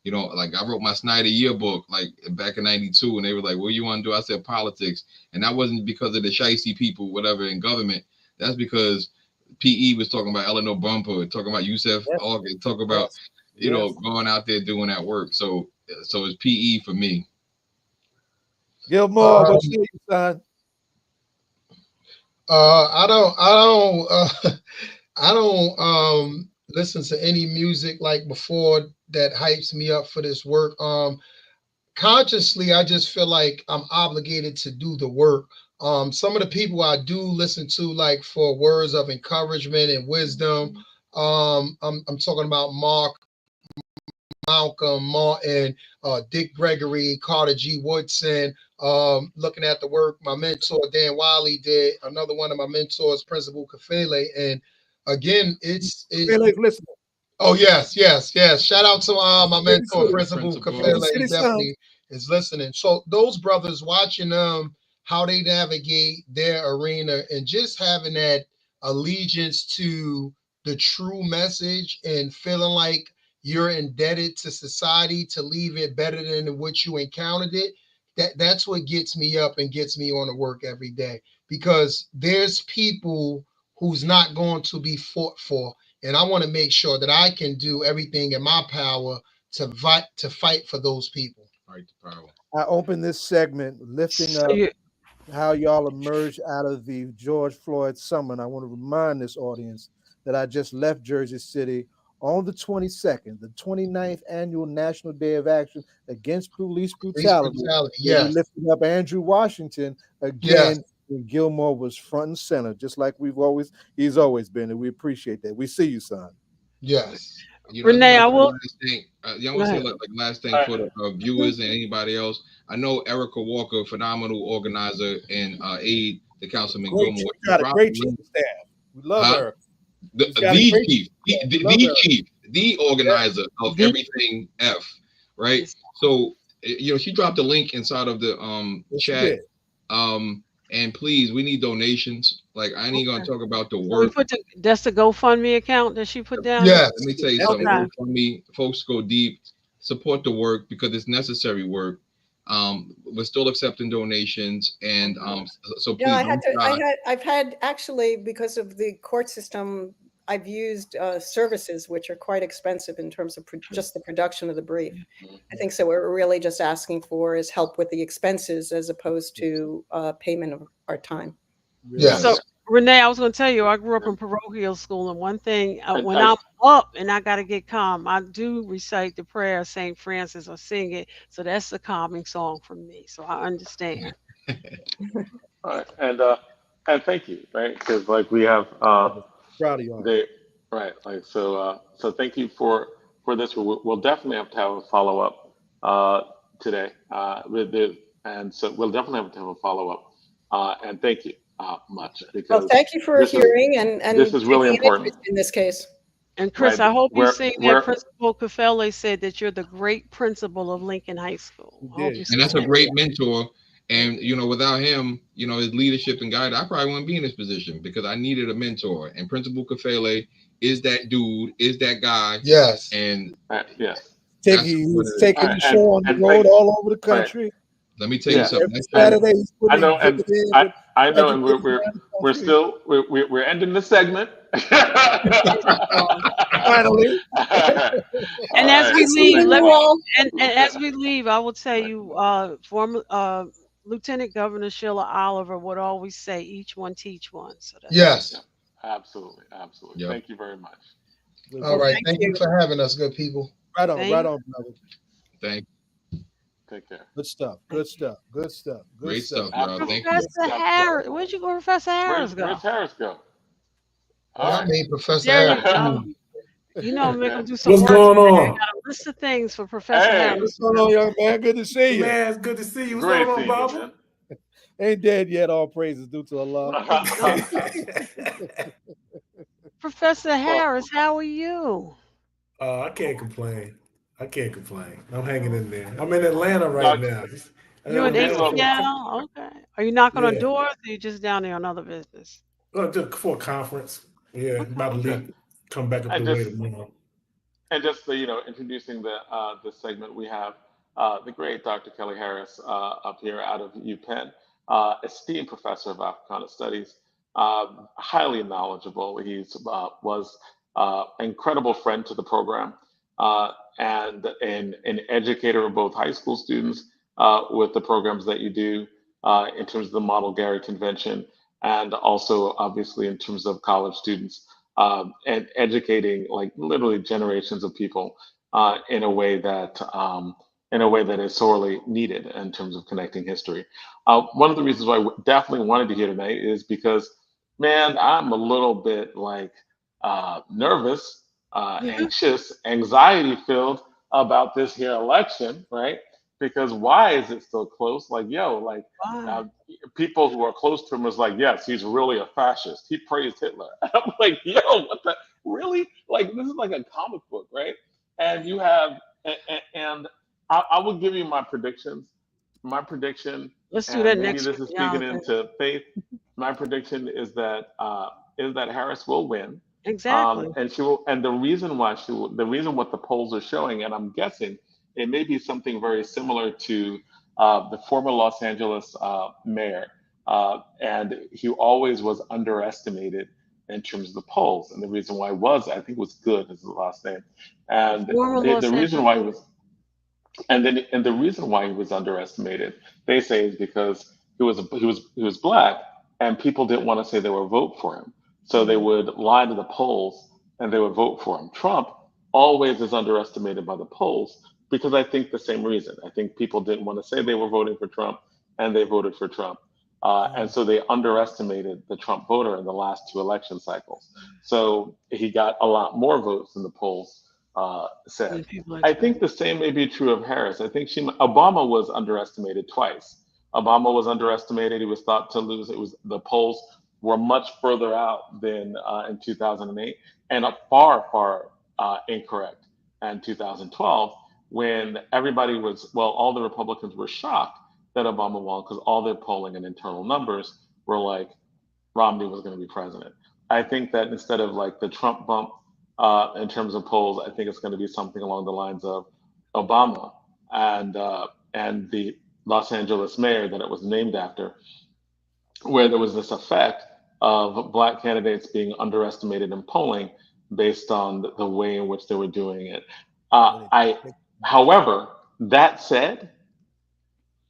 like I wrote my Snyder yearbook like back in '92, and they were like, "What do you want to do?" I said politics, and that wasn't because of the shicey people, whatever, in government. That's because PE was talking about Eleanor Bumper, talking about Yusef, Yes. talking about Yes. going out there doing that work. So it's PE for me. Gilmore, what you say, son? I don't I don't listen to any music like before that hypes me up for this work. Consciously, I just feel like I'm obligated to do the work. Some of the people I do listen to, like for words of encouragement and wisdom. I'm talking about Mark, Malcolm, Martin, Dick Gregory, Carter G. Woodson. Looking at the work my mentor Dan Wiley did, another one of my mentors, Principal Kafele, and again, it's Felix, listen. oh yes. Shout out to my mentor, City, Principal Principal. Kafele. He City son. definitely is listening. So those brothers, watching them, how they navigate their arena, and just having that allegiance to the true message and feeling like you're indebted to society to leave it better than what you encountered it. That's what gets me up and gets me on to work every day, because there's people who's not going to be fought for, and I want to make sure that I can do everything in my power to fight for those people. Fight the power. I open this segment lifting So up you how y'all emerged out of the George Floyd summer. And I want to remind this audience that I just left Jersey City on the 22nd, the 29th annual National Day of Action against police Police brutality. brutality, Where we yes, lifted up Andrew Washington yes, again when Gilmore was front and center, just like he's always been. And we appreciate that. We see you, son. yes. I just Renee, want I to say will last thing. I go want to say ahead. like last thing All for right. the viewers and anybody else. I know Erica Walker, phenomenal organizer and aide to Councilman Great, Gilmore. got a Dropped great the chief link. of staff. We love Huh? her. The She's got a great chief, chief. We love her. chief, the organizer of The everything F, right? So she dropped a link inside of the Yes, she chat. did. And please, we need donations. Like I ain't gonna talk about the So we work. that's the GoFundMe account that she put down. Yes. Let me tell you That's something. Okay. For me, folks go deep, support the work because it's necessary work. We're still accepting donations, and so Yeah, please don't try. I've had actually, because of the court system, I've used services which are quite expensive in terms of just the production of the brief. I think so. What we're really just asking for is help with the expenses as opposed to payment of our time. Yes. So Renee, I was going to tell you, I grew up in parochial school, and one thing when I- I'm up and I got to get calm, I do recite the prayer of St. Francis or sing it. So that's the calming song for me. So I understand. All right, and thank you, right? Because like we have Proud of y'all. they right, like so thank you for this. We'll definitely have to have a follow up today with the and so we'll definitely have to have a follow up and thank you much Well, because thank you for hearing and this is really taking an important. interest in this case. And Chris, Right, I hope you seen we're that Principal Kafele said that you're the great principal of Lincoln High School. I hope you And seen that's a that. great mentor. And without him, his leadership and guidance, I probably wouldn't be in this position because I needed a mentor. And Principal Kafele is that dude, is that guy. Yes. And yes. He's taking the Right, show on the road all over the country. Let me tell you something. Every Saturday he's I putting know, and I know, and we're still we're ending the segment. Finally. And as we Right. leave, Thank you all. and as we leave, I will tell you, former Lieutenant Governor Sheila Oliver would always say, "Each one teach one." So that's Yes. Absolutely. Yep. Thank you very much. All right. Thank you for having us, good people. Right on, brother. Thank you. Take care. Good stuff. Good stuff. Good stuff. Good Great stuff. y'all. Thank you. Professor Harris, where'd you go, Professor Harris? Where's Harris go? I made Professor There Harris. you go. Make him do some What's work. going today. on? I got a list of things for Professor Harris. What's going on, young man? Good to see you. Man, it's good to see you. What's Great going on, seeing you, Barbara? man. Ain't dead yet. All praises due to Allah. Professor Harris, how are you? I can't complain. I'm hanging in there. I'm in Atlanta right now. You in ATL? Okay. Are you knocking on doors or you just down there on other business? Just for a conference. Yeah, about to leave. Come back up the way tomorrow. And just introducing the segment, we have the great Dr. Kelly Harris up here out of UPenn, esteemed professor of Africana Studies, highly knowledgeable. He's was an incredible friend to the program and an educator of both high school students with the programs that you do in terms of the Model Gary Convention and also obviously in terms of college students. And educating like literally generations of people in a way that is sorely needed in terms of connecting history. One of the reasons why I definitely wanted to hear tonight is because, man, I'm a little bit like nervous, anxious, anxiety filled about this here election, right? Because why is it so close? Like, people who are close to him was like, yes, he's really a fascist. He praised Hitler. I'm like, what the really? Like, this is like a comic book, right? And you have, and I will give you my predictions. My prediction, let's do that maybe next this is speaking into faith. My prediction is that Harris will win. Exactly. And she will. And the reason why the reason what the polls are showing, and I'm guessing it may be something very similar to the former Los Angeles mayor, and he always was underestimated in terms of the polls. And the reason why I think was Good is his last name. And the reason why he was, and the reason why he was underestimated, they say, is because he was black, and people didn't want to say they would vote for him, so they would lie to the polls and they would vote for him. Trump always is underestimated by the polls because I think the same reason. I think people didn't want to say they were voting for Trump, and they voted for Trump. And so they underestimated the Trump voter in the last two election cycles. So he got a lot more votes than the polls said. I think the same may be true of Harris. I think Obama was underestimated twice. Obama was underestimated. He was thought to lose. The polls were much further out than in 2008, and far incorrect in 2012, when everybody all the Republicans were shocked that Obama won because all their polling and internal numbers were like Romney was going to be president. I think that instead of like the Trump bump in terms of polls, I think it's going to be something along the lines of Obama and the Los Angeles mayor that it was named after, where there was this effect of Black candidates being underestimated in polling based on the way in which they were doing it. However, that said,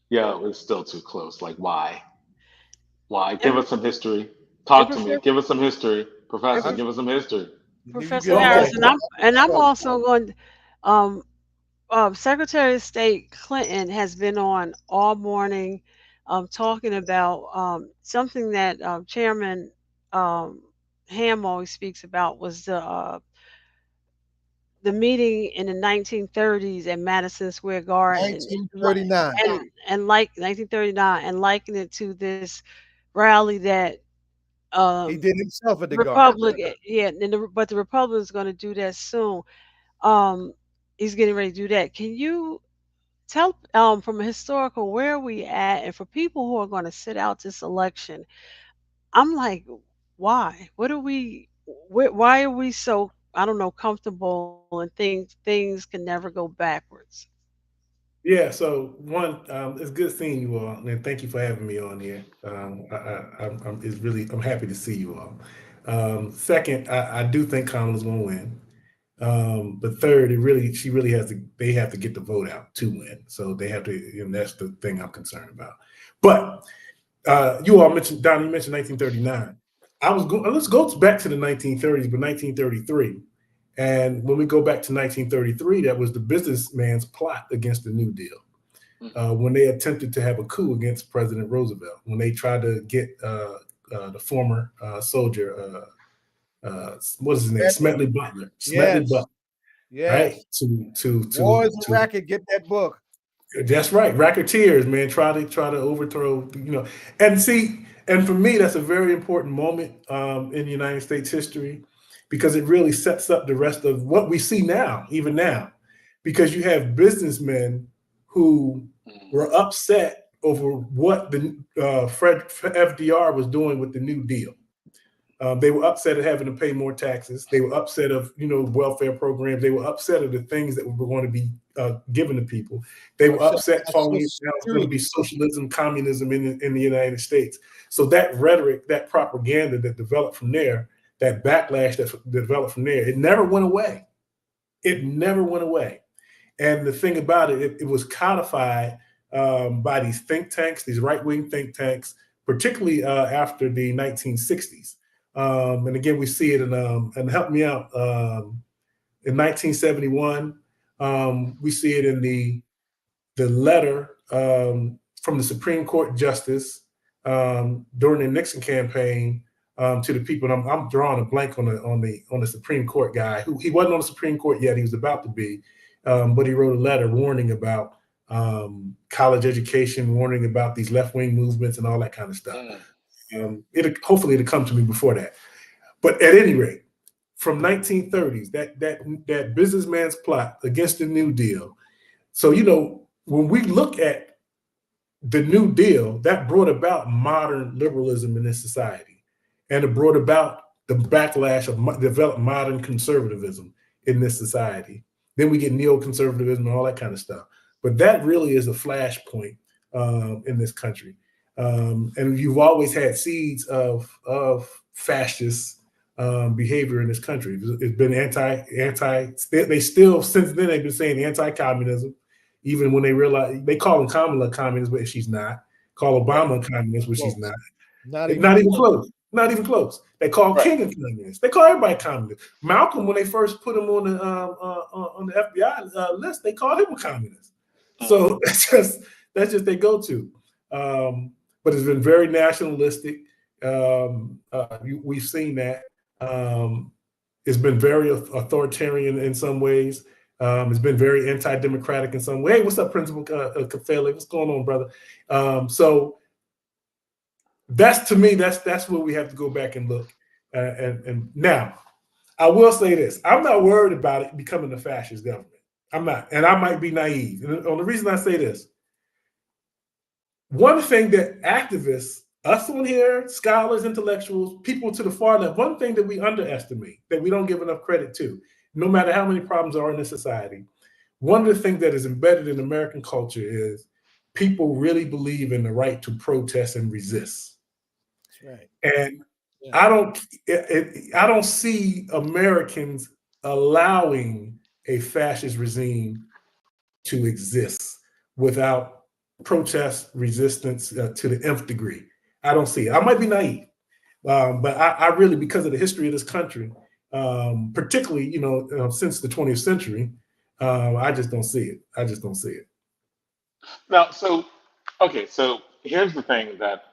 yeah, it was still too close. Like, why? Why? Give us some history. Talk to me. Give us some history. Professor, give us some history. Professor Harris, and I'm also going. Secretary of State Clinton has been on all morning, talking about something that Chairman Ham always speaks about was the meeting in the 1930s at Madison Square Garden, 1939, and like 1939, and liken it to this rally that he did himself at the Republic, Garden. yeah, but the Republicans going to do that soon. He's getting ready to do that. Can you tell from a historical where are we at, and for people who are going to sit out this election? I'm like, why? What are we? Why are we so, I don't know, comfortable and things can never go backwards? Yeah, so one, it's good seeing you all, and thank you for having me on here. I'm happy to see you all. Second, I do think Kamala's going to win. But third, they have to get the vote out to win. So they have to, and that's the thing I'm concerned about. But you all mentioned, Don, you mentioned 1939. Let's go back to the 1930s, but 1933. And when we go back to 1933, that was the businessman's plot against the New Deal. When they attempted to have a coup against President Roosevelt, when they tried to get the former soldier, what is his name? Smedley Butler. Smedley Butler. Right? To War is a Racket, get that book. That's right. Racketeers, man, try to overthrow, and see, and for me, that's a very important moment in United States history, because it really sets up the rest of what we see now, even now, because you have businessmen who were upset over what the FDR was doing with the New Deal. They were upset at having to pay more taxes. They were upset of welfare programs. They were upset of the things that were going to be given to people. They were upset calling it going to be socialism, communism in the United States. So that rhetoric, that propaganda that developed from there, that backlash that developed from there, it never went away. It never went away. And the thing about it, it was codified by these think tanks, these right-wing think tanks, particularly after the 1960s. And again, we see it and help me out, in 1971, we see it in the letter from the Supreme Court justice during the Nixon campaign to the people. And I'm drawing a blank on the Supreme Court guy who he wasn't on the Supreme Court yet. He was about to be, but he wrote a letter warning about college education, warning about these left-wing movements and all that kind of stuff. Hopefully it'll come to me before that. But at any rate, from 1930s, that businessman's plot against the New Deal. So, when we look at the New Deal, that brought about modern liberalism in this society. And it brought about the backlash of developed modern conservatism in this society. Then we get neoconservatism and all that kind of stuff. But that really is a flashpoint in this country. And you've always had seeds of fascist behavior in this country. It's been they still, since then, they've been saying anti-communism, even when they realize, they call Kamala a communist, but she's not. Call Obama a communist, but she's not. Not even close. Not even close. They call King a communist. They call everybody communist. Malcolm, when they first put him on the FBI list, they called him a communist. So that's just they go to. But it's been very nationalistic. We've seen that. It's been very authoritarian in some ways. It's been very anti-democratic in some way. Hey, what's up, Principal Kafele? What's going on, brother? So that's, to me, that's where we have to go back and look. And now, I will say this: I'm not worried about it becoming a fascist government. I'm not, and I might be naive. And the reason I say this, one thing that activists, us on here, scholars, intellectuals, people to the far left, one thing that we underestimate, that we don't give enough credit to, no matter how many problems are in this society, one of the things that is embedded in American culture is people really believe in the right to protest and resist. That's right. And I don't see Americans allowing a fascist regime to exist without protest resistance to the nth degree. I don't see it. I might be naive, but I really, because of the history of this country, particularly since the 20th century, I just don't see it. I just don't see it. Now, so here's the thing that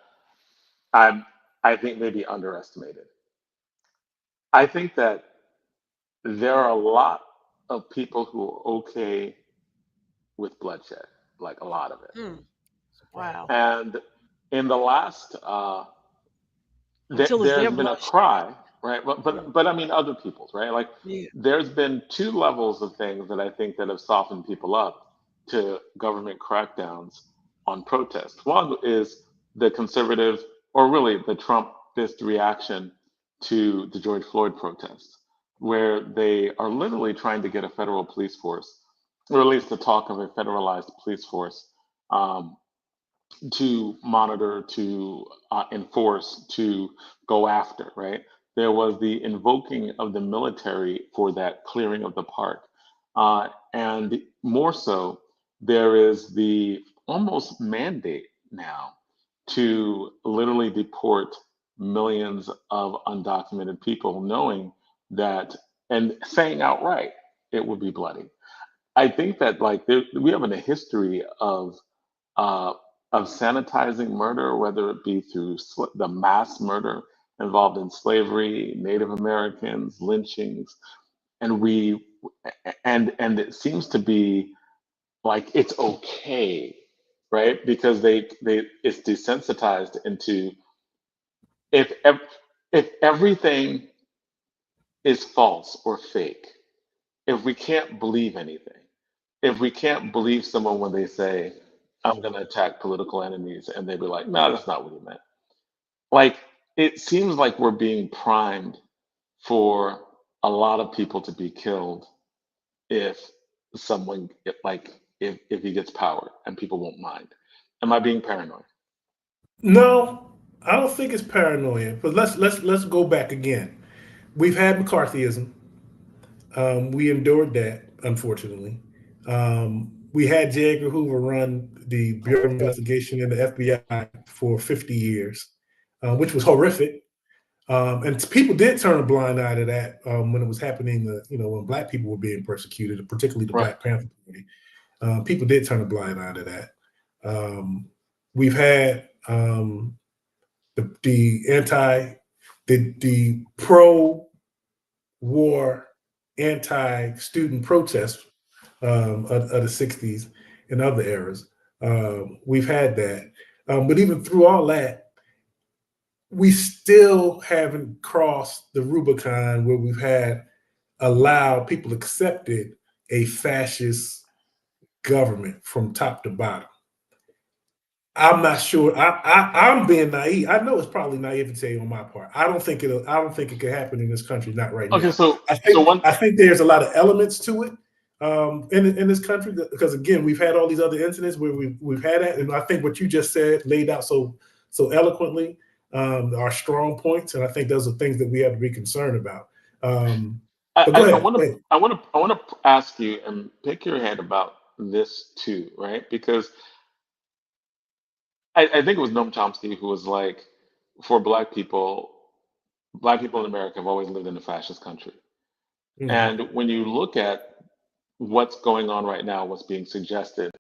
I think may be underestimated. I think that there are a lot of people who are okay with bloodshed, like a lot of it. Wow. And in the last, Until it's there's their been a bloodshed. cry, right? But I mean other people's, right? Like there's been two levels of things that I think that have softened people up to government crackdowns on protests. One is the conservative, or really the Trumpist reaction to the George Floyd protests, where they are literally trying to get a federal police force, or at least the talk of a federalized police force, to monitor, to enforce, to go after, right? There was the invoking of the military for that clearing of the park. And more so, there is the almost mandate now to literally deport millions of undocumented people, knowing that and saying outright it would be bloody. I think that we have a history uh, of sanitizing murder, whether it be through the mass murder involved in slavery, Native Americans, lynchings, and and it seems to be like it's okay, right? Because it's desensitized into if if everything is false or fake, if we can't believe anything, if we can't believe someone when they say, I'm going to attack political enemies, and they be like, no, that's not what he meant. Like, it seems like we're being primed for a lot of people to be killed if if he gets power and people won't mind. Am I being paranoid? No, I don't think it's paranoia. But let's go back again. We've had McCarthyism. We endured that, unfortunately. We had J. Edgar Hoover run the Bureau of Investigation and the FBI for 50 years, which was horrific. And people did turn a blind eye to that when it was happening, when Black people were being persecuted, particularly the Black Panther Party. People did turn a blind eye to that. We've had the pro-war anti-student protests of the 60s and other eras. We've had that. But even through all that, we still haven't crossed the Rubicon where we've allowed people accepted a fascist government from top to bottom. I'm not sure. I'm being naive. I know it's probably naivete on my part. I don't think it could happen in this country. Not right now. Okay, so I think there's a lot of elements to it in this country because again we've had all these other incidents where we've had that, and I think what you just said laid out so eloquently are strong points, and I think those are things that we have to be concerned about. But go ahead. I want to ask you and pick your head about this too, right? Because I think it was Noam Chomsky who was like, for Black people in America have always lived in a fascist country. Mm-hmm. And when you look at what's going on right now, what's being suggested,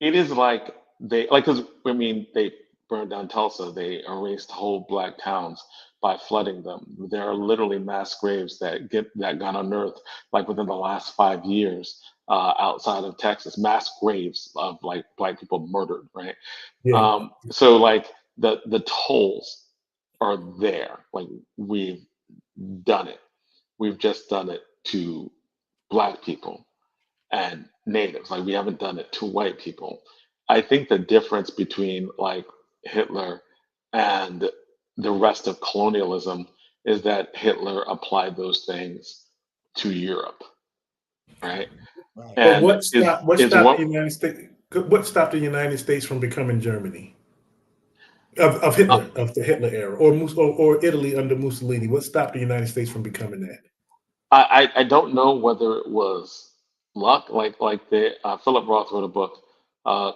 it is like because they burned down Tulsa, they erased whole Black towns by flooding them. There are literally mass graves that got unearthed like within the last 5 years. Outside of Texas, mass graves of like Black people murdered, right? Yeah. So like the tolls are there. Like we've done it. We've just done it to Black people and natives. Like we haven't done it to white people. I think the difference between like Hitler and the rest of colonialism is that Hitler applied those things to Europe, right? But what stopped the United States from becoming Germany? of Hitler, of the Hitler era, or Italy under Mussolini? What stopped the United States from becoming that? I don't know whether it was luck, like the Philip Roth wrote a book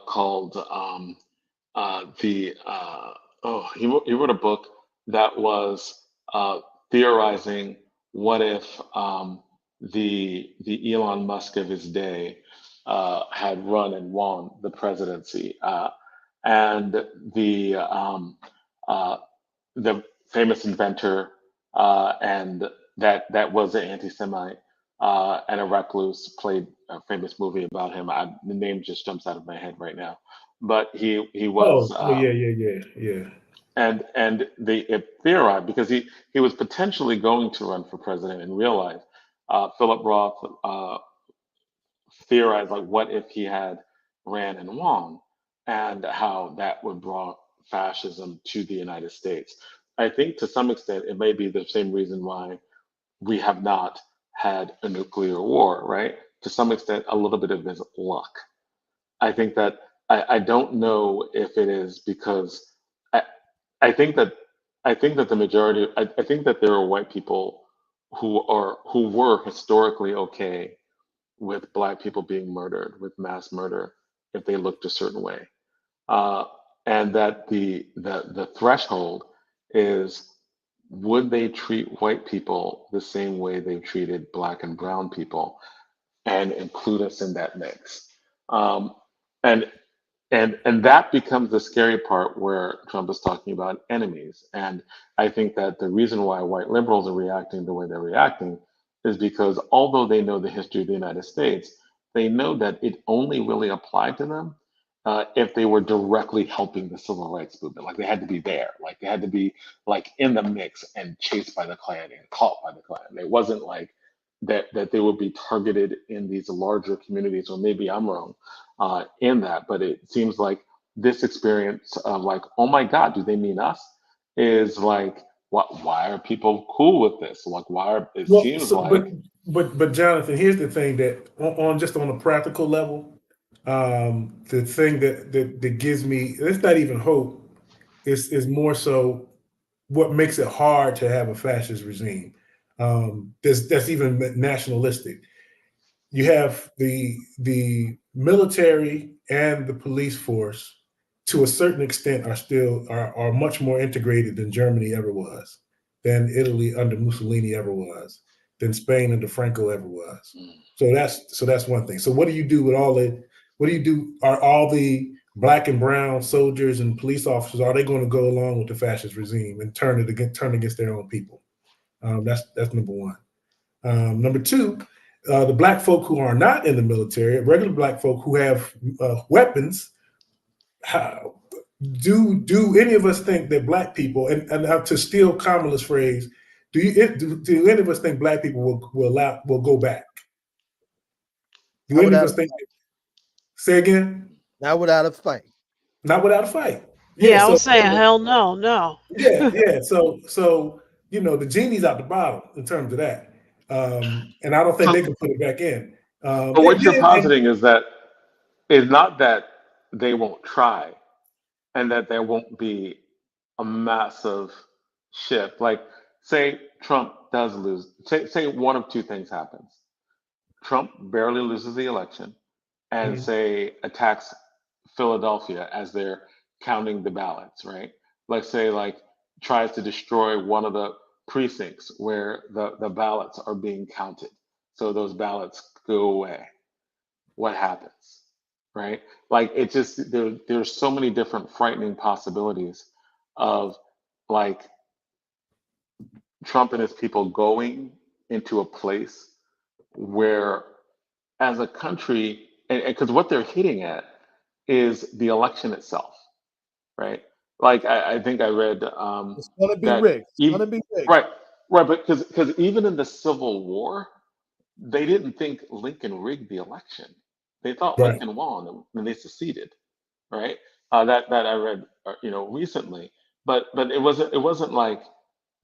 called the he wrote a book that was theorizing what if the Elon Musk of his day had run and won the presidency, and uh, the famous inventor and that was an anti-Semite and a recluse played a famous movie about him. The name just jumps out of my head right now, but he was Oh, yeah. and they it theorized because he was potentially going to run for president in real life. Philip Roth theorized like what if he had ran and won, and how that would brought fascism to the United States. I think to some extent it may be the same reason why we have not had a nuclear war, right? To some extent, a little bit of his luck. I think that I don't know if it is because I, I think that I think that the majority I think that there are white people who were historically okay with black people being murdered, with mass murder, if they looked a certain way, uh, and that the threshold is would they treat white people the same way they treated black and brown people and include us in that mix, um, and and that becomes the scary part where Trump is talking about enemies. And I think that the reason why white liberals are reacting the way they're reacting is because although they know the history of the United States, they know that it only really applied to them if they were directly helping the civil rights movement. Like they had to be there, like they had to be like in the mix and chased by the Klan and caught by the Klan. It wasn't like that they would be targeted in these larger communities, or maybe I'm wrong in that, but it seems like this experience of like, oh my God, do they mean us? Is like, what? Why are people cool with this? Like, why are? It Well, seems so, like but Jonathan, here's the thing that on just on a practical level, the thing that gives me, it's not even hope, is more so what makes it hard to have a fascist regime. That's even nationalistic. You have the military and the police force, to a certain extent, are much more integrated than Germany ever was, than Italy under Mussolini ever was, than Spain under Franco ever was. So that's one thing. So what do you do with all the what do you do? Are all the black and brown soldiers and police officers, are they going to go along with the fascist regime and turn against their own people? That's number one. Number two, the black folk who are not in the military, regular black folk who have weapons, do any of us think that black people, and to steal Kamala's phrase, do any of us think black people will go back? Do Not any of without us think? Say again. not without a fight. Not without a fight. Yeah. Yeah, I So was saying hell no, no. yeah. So the genie's out the bottle in terms of that, and I don't think so. they can put it back in. But what you're And positing is that it's not that they won't try, and that there won't be a massive shift. Like, say Trump does lose. Say one of two things happens. Trump barely loses the election, and Mhm. say attacks Philadelphia as they're counting the ballots, right? Like say like tries to destroy one of the precincts where the ballots are being counted. So those ballots go away. What happens? Right? Like it just there's so many different frightening possibilities of like Trump and his people going into a place where as a country, and because what they're hitting at is the election itself, right? Like I think I read It's gonna be that rigged. It's even gonna be rigged. right, right, but because even in the Civil War, they didn't think Lincoln rigged the election. They thought Right. Lincoln won and they seceded, right? That I read, recently. But it wasn't like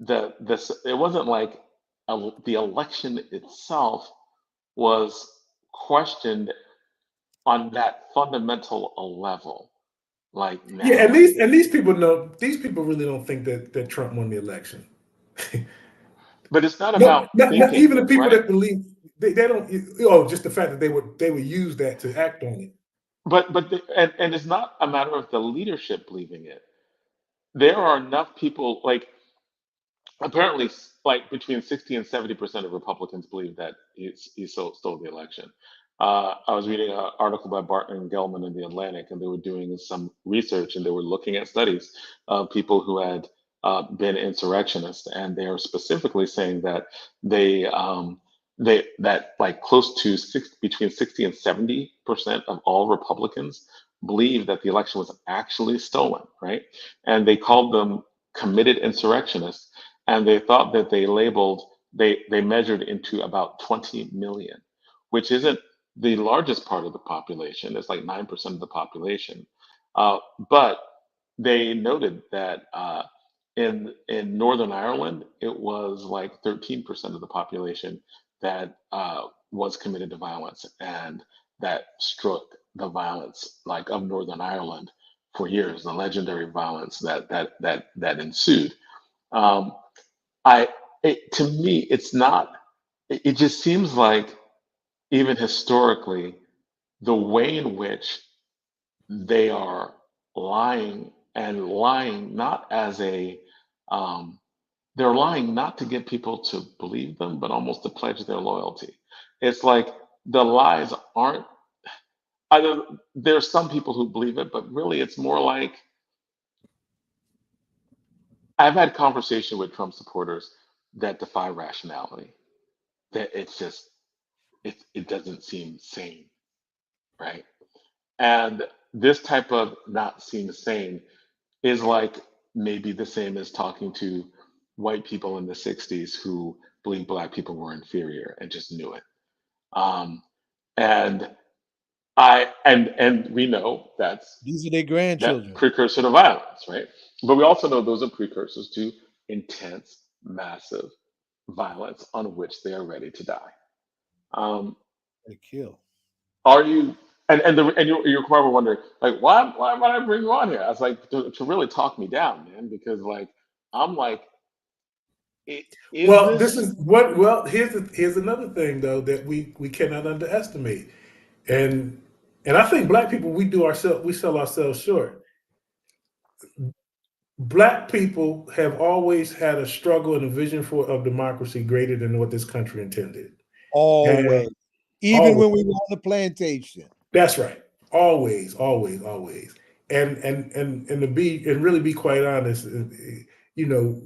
it wasn't like the election itself was questioned on that fundamental level. like now. Yeah, and these people really don't think that Trump won the election. But it's not about thinking, even the people right? that believe they don't. Oh, just the fact that they would use that to act on it. And it's not a matter of the leadership believing it. There are enough people, like apparently, like between 60 and 70% of Republicans believe that he stole the election. I was reading an article by Barton and Gelman in the Atlantic, and they were doing some research, and they were looking at studies of people who had been insurrectionists, and they are specifically saying that that like close to between 60 and 70% of all Republicans believe that the election was actually stolen, right? And they called them committed insurrectionists, and they thought that they measured into about 20 million, which isn't the largest part of the population. It's like 9% of the population. But they noted that in Northern Ireland, it was like 13% of the population that was committed to violence, and that struck the violence like of Northern Ireland for years, the legendary violence that ensued. To me, it's not. It just seems like even historically, the way in which they are lying not as they're lying not to get people to believe them, but almost to pledge their loyalty. It's like the lies aren't either. There's some people who believe it, but really it's more like I've had conversation with Trump supporters that defy rationality. That it's just it doesn't seem sane, right? And this type of not seem sane is like maybe the same as talking to white people in the 60s who believed black people were inferior and just knew it. And we know these are their grandchildren. that precursor to violence, right? But we also know those are precursors to intense, massive violence on which they are ready to die. They kill. Are you and you're probably wondering like why would I bring you on here? I was like to really talk me down, man, because like I'm like Well, here's another thing though that we cannot underestimate, and I think black people we sell ourselves short. Black people have always had a struggle and a vision of democracy greater than what this country intended. Always. And Even when we were on the plantation. That's right. Always. And to really be quite honest, you know,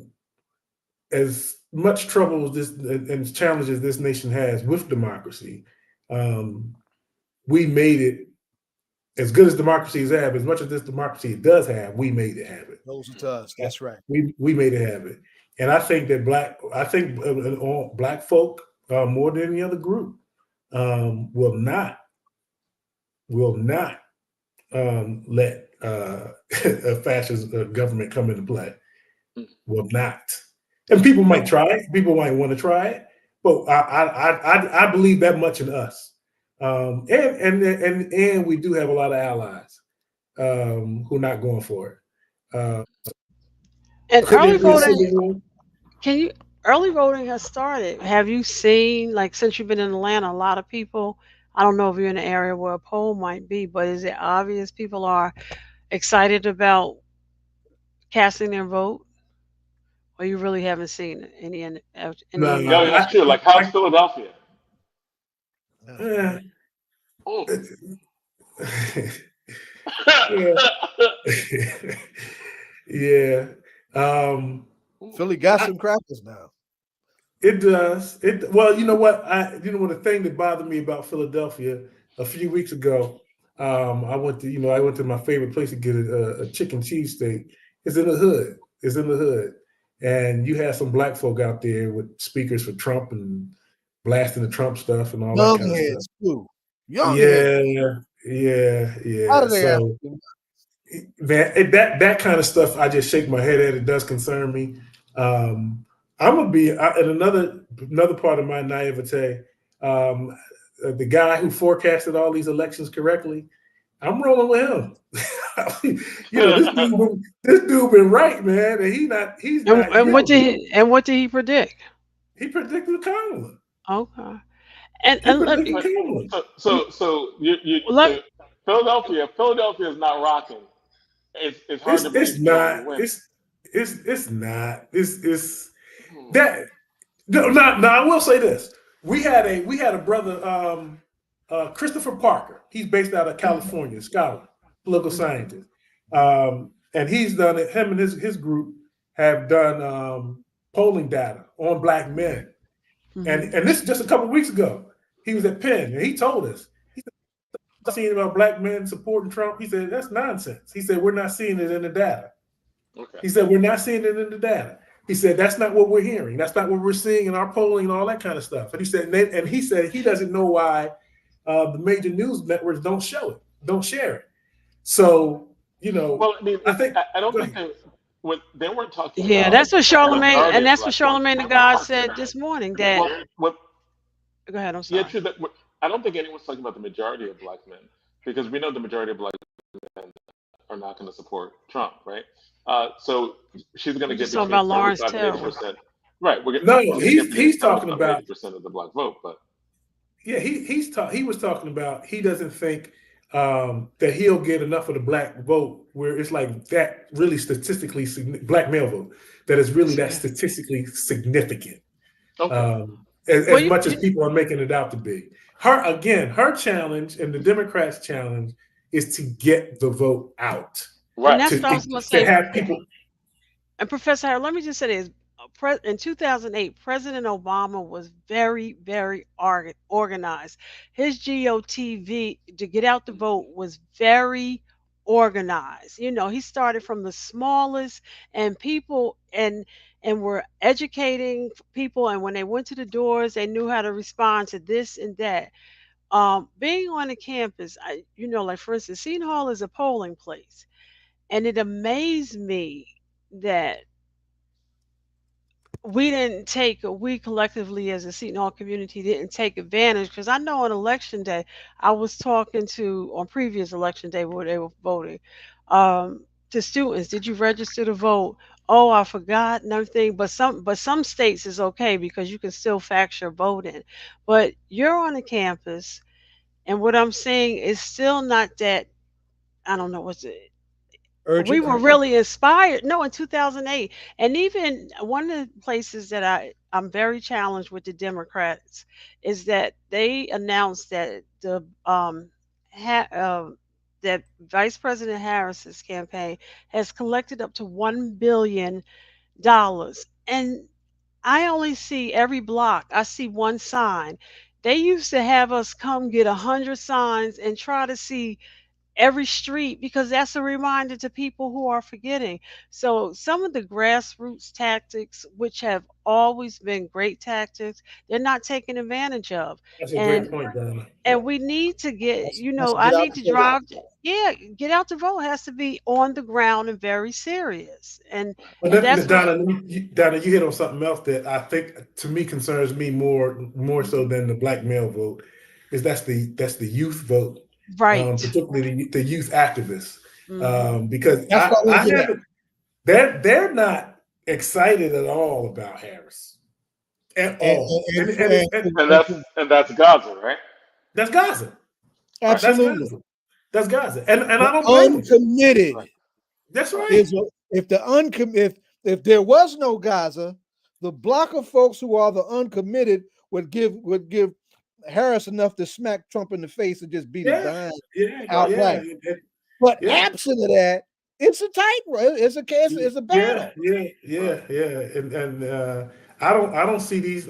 as much trouble as this and challenges this nation has with democracy, we made it as good as democracies have, as much as this democracy does have, we made it have it. Those are to us. That's right. We made it have it. And I think that black folk, more than any other group, will not let a fascist government come into play. Will not. And people might try it. People might want to try it. But I believe that much in us. And we do have a lot of allies who are not going for it. And early voting, early voting has started. Have you seen, like, since you've been in Atlanta, a lot of people, I don't know if you're in an area where a poll might be, but is it obvious people are excited about casting their vote? Or you really haven't seen any? No, that's true. Like, how's Philadelphia? Yeah. Philly got some crackers now. It does. Well, you know what? The thing that bothered me about Philadelphia a few weeks ago, I went to my favorite place to get a chicken cheesesteak. It's in the hood. And you had some black folk out there with speakers for Trump and blasting the Trump stuff and all that kind of stuff. Too. Yeah. How do they so that kind of stuff, I just shake my head at. It does concern me. I'm gonna be in another part of my naivete. The guy who forecasted all these elections correctly, I'm rolling with him. This dude been right, man, and he's not. And what did he predict? He predicted Kamala. Okay. He And let predicted me Kamala. So Philadelphia is not rocking. It's hard to believe Kamala will win. It's not. It's that. Now I will say this: we had a brother, Christopher Parker. He's based out of California, scholar, political scientist, and he's done it. Him and his group have done polling data on Black men, and this is just a couple of weeks ago. He was at Penn, and he told us seeing about Black men supporting Trump. He said that's nonsense. He said we're not seeing it in the data. Okay. He said we're not seeing it in the data. He said that's not what we're hearing. That's not what we're seeing in our polling and all that kind of stuff. And he said he doesn't know why the major news networks don't show it, don't share it. So well, I mean, I don't think they weren't talking. Yeah, that's what Charlemagne, and that's what Charlemagne the God said this morning. That go ahead. I'm sorry. Yeah, true. That I don't think anyone's talking about the majority of Black men, because we know the majority of Black men are not going to support Trump, right? So she's going to get between 35 and 80%. Right. He's talking about 80% of the Black vote, but yeah, he was talking about he doesn't think that he'll get enough of the Black vote where it's like that really statistically Black male vote that is really that statistically significant. Okay. As much as people are making it out to be. Her challenge and the Democrats' challenge is to get the vote out. Right. And that's what I was going to say. Have people. And Professor Howard, let me just say this. In 2008, President Obama was very, very organized. His GOTV to get out the vote was very organized. He started from the smallest, and people and were educating people. And when they went to the doors, they knew how to respond to this and that. Being on a campus, like for instance, Seton Hall is a polling place, and it amazed me that we collectively as a Seton Hall community didn't take advantage, because I know on election day, I was talking on previous election day where they were voting, to students, did you register to vote? Oh, I forgot and everything. But some states is okay because you can still fax your vote in. But you're on a campus, and what I'm saying is still not that, I don't know, what's it? Urgent. We were really inspired. No, in 2008. And even one of the places that I'm very challenged with the Democrats is that they announced that that Vice President Harris's campaign has collected up to $1 billion. And I only see every block, I see one sign. They used to have us come get 100 signs and try to see every street, because that's a reminder to people who are forgetting. So some of the grassroots tactics, which have always been great tactics, they're not taking advantage of. That's a great point, Donna. And we need to get, I need to drive. Get out the vote has to be on the ground and very serious. And that's Donna, you hit on something else that I think to me concerns me more so than the Black male vote. That's the youth vote. Right, particularly the youth activists, because they're not excited at all about Harris at all, and that's Gaza, right? That's Gaza, absolutely. That's Gaza, and I don't blame uncommitted. Them. That's right. If there was no Gaza, the block of folks who are the uncommitted would give Harris enough to smack Trump in the face and just beat it behind outright. But absent of that, it's a tight race. It's a battle. And I don't see these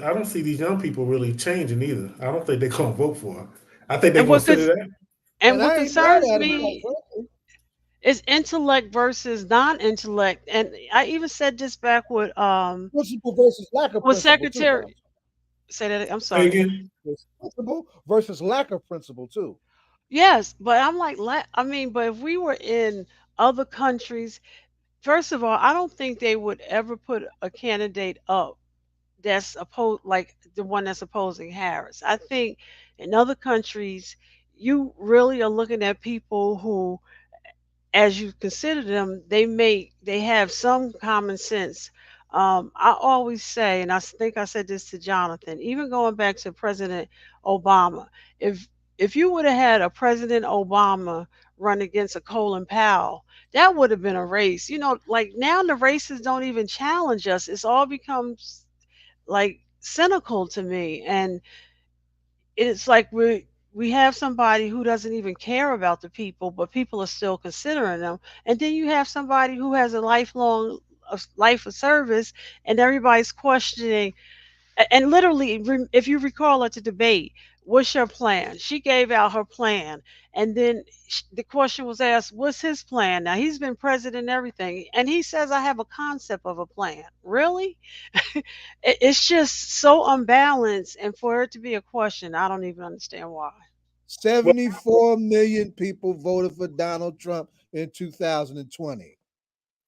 young people really changing either. I don't think they're gonna vote for him. I think they're gonna sit it out. And what concerns me is intellect versus non-intellect. And I even said this back with principle versus lack of with Secretary. Say that. I'm sorry. Again. Principle versus lack of principle too. Yes, but I'm like, but if we were in other countries, first of all, I don't think they would ever put a candidate up that's like the one that's opposing Harris. I think in other countries, you really are looking at people who, as you consider them, they have some common sense. I always say, and I think I said this to Jonathan, even going back to President Obama, if you would have had a President Obama run against a Colin Powell, that would have been a race. You know, like now the races don't even challenge us. It's all becomes like cynical to me, and it's like we have somebody who doesn't even care about the people, but people are still considering them. And then you have somebody who has a lifelong life of service, and everybody's questioning. And literally, if you recall at the debate, what's your plan? She gave out her plan, and then the question was asked, "What's his plan?" Now he's been president and everything, and he says, "I have a concept of a plan." Really? It's just so unbalanced, and for it to be a question, I don't even understand why. 74 million people voted for Donald Trump in 2020.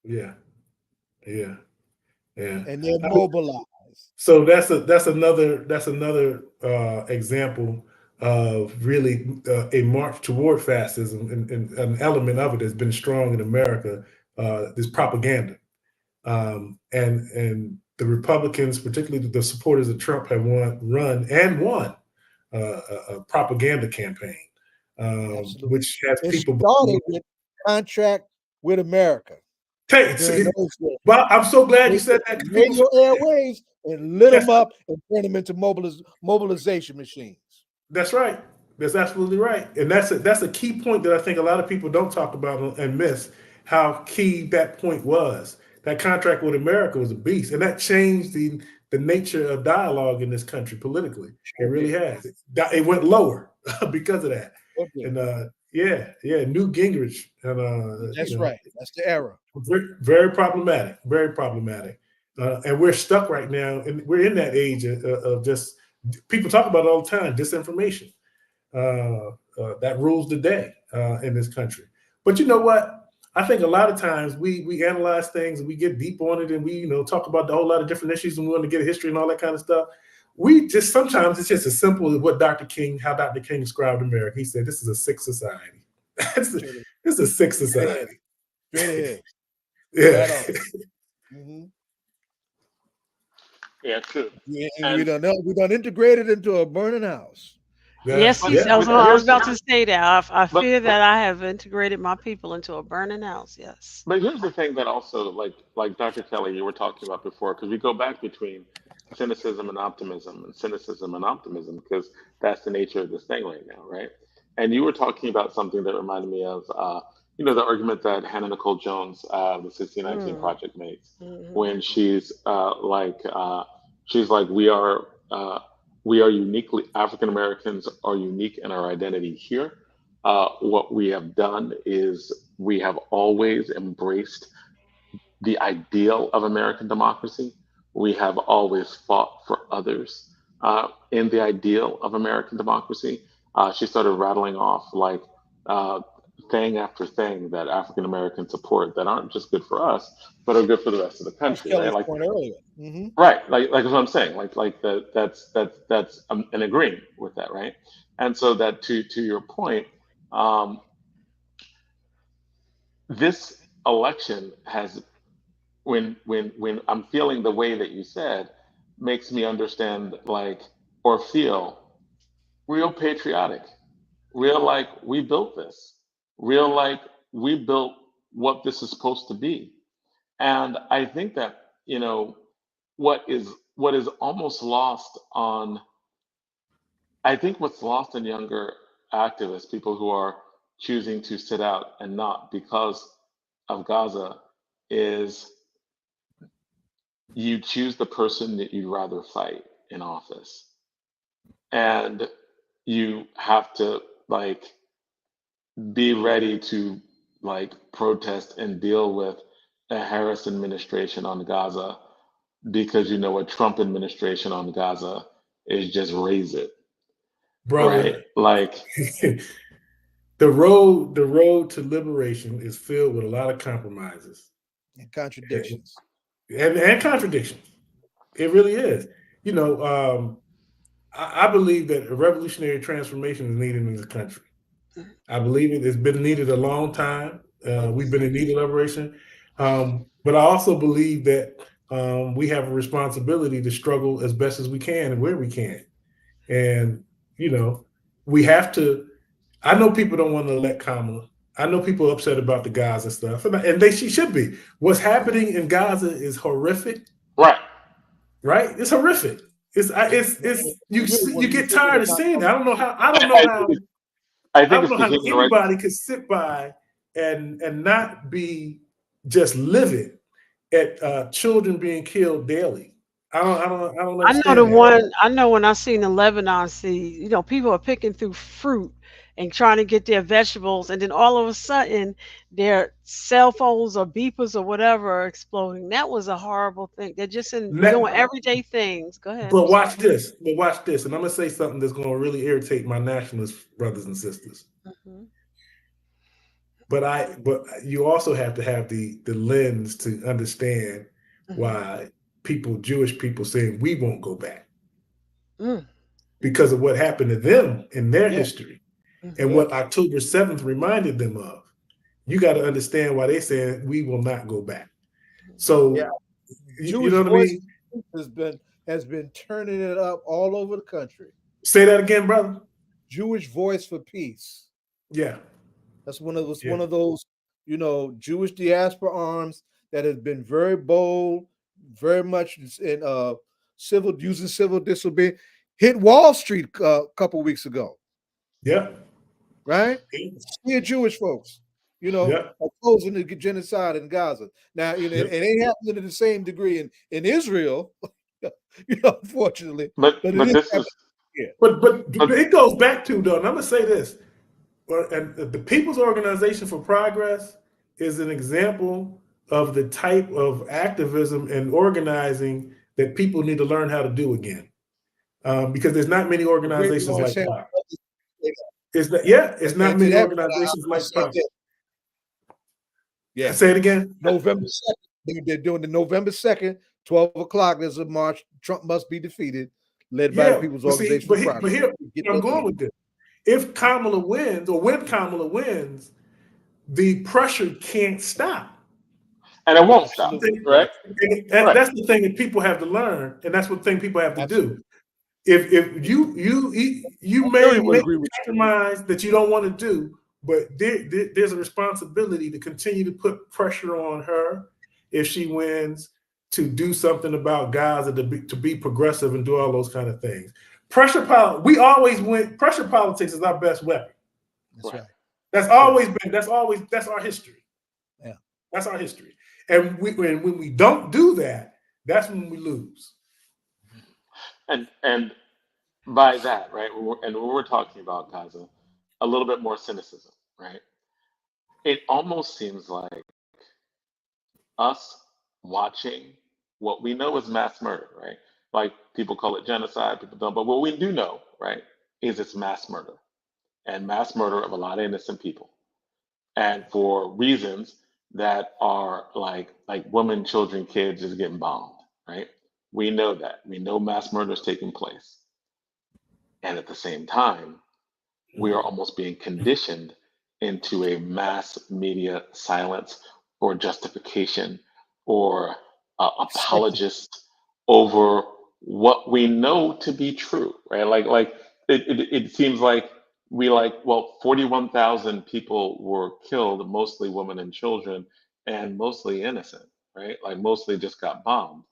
Yeah, yeah, yeah. And they're mobilized. So that's another example of really a march toward fascism, and an element of it has been strong in America. This propaganda, and the Republicans, particularly the supporters of Trump, have won a propaganda campaign, which has people started with contract with America. Well, I'm so glad you said that. Radio airwaves and lit them up and turned them into mobilization machines. That's right. That's absolutely right. And that's a key point that I think a lot of people don't talk about and miss, how key that point was. That contract with America was a beast, and that changed the nature of dialogue in this country politically. It really has. It went lower because of that. Okay. And Newt Gingrich. And, that's right. That's the era. Very problematic. Very problematic. And we're stuck right now, and we're in that age of just, people talk about it all the time, disinformation. That rules the day in this country. But you know what? I think a lot of times we analyze things and we get deep on it, and we talk about a whole lot of different issues, and we want to get a history and all that kind of stuff. We just, sometimes it's just as simple as what how Dr. King described America. He said, "This is a sick society." This is a sick society. Straight ahead. Yeah. Mm-hmm. Yeah, true. And we done integrated into a burning house. Yes, I was about to say that. I fear that I have integrated my people into a burning house. Yes. But here's the thing that also, like Dr. Kelly, you were talking about before, because we go back between cynicism and optimism, because that's the nature of this thing right now, right? And you were talking about something that reminded me of, the argument that Hannah Nicole Jones, the 1619 Project makes, when she's like, we are uniquely, African Americans are unique in our identity here. What we have done is we have always embraced the ideal of American democracy. We have always fought for others in the ideal of American democracy. She started rattling off thing after thing that African Americans support that aren't just good for us, but are good for the rest of the country. Right? Like, right, like what I'm saying, that's an agreement with that, right? And so that to your point, this election has, when I'm feeling the way that you said, makes me understand or feel real patriotic, real like we built this, real like we built what this is supposed to be. And I think that what is almost lost on, I think what's lost in younger activists, people who are choosing to sit out and not because of Gaza, is you choose the person that you'd rather fight in office. And you have to be ready to protest and deal with a Harris administration on Gaza, because a Trump administration on Gaza is just raise it. Brother, right? the road to liberation is filled with a lot of compromises and contradictions. And contradictions. It really is. I believe that a revolutionary transformation is needed in this country. I believe it has been needed a long time. We've been in need of liberation. But I also believe that we have a responsibility to struggle as best as we can and where we can. And, you know, we have to. I know people don't want to elect Kamala. I know people are upset about the Gaza stuff, and she should be. What's happening in Gaza is horrific. Right. Right? It's horrific. You get tired of seeing it. I don't know how I think it's because anybody could sit by and not be just livid at children being killed daily. I don't I know understand the that. one. I know when I seen the Lebanon seed. You know, people are picking through fruit and trying to get their vegetables, and then all of a sudden, their cell phones or beepers or whatever are exploding. That was a horrible thing. They're just doing everyday things. Go ahead. But watch this. And I'm gonna say something that's gonna really irritate my nationalist brothers and sisters. Mm-hmm. But you also have to have the lens to understand why Jewish people saying we won't go back because of what happened to them in their history and what October 7th reminded them of. You got to understand why they saying we will not go back. So you know what I mean? Has been turning it up all over the country. Say that again, brother. Jewish Voice for Peace. Yeah. That's one of those, you know, Jewish diaspora arms that has been very bold, very much in using civil disobedience. Hit Wall Street a couple weeks ago. Yeah. Right? Here, Jewish folks, you know, opposing the genocide in Gaza. Now, you know, it ain't happening to the same degree in Israel, you know, unfortunately. But it goes back to, though, and I'm gonna say this. And the People's Organization for Progress is an example of the type of activism and organizing that people need to learn how to do again, because there's not many organizations like that. It's not many organizations like that. Yeah, say it again. November 2nd. They're doing the November 2nd, 12 o'clock. There's a march. Trump must be defeated, led by the People's Organization for Progress. But here I'm going with this. If Kamala wins, or when Kamala wins, the pressure can't stop. And it won't stop, right? And that's the thing that people have to learn, and that's what thing people have to do. If you may make a compromise that you don't want to do, but there's a responsibility to continue to put pressure on her if she wins to do something about Gaza, to be progressive and do all those kind of things. We always win. Pressure politics is our best weapon. That's right. That's always been. That's our history. Yeah, that's our history. And when we don't do that, that's when we lose. And by that, right? And when we're talking about Gaza, a little bit more cynicism, right? It almost seems like us watching what we know is mass murder, right? Like people call it genocide, people don't, but what we do know, right, is it's mass murder, and mass murder of a lot of innocent people, and for reasons that are like women, children, kids just getting bombed, right? We know that. We know mass murder is taking place, and at the same time, we are almost being conditioned into a mass media silence or justification or apologist over what we know to be true, right? Like it seems like 41,000 people were killed, mostly women and children, and mostly innocent, right? Like mostly just got bombed.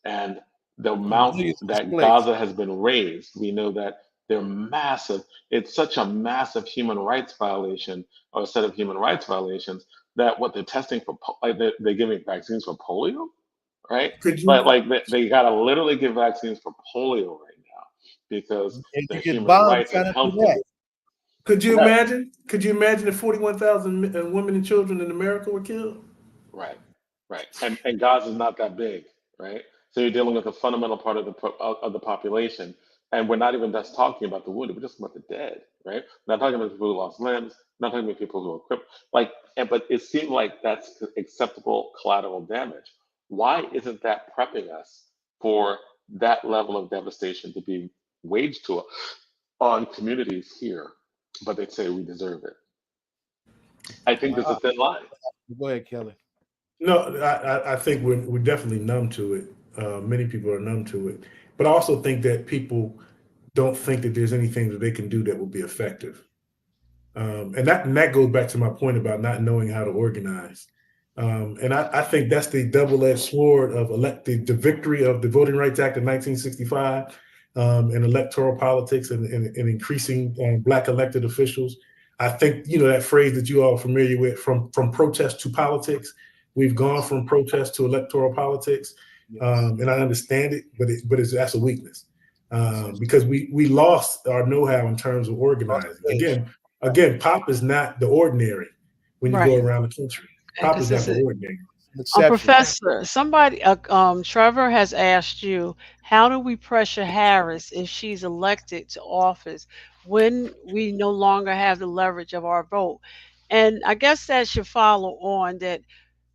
And the amount that Gaza has been razed, we know that they're massive. It's such a massive human rights violation, or a set of human rights violations, that what they're testing for, like they're giving vaccines for polio, right? They gotta literally give vaccines for polio right now because the human rights and health. Could you imagine? Could you imagine if 41,000 women and children in America were killed? Right. And Gaza is not that big, right? So you're dealing with a fundamental part of the population, and we're not even just talking about the wounded. We're just about the dead, right? We're not talking about people who lost limbs. We're not talking about people who are crippled. But it seemed like that's acceptable collateral damage. Why isn't that prepping us for that level of devastation to be waged on communities here but they say we deserve it. I think there's a thin line. Go ahead, Kelly. No, I think we're definitely numb to it. Many people are numb to it, but I also think that people don't think that there's anything that they can do that will be effective. And that goes back to my point about not knowing how to organize. And I think that's the double-edged sword of the victory of the Voting Rights Act of 1965 and electoral politics and increasing Black elected officials. I think, that phrase that you all are familiar with, from protest to politics. We've gone from protest to electoral politics, and I understand it, but that's a weakness because we lost our know-how in terms of organizing. Again, pop is not the ordinary when you go around the country. Pop is not the ordinary. Professor, somebody, Trevor has asked you, how do we pressure Harris if she's elected to office when we no longer have the leverage of our vote? And I guess that should follow on that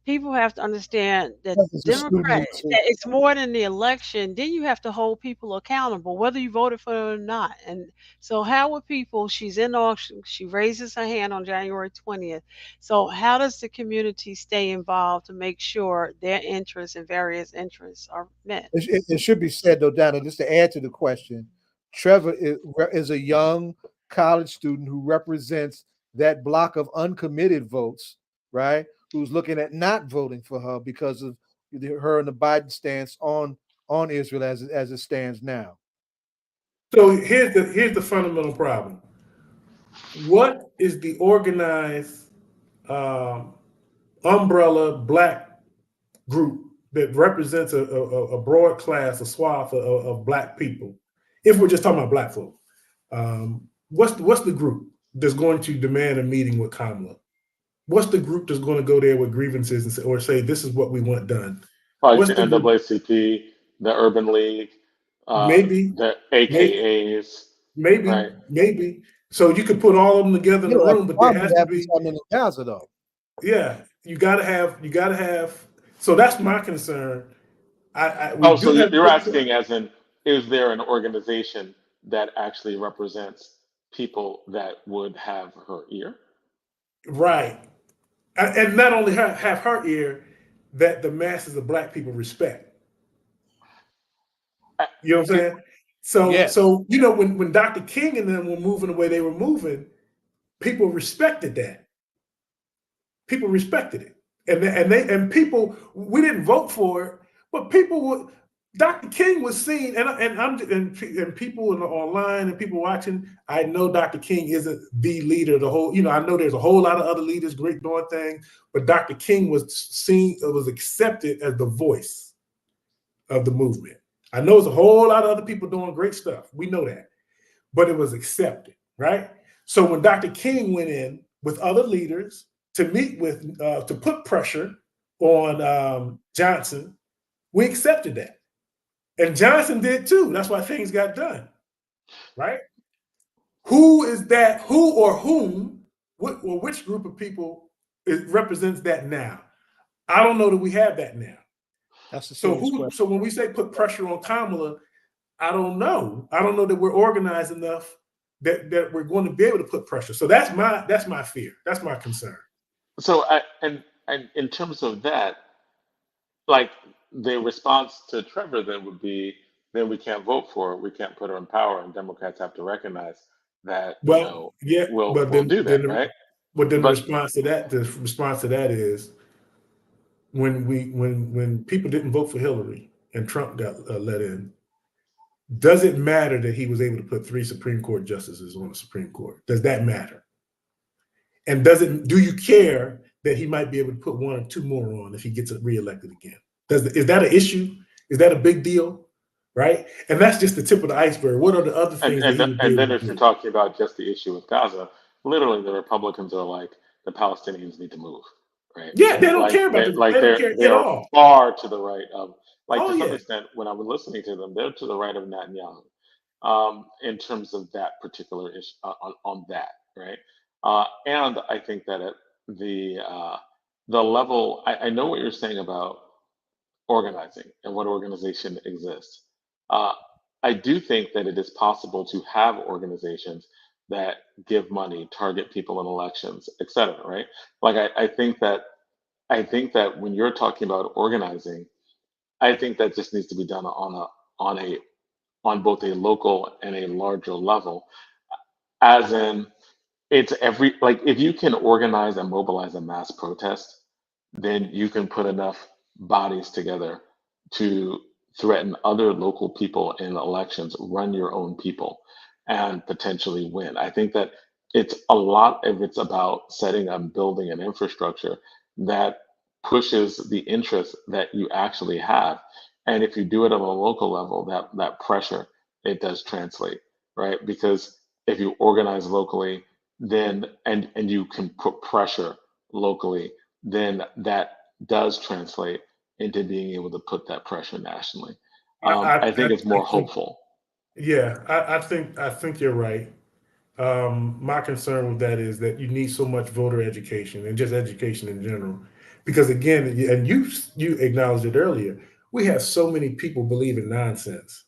people have to understand that Democrats, that it's more than the election. Then you have to hold people accountable, whether you voted for it or not. And so how would people, she's in auction, she raises her hand on January 20th. So how does the community stay involved to make sure their interests and various interests are met? It should be said, though, Donna, just to add to the question, Trevor is a young college student who represents that block of uncommitted votes, right? Who's looking at not voting for her because of her and the Biden stance on Israel as it stands now. So here's the fundamental problem. What is the organized umbrella Black group that represents a broad class, a swath of Black people? If we're just talking about Black folk, what's the group that's going to demand a meeting with Kamala? What's the group that's going to go there with grievances or say this is what we want done? Like the NAACP, the Urban League, maybe the AKAs, maybe. So you could put all of them together in a room, but there has to be in Gaza, though. Yeah, you gotta have. So that's my concern. So you're asking, as in, is there an organization that actually represents people that would have her ear? Right. And not only have her ear, that the masses of Black people respect. You know what I'm saying? So, yes. So when Dr. King and them were moving the way they were moving, people respected that. People respected it, and people, we didn't vote for it, but people would. Dr. King was seen, and people online and people watching. I know Dr. King isn't the leader. I know there's a whole lot of other leaders great doing things, but Dr. King was seen, was accepted as the voice of the movement. I know there's a whole lot of other people doing great stuff. We know that, but it was accepted, right? So when Dr. King went in with other leaders to meet with, to put pressure on Johnson, we accepted that. And Johnson did too. That's why things got done, right? Who is that? Who or whom, or which group of people represents that now? I don't know that we have that now. That's the so when we say put pressure on Kamala, I don't know. I don't know that we're organized enough that we're going to be able to put pressure. So that's my fear. That's my concern. So and in terms of that, like the response to Trevor then would be, then we can't vote for her, we can't put her in power, and Democrats have to recognize that. We'll do that, right? But then the response to that is when people didn't vote for Hillary and Trump got let in, does it matter that he was able to put 3 Supreme Court justices on the Supreme Court? Does that matter? And do you care that he might be able to put 1 or 2 more on if he gets reelected again? Is that an issue? Is that a big deal? Right? And that's just the tip of the iceberg. What are the other things? And then if you're talking about just the issue with Gaza, literally the Republicans are like, the Palestinians need to move, right? Yeah, they don't care about they're far to the right of, to some extent, when I was listening to them, they're to the right of Netanyahu in terms of that particular issue on that, right? And I think that at the level, I know what you're saying about organizing and what organization exists. I do think that it is possible to have organizations that give money, target people in elections, etc. Right? Like I think that when you're talking about organizing, I think that just needs to be done on a on both a local and a larger level, as in it's every like if you can organize and mobilize a mass protest, then you can put enough bodies together to threaten other local people in elections, run your own people, and potentially win. I think that it's a lot of it's about setting up building an infrastructure that pushes the interest that you actually have. And if you do it on a local level, that pressure, it does translate, right? Because if you organize locally, then and you can put pressure locally, then that does translate into being able to put that pressure nationally. I think it's I more think, hopeful. yeah, I think you're right. My concern with that is that you need so much voter education and just education in general, because again, and you acknowledged it earlier, we have so many people believing nonsense.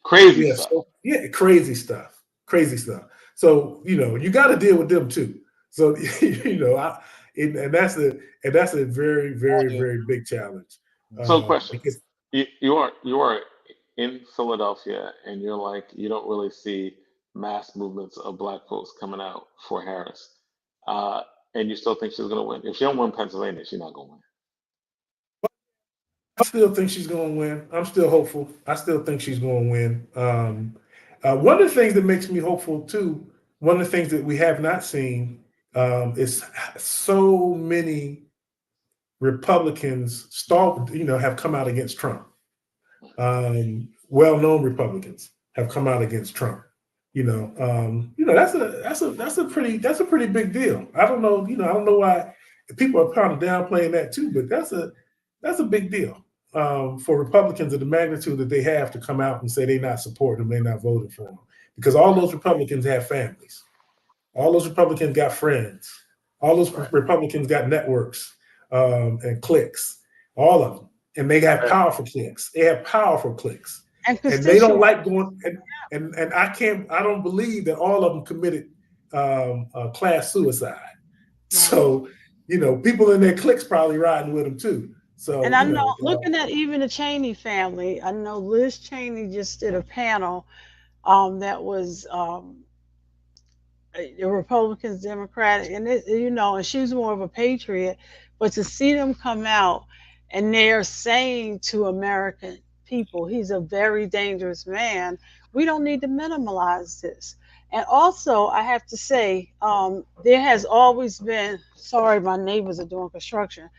Crazy We have stuff. so yeah, crazy stuff. So you got to deal with them too. So and that's a very very big challenge So, question: because you are in Philadelphia, and you're like you don't really see mass movements of Black folks coming out for Harris, uh, and you still think she's going to win. If she don't win Pennsylvania, she's not going to win. I still think she's going to win. I'm still hopeful. I still think she's going to win. One of the things that makes me hopeful too, one of the things that we have not seen is so many Republicans have come out against Trump. Well-known Republicans have come out against Trump. That's a pretty big deal. I don't know. I don't know why people are kind of downplaying that too, but that's a big deal for Republicans of the magnitude that they have to come out and say they're not supporting them, they're not voting for them, because all those Republicans have families, all those Republicans got friends, all those Republicans got networks and cliques, all of them, and they got powerful cliques. They have powerful cliques, And and they don't constituents. like going. And I don't believe that all of them committed class suicide. So people in their cliques probably riding with them too. So And I know, looking at even the Cheney family, I know Liz Cheney just did a panel that was the Republicans, Democratic, and and she's more of a patriot. But to see them come out and they're saying to American people, he's a very dangerous man. We don't need to minimize this. And also, I have to say, there has always been. Sorry, my neighbors are doing construction.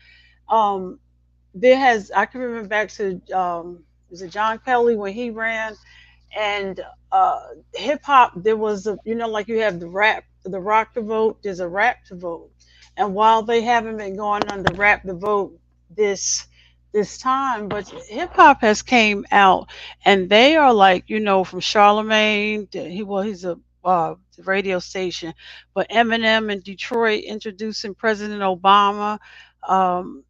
Um, I can remember back to was it John Kelly when he ran, and hip hop, there was like you have the rock to vote, there's a rap to vote. And while they haven't been going on the rap to vote this time, but hip hop has came out, and they are like, from Charlemagne he's a radio station, but Eminem in Detroit introducing President Obama. um,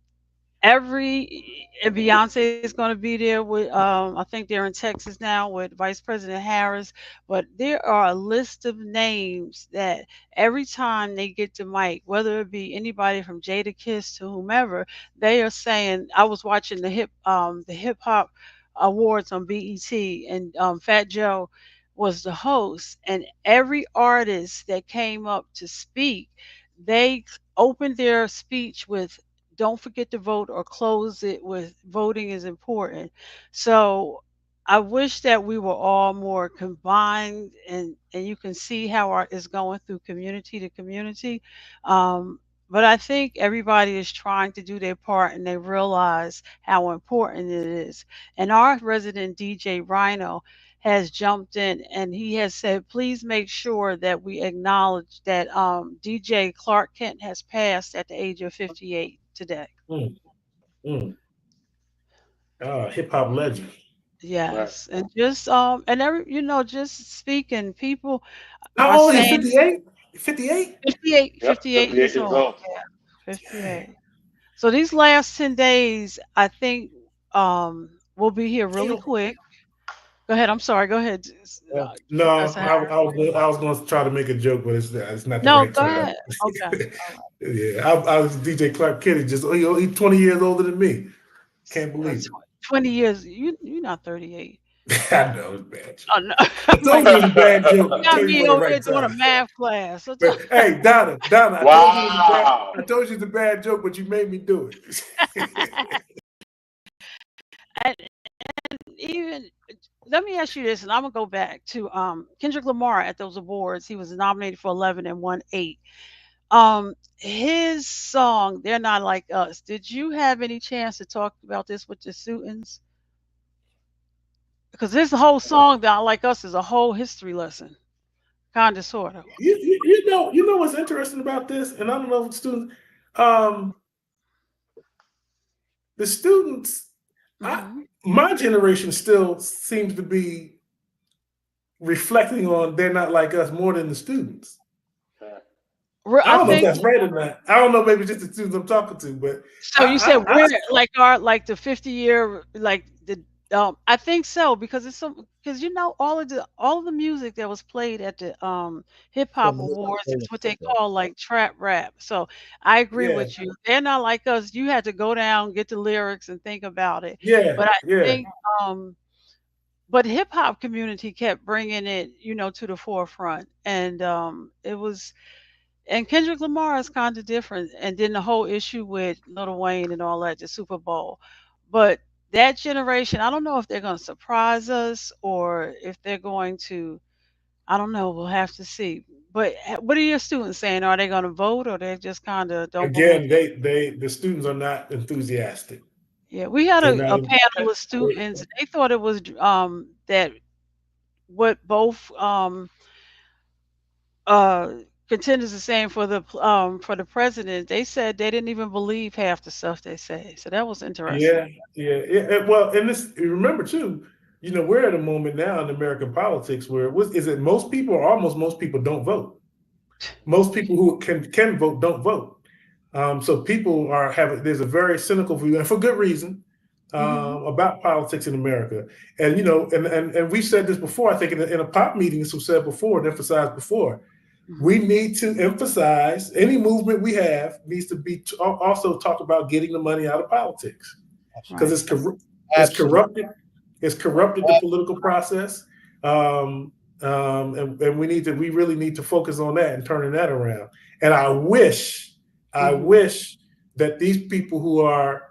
and Beyonce is going to be there with I think they're in Texas now with Vice President Harris. But there are a list of names that every time they get the mic, whether it be anybody from Jada Kiss to whomever, they are saying. I was watching the hip hop awards on BET, and Fat Joe was the host, and every artist that came up to speak, they opened their speech with don't forget to vote, or close it with voting is important. So I wish that we were all more combined, and you can see how art is going through community to community. But I think everybody is trying to do their part, and they realize how important it is. And our resident DJ Rhino has jumped in, and he has said, please make sure that we acknowledge that DJ Clark Kent has passed at the age of 58 today. mm, mm. Hip hop legend. Right. Yes, and just just speaking, people How are old is saying 58? 58? 58, Yep. 58 58 years years old. old. Yeah, 58. So these last 10 days, I think we'll be here really Damn. quick. Go ahead. I'm sorry. Go ahead. No, That's a- I was going to try to make a joke, but it's not the no, right go time. ahead. Okay. Yeah, I was DJ Clark Kenny, just he's 20 years older than me. Can't believe it. 20 years. You're not 38. I know it's bad. Oh no. I told you it was a bad joke. You I got told you me it over was here the right doing a time. math class. But hey, Donna, Wow. I told you it's a bad joke, but you made me do it. and even let me ask you this, and I'm gonna go back to Kendrick Lamar at those awards. He was nominated for 11 and won 8. His song "They're Not Like Us." Did you have any chance to talk about this with your students? Because this whole song "Not Like Us" is a whole history lesson, kind of, sort of. You know what's interesting about this, and I don't know if students, the students, my generation still seems to be reflecting on "They're Not Like Us" more than the students. I don't know if that's right or not. I don't know, maybe just the students I'm talking to, but so you said we're like the 50-year like the I think so, because it's because all of the music that was played at the hip hop awards is what they call like trap rap. So I agree with you. They're not like us. You had to go down, get the lyrics, and think about it. But I think but hip hop community kept bringing it, to the forefront, and it was. And Kendrick Lamar is kind of different. And then the whole issue with Lil Wayne and all that, the Super Bowl. But that generation, I don't know if they're going to surprise us or if they're going to, I don't know. We'll have to see. But what are your students saying? Are they going to vote, or they just kind of don't believe? Again, the students are not enthusiastic. Yeah, we had a panel of students. They thought it was that what both contenders are saying for the president. They said they didn't even believe half the stuff they say. So that was interesting. Yeah. Well, and remember too, we're at a moment now in American politics where most people or almost most people don't vote. Most people who can vote don't vote. So people there's a very cynical view, and for good reason, about politics in America. And and we said this before. I think in a pop meeting, this was said before and emphasized before. We need to emphasize any movement we have needs to be also talk about getting the money out of politics, because it's corrupted. It's corrupted the political process, and we really need to focus on that and turning that around. And I wish that these people who are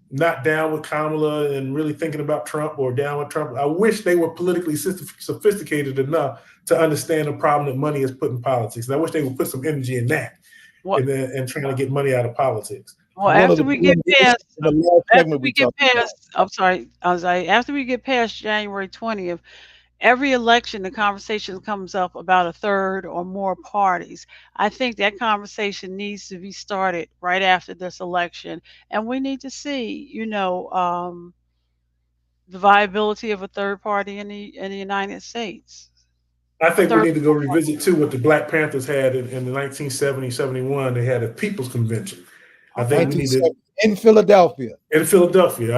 not down with Kamala and really thinking about Trump or down with Trump, I wish they were politically sophisticated enough to understand the problem that money is put in politics. And I wish they would put some energy in that and trying to get money out of politics. Well, after we get past, after we get past January 20th, every election, the conversation comes up about a third or more parties. I think that conversation needs to be started right after this election, and we need to see, the viability of a third party in the United States. I think we need to go revisit too what the Black Panthers had in the 1970, 71. They had a People's Convention. I think we need to in Philadelphia. I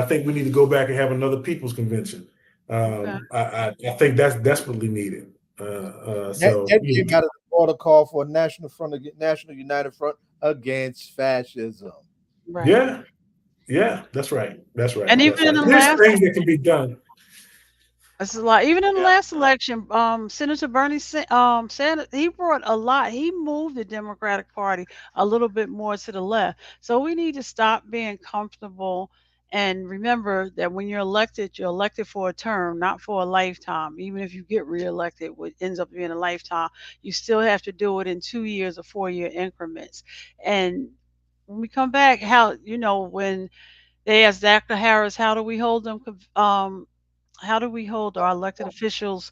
think we need to go back and have another People's Convention. I think that's desperately needed. That came out of the protocol for a national united front against fascism. Right. Yeah, that's right. And even in the last things that can be done. That's a lot. Even in the last election, Senator Bernie Sanders, he brought a lot. He moved the Democratic Party a little bit more to the left. So we need to stop being comfortable and remember that when you're elected for a term, not for a lifetime. Even if you get reelected, what ends up being a lifetime, you still have to do it in 2 years or 4-year increments. And when we come back, when they asked Dr. Harris, how do we hold our elected officials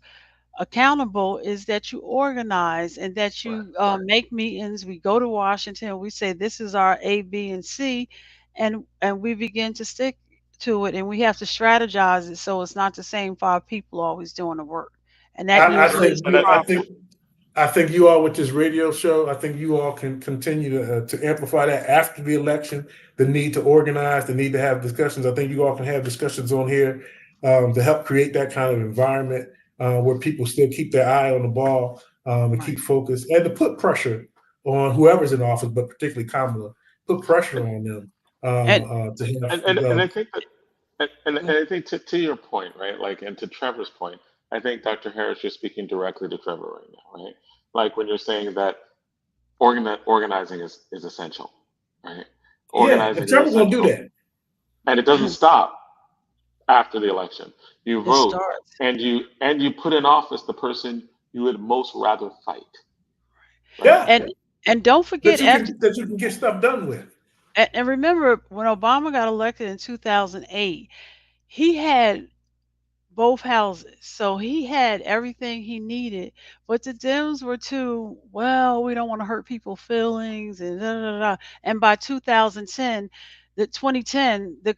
accountable, is that you organize and that you make meetings. We go to Washington, we say this is our A, B, and C, and we begin to stick to it, and we have to strategize it so it's not the same 5 people always doing the work. And that I think you all with this radio show, I think you all can continue to amplify that after the election, the need to organize, the need to have discussions. I think you all can have discussions on here to help create that kind of environment where people still keep their eye on the ball and keep focused, and to put pressure on whoever's in office, but particularly Kamala, put pressure on them to have. And I think that, and I think to your point, right? Like, and to Trevor's point, I think Dr. Harris, you're speaking directly to Trevor right now, right? Like when you're saying that organizing is essential, right? Organizing and Trevor's gonna do that, and it doesn't stop after the election. You It vote, starts. and you put in office the person you would most rather fight. Right? Yeah, and don't forget that you can get stuff done with. And remember when Obama got elected in 2008, he had both houses. So he had everything he needed. But the Dems were too, well, we don't want to hurt people's feelings and da, da, da. And by 2010, the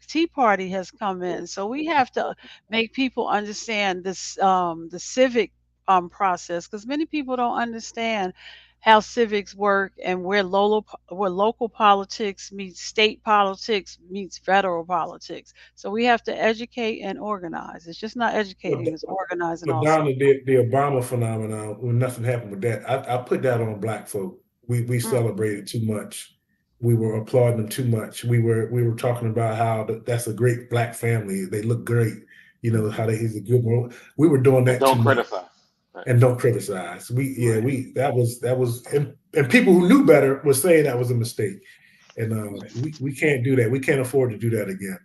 Tea Party has come in. So we have to make people understand this the civic process, because many people don't understand how civics work and where local politics meets state politics meets federal politics. So we have to educate and organize. It's just not educating, it's organizing But also. down to the Obama phenomenon, when nothing happened with that, I put that on Black folk. We celebrated too much. We were applauding them too much. We were talking about how that's a great Black family. They look great. You know how he's a good one. We were doing that. Don't criticize. Right. And don't criticize. That was and people who knew better were saying that was a mistake. And we can't do that. We can't afford to do that again.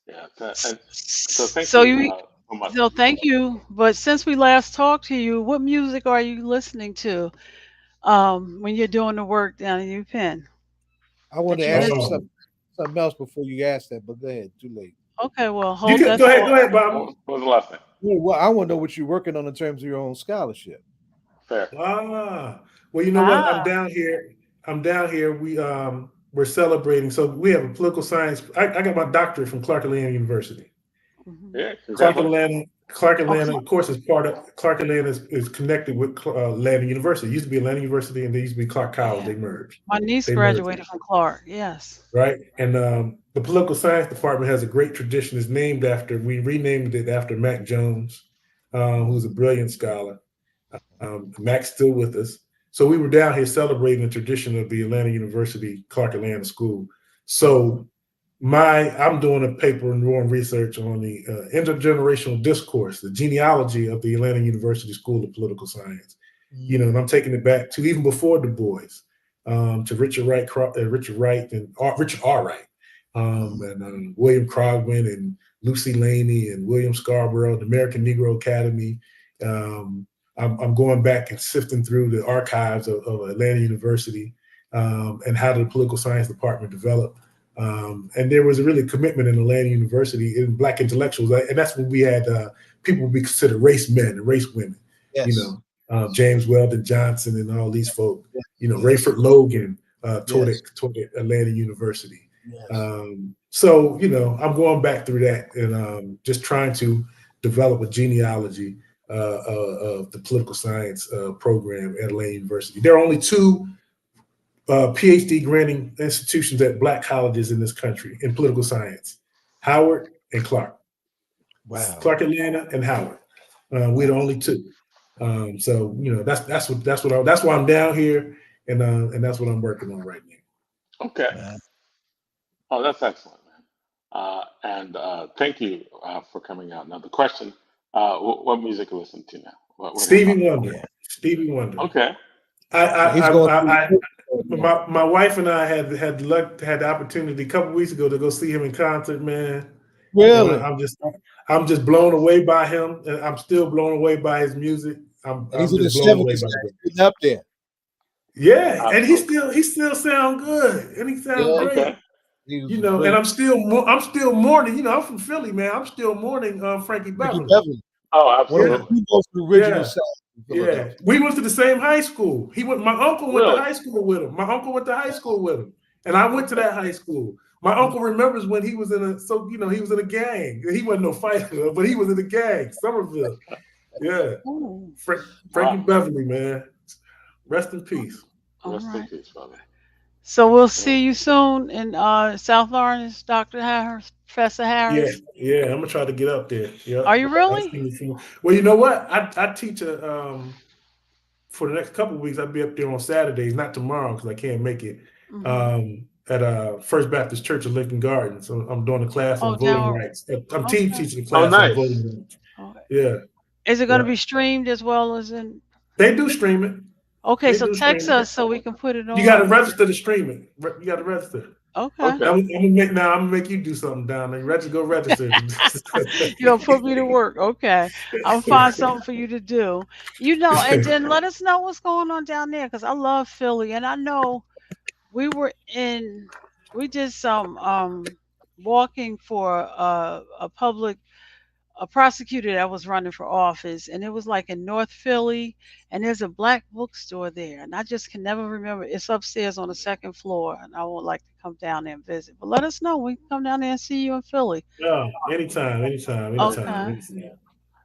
Yeah. So thank you so much. So thank you. But since we last talked to you, what music are you listening to when you're doing the work down in UPenn? I want to ask you something else before you ask that, but go ahead. Too late. Okay, well, hold that. Go ahead, Bob. What was the last thing? Well, I want to know what you're working on in terms of your own scholarship. Fair. Well, you know what? I'm down here. We're celebrating. So we have a political science. I got my doctorate from Clark Atlanta University. Yeah, Clark Atlanta, of course, is part of Clark Atlanta is connected with Atlanta University. It used to be Atlanta University, and they used to be Clark College. They merged. My niece graduated from Clark. Yes. Right, and the political science department has a great tradition. It's named after. We renamed it after Mac Jones, who's a brilliant scholar. Mac's still with us. So we were down here celebrating the tradition of the Atlanta University Clark Atlanta School. So I'm doing a paper and doing research on the intergenerational discourse, the genealogy of the Atlanta University School of Political Science. You know, and I'm taking it back to even before Du Bois, to Richard Wright and Richard R. Wright, and William Krogman and Lucy Laney and William Scarborough, the American Negro Academy. I'm going back and sifting through the archives of Atlanta University and how the political science department developed. And there was a really commitment in Atlanta University in Black intellectuals, and that's when we had people we consider race men and race women. Yes. You know, James Weldon Johnson and all these folk. Yes. You know, Rayford Logan taught at Atlanta University. Yes. So you know, I'm going back through that and just trying to develop a genealogy of the political science program at Atlanta University. There are only two PhD granting institutions at Black colleges in this country in political science: Howard and Clark. Wow. Clark Atlanta and Howard. We're the only two. So you know that's why I'm down here, and that's what I'm working on right now. Okay. Oh, that's excellent, man. And thank you for coming out. Now the question: what music you listen to now? What Stevie Wonder. Yeah. Stevie Wonder. Okay. My wife and I had the opportunity a couple weeks ago to go see him in concert, man. Really? I'm just blown away by him, and I'm still blown away by his music. I'm just blown away by it. Up there. Yeah, and he still sound good, and he sound great. Okay. You know, great. And I'm still mourning. You know, I'm from Philly, man. I'm still mourning Frankie Beverly. Oh, absolutely. Yeah, we went to the same high school. My uncle went to high school with him. And I went to that high school. My uncle remembers when he was in a gang. He wasn't no fighter, but he was in a gang, Somerville. Yeah. Frankie Beverly, man. Rest in peace. Rest in peace, brother. So we'll see you soon in South Lawrence, Dr. Harris, Professor Yeah, Harris. yeah. I'm gonna try to get up there. Are Yep. you I'll really? see you soon. Well, you know what? I teach for the next couple of weeks. I'll be up there on Saturdays, not tomorrow because I can't make it. At First Baptist Church of Lincoln Gardens. So I'm doing a class on Oh, voting down. rights. I'm Okay. teaching a Oh, class on nice. voting rights. Okay. Yeah. Is it going to Yeah. be streamed as well as in? They do stream it. Okay, They so do text stream it. us so we can put it You got to on. register to stream it. You got to register. Okay. Okay. I'm gonna make you do something down there. Go register. You're going to put me to work. Okay. I'll find something for you to do. You know, and then let us know what's going on down there because I love Philly. And I know we did some walking for a prosecutor that was running for office, and it was like in North Philly, and there's a black bookstore there, and I just can never remember. It's upstairs on the second floor, and I would like to come down there and visit. But let us know. We can come down there and see you in Philly. Yeah, anytime. Okay.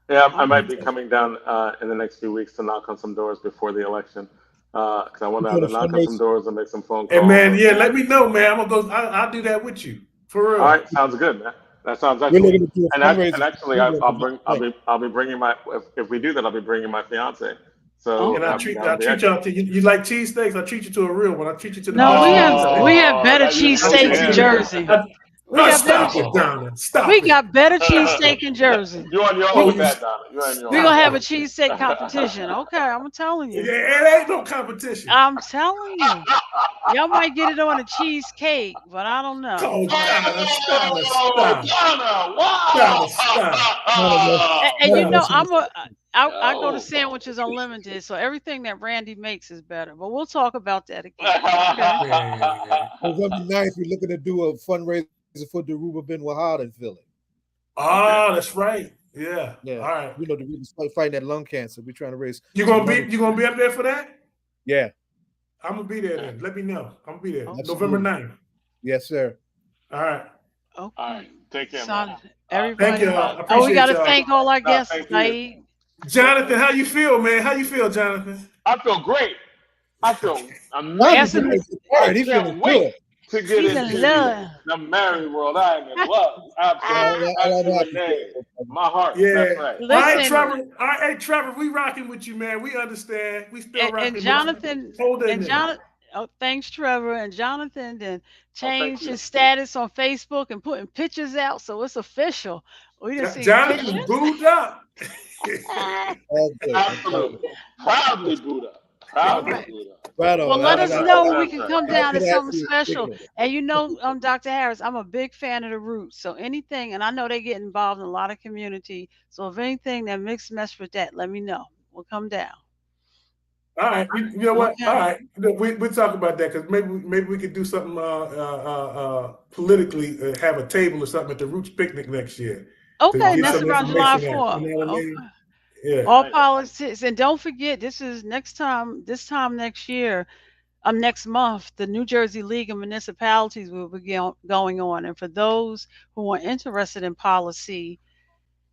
Yeah, I might be coming down in the next few weeks to knock on some doors before the election. Because I want to either knock on some doors and make some phone calls. And man, yeah, let me know, man. I'm gonna go. I'll do that with you for real. All right, sounds good, man. That sounds excellent. And actually, I'll be bringing my. If we do that, I'll be bringing my fiance. So and I treat y'all to you like cheesesteaks. I treat you to a real one. I treat you to the. No, we have better cheesesteaks in Jersey. We got better cheesesteak in Jersey. You on your own with that, Donna. We're gonna have a cheesesteak competition. Okay, I'm telling you. Yeah, it ain't no competition. I'm telling you. Y'all might get it on a cheesecake, but I don't know. Stop. And you know, I go to Sandwiches Unlimited, so everything that Randy makes is better. But we'll talk about that again. Okay? November 9th, we're looking to do a fundraiser for Deruba bin Wahad in Philly. Oh, that's right. Yeah. Yeah. All right. You know, Deruba's fighting that lung cancer. We're trying to raise. You gonna be up there for that? Yeah. I'm gonna be there then. Let me know. I'm gonna be there. Absolutely. November 9th. Yes, sir. All right. Okay. All right. Take care, man. man. Everybody. Thank you. Oh, we gotta thank all our guests tonight. Jonathan, how you feel, man? How you feel, Jonathan? I feel great. I feel amazing. I can't wait to get into the married world. I am in love. Absolutely. My heart. Yeah. That's right. All right, Trevor. All right, hey, Trevor, we rocking with you, man. We understand. We still rocking with you. Thanks, Trevor. And Jonathan then changed his status on Facebook and putting pictures out, so it's official. We just see Jonathan booed up. Absolutely. Proudly booed up. Well, let us know we can come down to something special. And you know, Dr. Harris, I'm a big fan of the Roots. So anything, and I know they get involved in a lot of community. So if anything that mix mesh with that, let me know. We'll come down. All right, you know what? Okay. All right, we'll talk about that because maybe we could do something politically, have a table or something at the Roots picnic next year. Okay, that's around July 4th. You know what I mean? Yeah. All politics, and don't forget, this time next year, next month, the New Jersey League of Municipalities will be going on. And for those who are interested in policy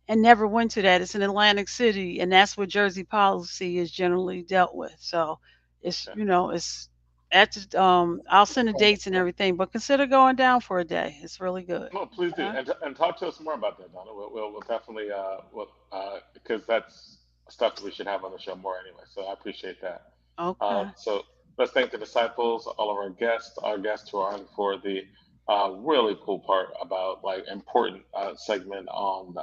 and never went to that, it's in Atlantic City, and that's where Jersey policy is generally dealt with. So it's it's at I'll send the dates and everything, but consider going down for a day. It's really good. Well, please do, and talk to us more about that, Donna. We'll definitely because that's stuff that we should have on the show more anyway. So I appreciate that. Okay. So let's thank the disciples, all of our guests who are on for the really cool part about important segment on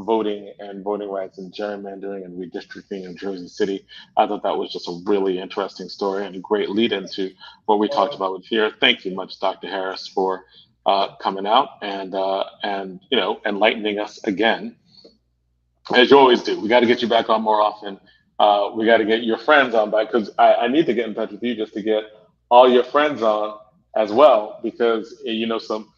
voting and voting rights and gerrymandering and redistricting in Jersey City. I thought that was just a really interesting story and a great lead into what we talked about here. Thank you much, Dr. Harris, for coming out and enlightening us again, as you always do. We got to get you back on more often. We got to get your friends on back because I need to get in touch with you just to get all your friends on as well, because some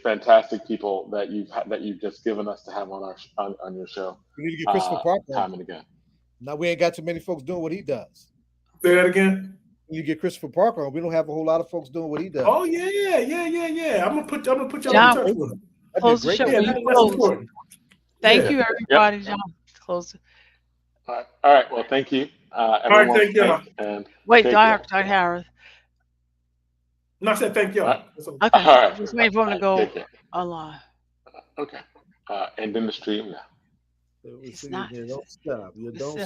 fantastic people that you've just given us to have on on your show. We need to get Christopher Parker time and again. Now we ain't got too many folks doing what he does. Say that again. You get Christopher Parker on. We don't have a whole lot of folks doing what he does. Oh yeah. I'm gonna put you on touch with him. Close the show. That's important. Thank you, everybody. John, close it. All right. Well, thank you. All right, thank you. And wait, Dr. Harris. No, I said thank y'all. Okay. All right. Just waiting for him to go Take care. online. Okay. End in the stream now. We're It's sitting not. there. Don't stop. You don't